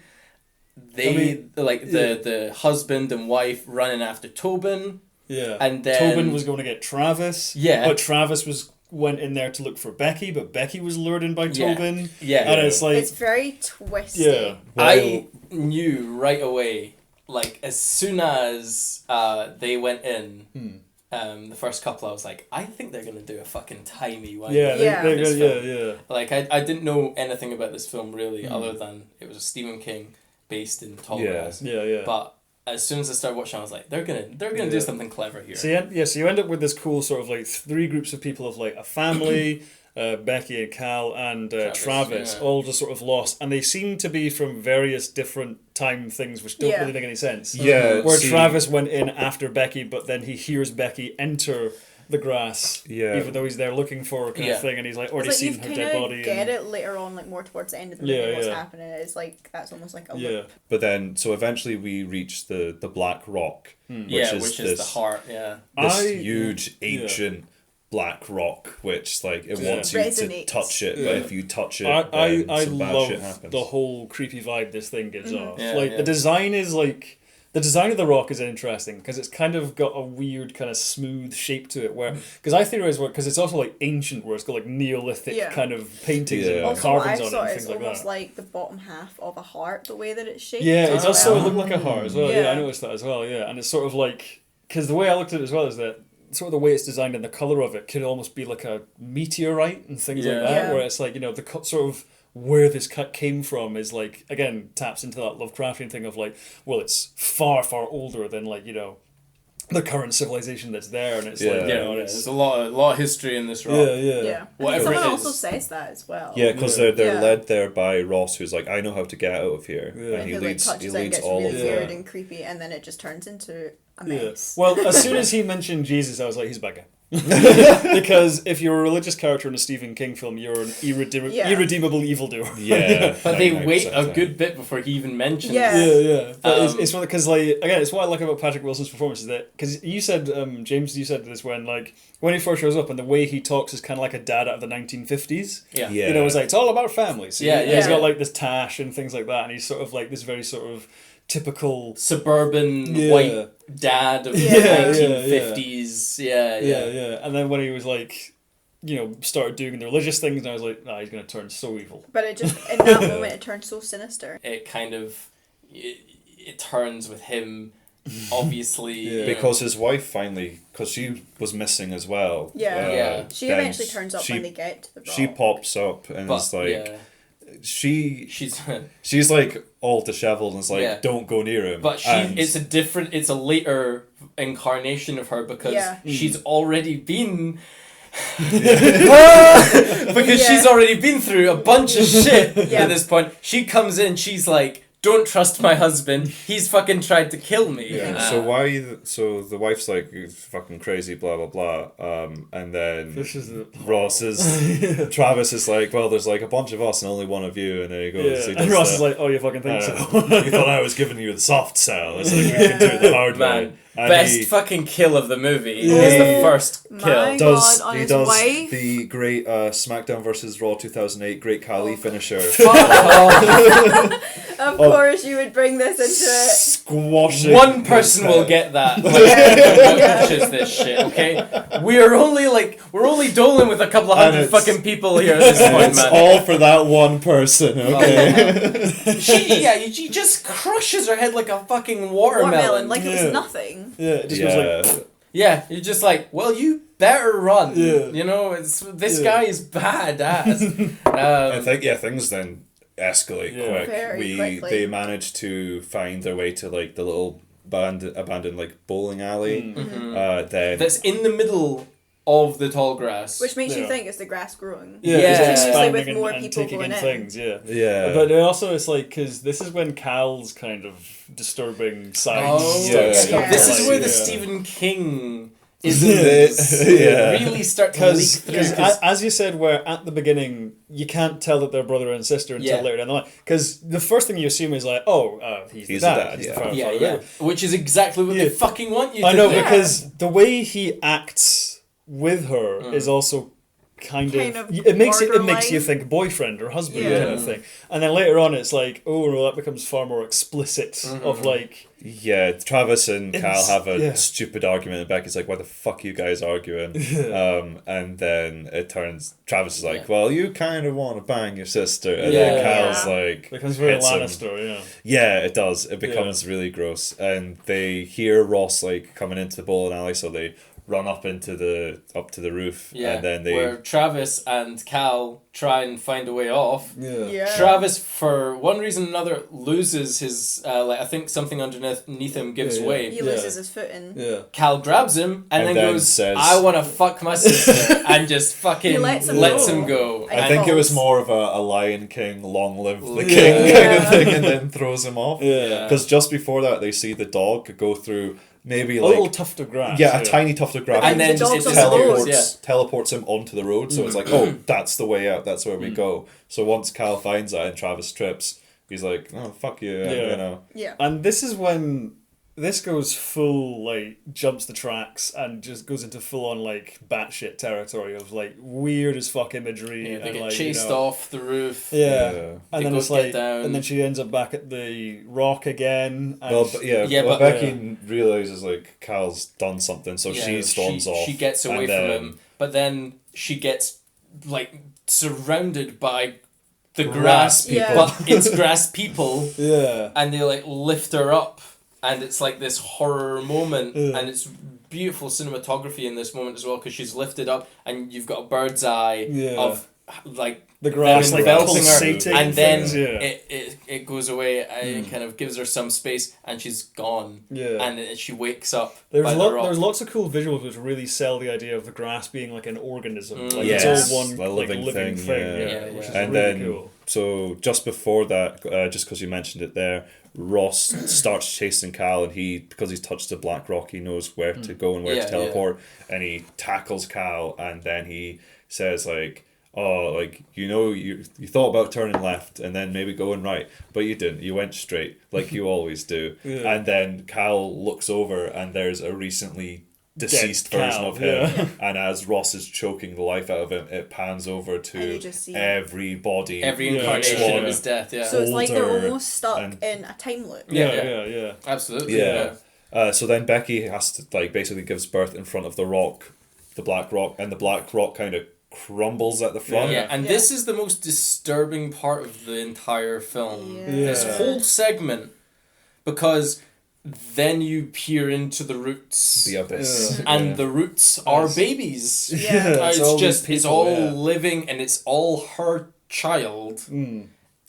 the husband and wife running after Tobin. Yeah, and then Tobin was going to get Travis. Yeah, but Travis went in there to look for Becky, but Becky was lured in by Tobin. Yeah, and it's like it's very twisty. Yeah, I knew right away, like as soon as they went in, the first couple, I was like, I think they're gonna do a fucking timey-wimey. Yeah. Like I didn't know anything about this film really, other than it was a Stephen King based in tall grass. Yeah. But as soon as I started watching, I was like, they're gonna do something clever here. So you end up with this cool sort of like three groups of people of like a family, Becky and Cal and Travis, all just sort of lost, and they seem to be from various different time things, which don't really make any sense. Yeah, where Travis went in after Becky, but then he hears Becky enter the grass, even though he's there looking for her kind of thing, and he's like already seen her dead body. You get it later on, like more towards the end of the movie, what's happening. It's like that's almost like a loop. But then, so eventually we reach the Black Rock, which is the heart. This huge ancient black rock, which like it wants you to touch it, but if you touch it, I some bad shit love happens. the whole creepy vibe this thing gives off. The design is like. The design of the rock is interesting because it's kind of got a weird kind of smooth shape to it. Where because I theorize because it's also like ancient, where it's got like Neolithic kind of paintings and also, carvings on it and it's things like that. almost like the bottom half of a heart, the way that it's shaped. Yeah, it does sort of look like a heart as well. Yeah, I noticed that as well. Yeah, and it's sort of like because the way I looked at it as well is that sort of the way it's designed and the color of it could almost be like a meteorite and things like that, where it's like the sort of where this cut came from is like, again, taps into that Lovecraftian thing of like, well, it's far, far older than like, you know, the current civilization that's there, and it's like, you know, there's a lot of history in this rock. Yeah. Whatever Someone it also is. says that as well. Yeah, because they're led there by Ross, who's like, I know how to get out of here, and he who leads touches it and gets all really of weird them. and creepy, and then it just turns into a Yeah. mess. Well, as soon as he mentioned Jesus, I was like, he's a bad guy. Because if you're a religious character in a Stephen King film, you're an irredeemable evildoer. Yeah, but they wait a good bit before he even mentions. Yeah. But it's one because like again, it's what I like about Patrick Wilson's performance is that because you said James, you said this when he first shows up and the way he talks is kind of like a dad out of the 1950s. Yeah. You know, it's like it's all about families. Yeah. He's got like this tash and things like that, and he's sort of like this very sort of typical suburban white dad of the 1950s. Yeah. And then when he was like, you know, started doing the religious things, and I was like, nah, he's going to turn so evil. But it just, in that moment, it turned so sinister. It kind of, it turns with him, obviously. Because his wife finally, because she was missing as well. She eventually turns up when they get to the rock. She pops up and is like... Yeah. She's like all disheveled and is like, don't go near him. But it's a later incarnation of her because she's already been she's already been through a bunch of shit at this point. She comes in, she's like, don't trust my husband. He's fucking tried to kill me. Yeah. So the wife's like, you're fucking crazy, blah blah blah. And then Travis is like, well, there's like a bunch of us and only one of you. And then he goes, and Ross is like, oh, you fucking think so? You thought I was giving you the soft sell. It's like we can do it the hard way. And best fucking kill of the movie is the first kill. He does wife. The great SmackDown vs. Raw 2008 Great Khali finisher. Of course you would bring this into it. Squashing. One person will get that. Watches this shit, okay? We're only doling with a couple of hundred fucking people here at this point, it's man. all for that one person, okay? She just crushes her head like a fucking watermelon. Like it was nothing. Yeah, it just was like... Yeah, you're just like, well, you better run. Yeah. You know, this guy is badass. I think things then escalate quick. Very quickly. They manage to find their way to like the little abandoned like bowling alley. Then that's in the middle of the tall grass, which makes you think it's the grass growing. Especially with more people going in. Things. But also it's like because this is when Cal's kind of disturbing side This is where the Stephen King really start to leak through. Because as you said, where at the beginning you can't tell that they're brother and sister until later down the line. Because the first thing you assume is like, he's the dad. He's the father. Which is exactly what they fucking want you to I know, think. because the way he acts with her is also kind of it makes you think boyfriend or husband kind of thing, and then later on it's like, oh no, that becomes far more explicit of like Travis and Cal have a stupid argument and Becky's like, why the fuck are you guys arguing? And then it turns, Travis is like, well, you kind of want to bang your sister, and then Cal's like, it becomes very Lannister. It does, it becomes really gross, and they hear Ross like coming into the bowling alley, so they run up to the roof, and then where Travis and Cal try and find a way off. Yeah. Travis, for one reason or another, loses his I think something underneath him gives way. He loses his footing. Cal grabs him and then goes, says, I want to fuck my sister, and just fucking lets him go. I think it was more of a Lion King, long live the king kind of thing, and then throws him off. Because just before that, they see the dog go through maybe a like little tuft of grass. a tiny tuft of grass, and then it teleports him onto the road. So it's like, oh, that's the way out. That's where we go. So once Cal finds that and Travis trips, he's like, oh, fuck you, you know. Yeah. And this is when this goes full, like, jumps the tracks and just goes into full on, like, batshit territory of, like, weird as fuck imagery. They and, get like, chased off the roof. And then it's like, down. and then she ends up back at the rock again. And but Becky realizes, like, Cal's done something, so she storms off. She gets away from him, but then she gets, like, surrounded by the grass people. But it's grass people. And they, like, lift her up. And it's like this horror moment, and it's beautiful cinematography in this moment as well, because she's lifted up, and you've got a bird's eye of like the grass them like enveloping her, pulsating and then things, yeah. it goes away and kind of gives her some space, and she's gone. Yeah. And she wakes up. There's by the rock. there's lots of cool visuals which really sell the idea of the grass being like an organism, like yes, it's all one a living thing, thing. which is and really then cool. so just before that, just because you mentioned it there, Ross starts chasing Cal, and because he's touched the black rock, he knows where to go and where to teleport, and he tackles Cal, and then he says like, oh, like, you thought about turning left and then maybe going right, but you didn't. You went straight, like you always do. Yeah. And then Cal looks over, and there's a recently deceased Dead version Cal, of him. yeah. And as Ross is choking the life out of him, it pans over And you to just see every body. Every incarnation of his death, yeah. So it's like they're older almost stuck and- in a time loop. Yeah. Absolutely. Yeah. So then Becky has to, like, basically gives birth in front of the rock, the black rock, and the black rock kind of crumbles at the front. Yeah, and this is the most disturbing part of the entire film. Yeah. This whole segment, because then you peer into the roots. The abyss. And the roots are babies. Yeah. It's all living, and it's all her child.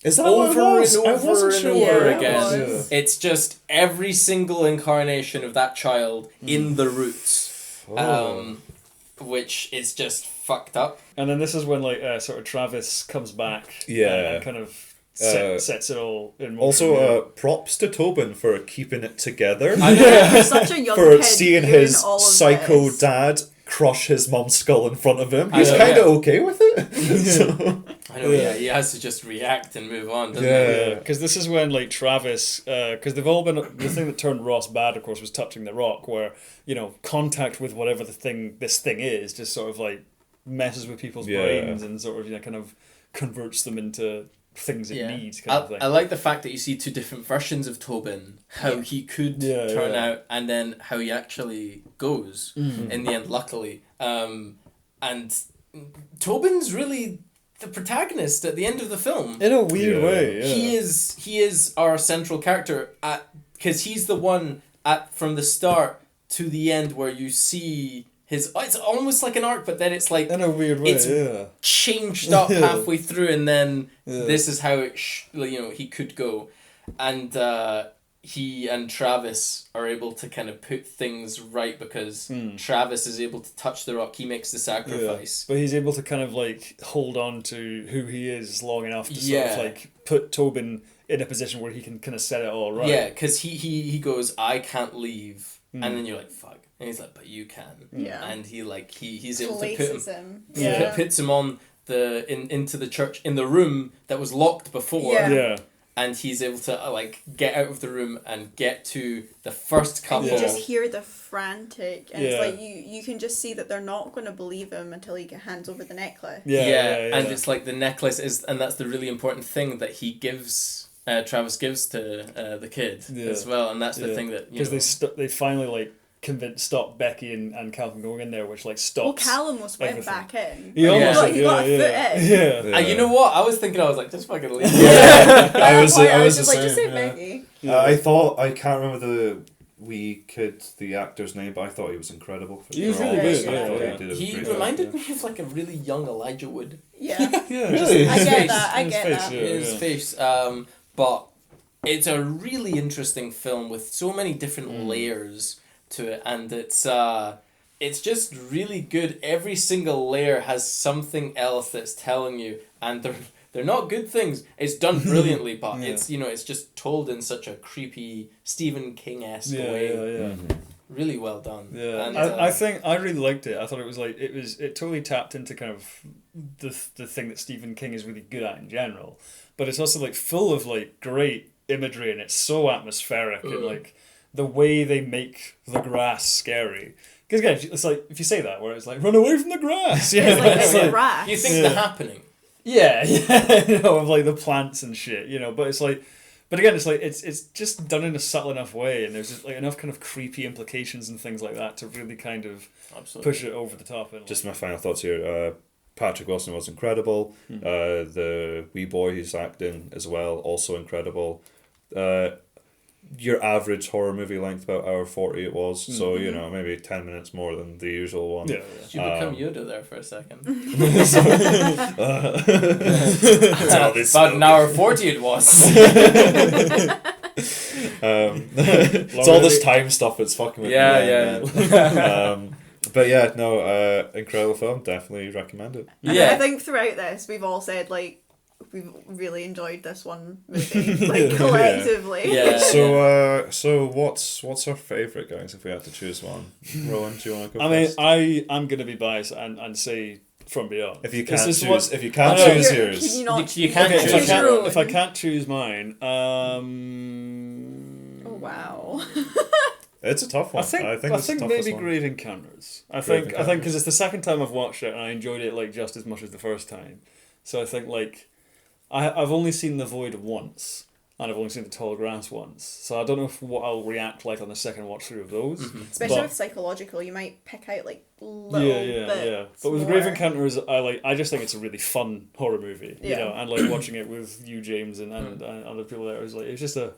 Is that over what it was? and I over wasn't and sure. over Yeah, again? it was. It's just every single incarnation of that child in the roots. Which is just fucked up. And then this is when like sort of Travis comes back, Yeah. and kind of sets it all in motion. Also, props to Tobin for keeping it together. He's such a young For kid seeing doing his all of psycho this. dad crush his mum's skull in front of him. I He's know, kind of yeah. okay with it. So- I know, yeah, he has to just react and move on, doesn't he? Yeah, because this is when like Travis, because they've all been the thing that turned Ross bad, of course, was touching the rock, where contact with whatever this thing is, just sort of like messes with people's brains and sort of kind of converts them into things it needs, kind of thing. I like the fact that you see two different versions of Tobin, how he could turn out, and then how he actually goes in the end, luckily. And Tobin's really the protagonist at the end of the film. In a weird way, yeah. He is our central character because he's the one from the start to the end where you see his. It's almost like an arc, but then it's like in a weird way. It's changed up halfway through, and then this is how it he could go, and he and Travis are able to kind of put things right because Travis is able to touch the rock. He makes the sacrifice. But he's able to kind of like hold on to who he is long enough to sort of like put Tobin in a position where he can kind of set it all right. Yeah, because he goes, I can't leave, and then you're like, fuck, and he's like, but you can. Yeah. And he's able to Places put him. puts him on into the church in the room that was locked before. Yeah. And he's able to get out of the room and get to the first couple. And you just hear the frantic, and it's Yeah. like you can just see that they're not going to believe him until he hands over the necklace. Yeah. And it's like the necklace is, and that's the really important thing that he gives. Travis gives to the kid as well, and that's the thing that because they finally like stop Becky and Cal from going in there, which like stops. Well, Cal almost went everything. back in. He almost He got a foot in. Yeah. And you know what? I was thinking, I was like, just fucking leave. I was just the like, just say same, Becky. I thought, I can't remember the actor's name, but I thought he was incredible. He was really good. He reminded me of like a really young Elijah Wood. Yeah. Really? I get that. I get that. His face. But it's a really interesting film with so many different layers to it, and it's just really good. Every single layer has something else that's telling you, and they're not good things. It's done brilliantly, but it's it's just told in such a creepy Stephen King-esque way. Really well done. Yeah, and, I think I really liked it. I thought it was like it totally tapped into kind of the thing that Stephen King is really good at in general, but it's also like full of like great imagery, and it's so atmospheric and like the way they make the grass scary. Because again, it's like if you say that, where it's like run away from the grass. Yeah, it's like grass. You think The Happening? Yeah, of like the plants and shit, but it's like. But again, it's like it's just done in a subtle enough way, and there's just like enough kind of creepy implications and things like that to really kind of push it over the top. And just my final thoughts here. Patrick Wilson was incredible. The wee boy who's acting as well, also incredible. your average horror movie length, about hour 40 it was. So, you know, maybe 10 minutes more than the usual one. Yeah. Did you become Yoda there for a second? About an hour 40 it was. It's all this time stuff that's fucking with me. Yeah. But yeah, no, incredible film. Definitely recommend it. Yeah. I think throughout this, we've all said, like, we've really enjoyed this one movie, like, collectively. Yeah. So what's our favourite, guys, if we had to choose one? Rowan, do you want to go first? I'm going to be biased and say From Beyond. If you can't choose, yours. Can you not you can't choose choose your own? If I can't choose mine, Oh, wow. It's a tough one. I think maybe Grave Encounters. I think because it's the second time I've watched it and I enjoyed it like just as much as the first time. So I think like I've only seen The Void once and I've only seen The Tall Grass once. So I don't know what I'll react like on the second watch through of those. Especially with psychological, you might pick out like little bits. But with more. Grave Encounters, I just think it's a really fun horror movie. You know, and like watching it with you, James, and other people there, it was just a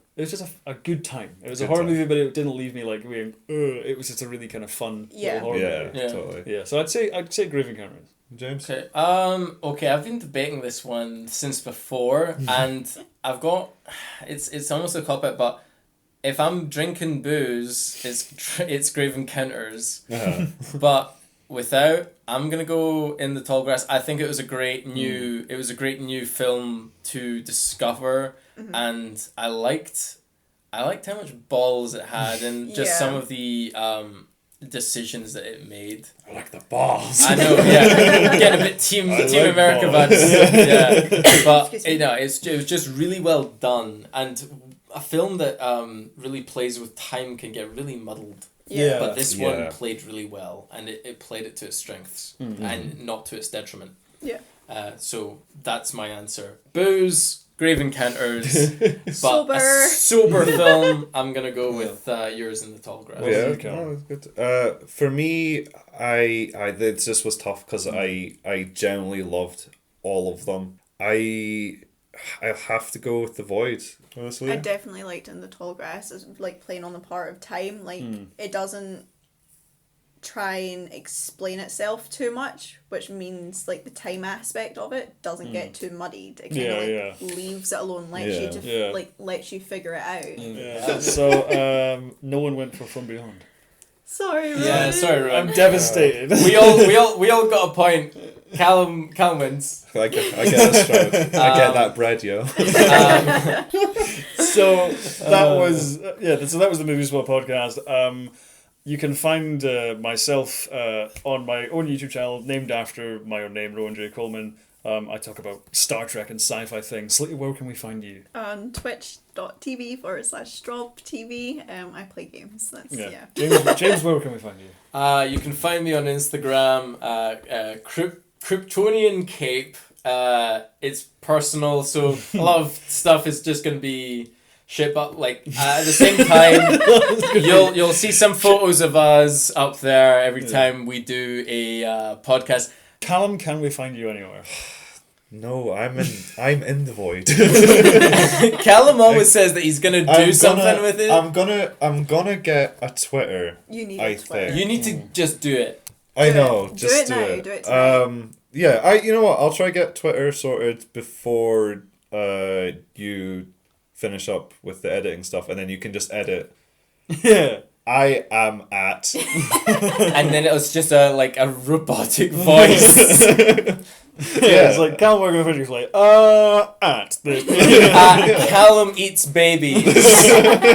good time. It was a horror movie, but it didn't leave me like going. It was just a really kind of fun little horror movie. Yeah, totally. Yeah, so I'd say Grave Encounters. James? Okay. Okay, I've been debating this one since before, and I've got it's almost a cop-out, but if I'm drinking booze, it's Grave Encounters. But without, I'm gonna go In the Tall Grass. I think it was a great new film to discover, and I liked how much balls it had, and just some of the decisions that it made. I like the balls. I know, yeah. Getting a bit Team America vibes. Yeah. But it was just really well done, and a film that really plays with time can get really muddled. Yeah. But this one played really well, and it played it to its strengths and not to its detriment. Yeah. So that's my answer. Booze, Grave Encounters, but a Sober. sober film. I'm gonna go with yours In the Tall Grass. Good. For me, this was tough because I genuinely loved all of them. I have to go with The Void. Honestly, I definitely liked In the Tall Grass as like playing on the part of time. Like it doesn't try and explain itself too much, which means like the time aspect of it doesn't get too muddied. It kind of leaves it alone, lets you to lets you figure it out. Yeah. So no one went for From Beyond. Sorry, Rowan. Yeah, sorry, Rowan. I'm devastated. We all got a point. Callum wins. I get a stroke. I get that bread, yo. So that was that was the Movie Swap podcast. You can find myself on my own YouTube channel named after my own name, Rowan J. Coleman. I talk about Star Trek and sci-fi things. Slightly, where can we find you? On twitch.tv/StropTV. I play games. James, where can we find you? You can find me on Instagram, Kryptonian Cape. It's personal, so a lot of stuff is just going to be shit, but like at the same time, you'll see some photos of us up there every time we do a podcast. Callum, can we find you anywhere? No, I'm in the void. Callum always says that he's gonna do something with it. I'm gonna get a Twitter. You need a Twitter. You need to just do it. I know. Do just it do now. it. Do it tonight. Yeah. You know what? I'll try to get Twitter sorted before you finish up with the editing stuff, and then you can just edit. Yeah. I am at. And then it was just a robotic voice. It's like Callum Morgan Frederick's like, at Callum Eats Babies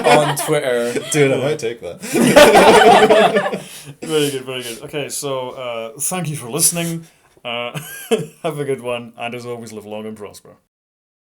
on Twitter. Dude, I might take that. Very good. Okay, so thank you for listening. Have a good one, and as always, live long and prosper.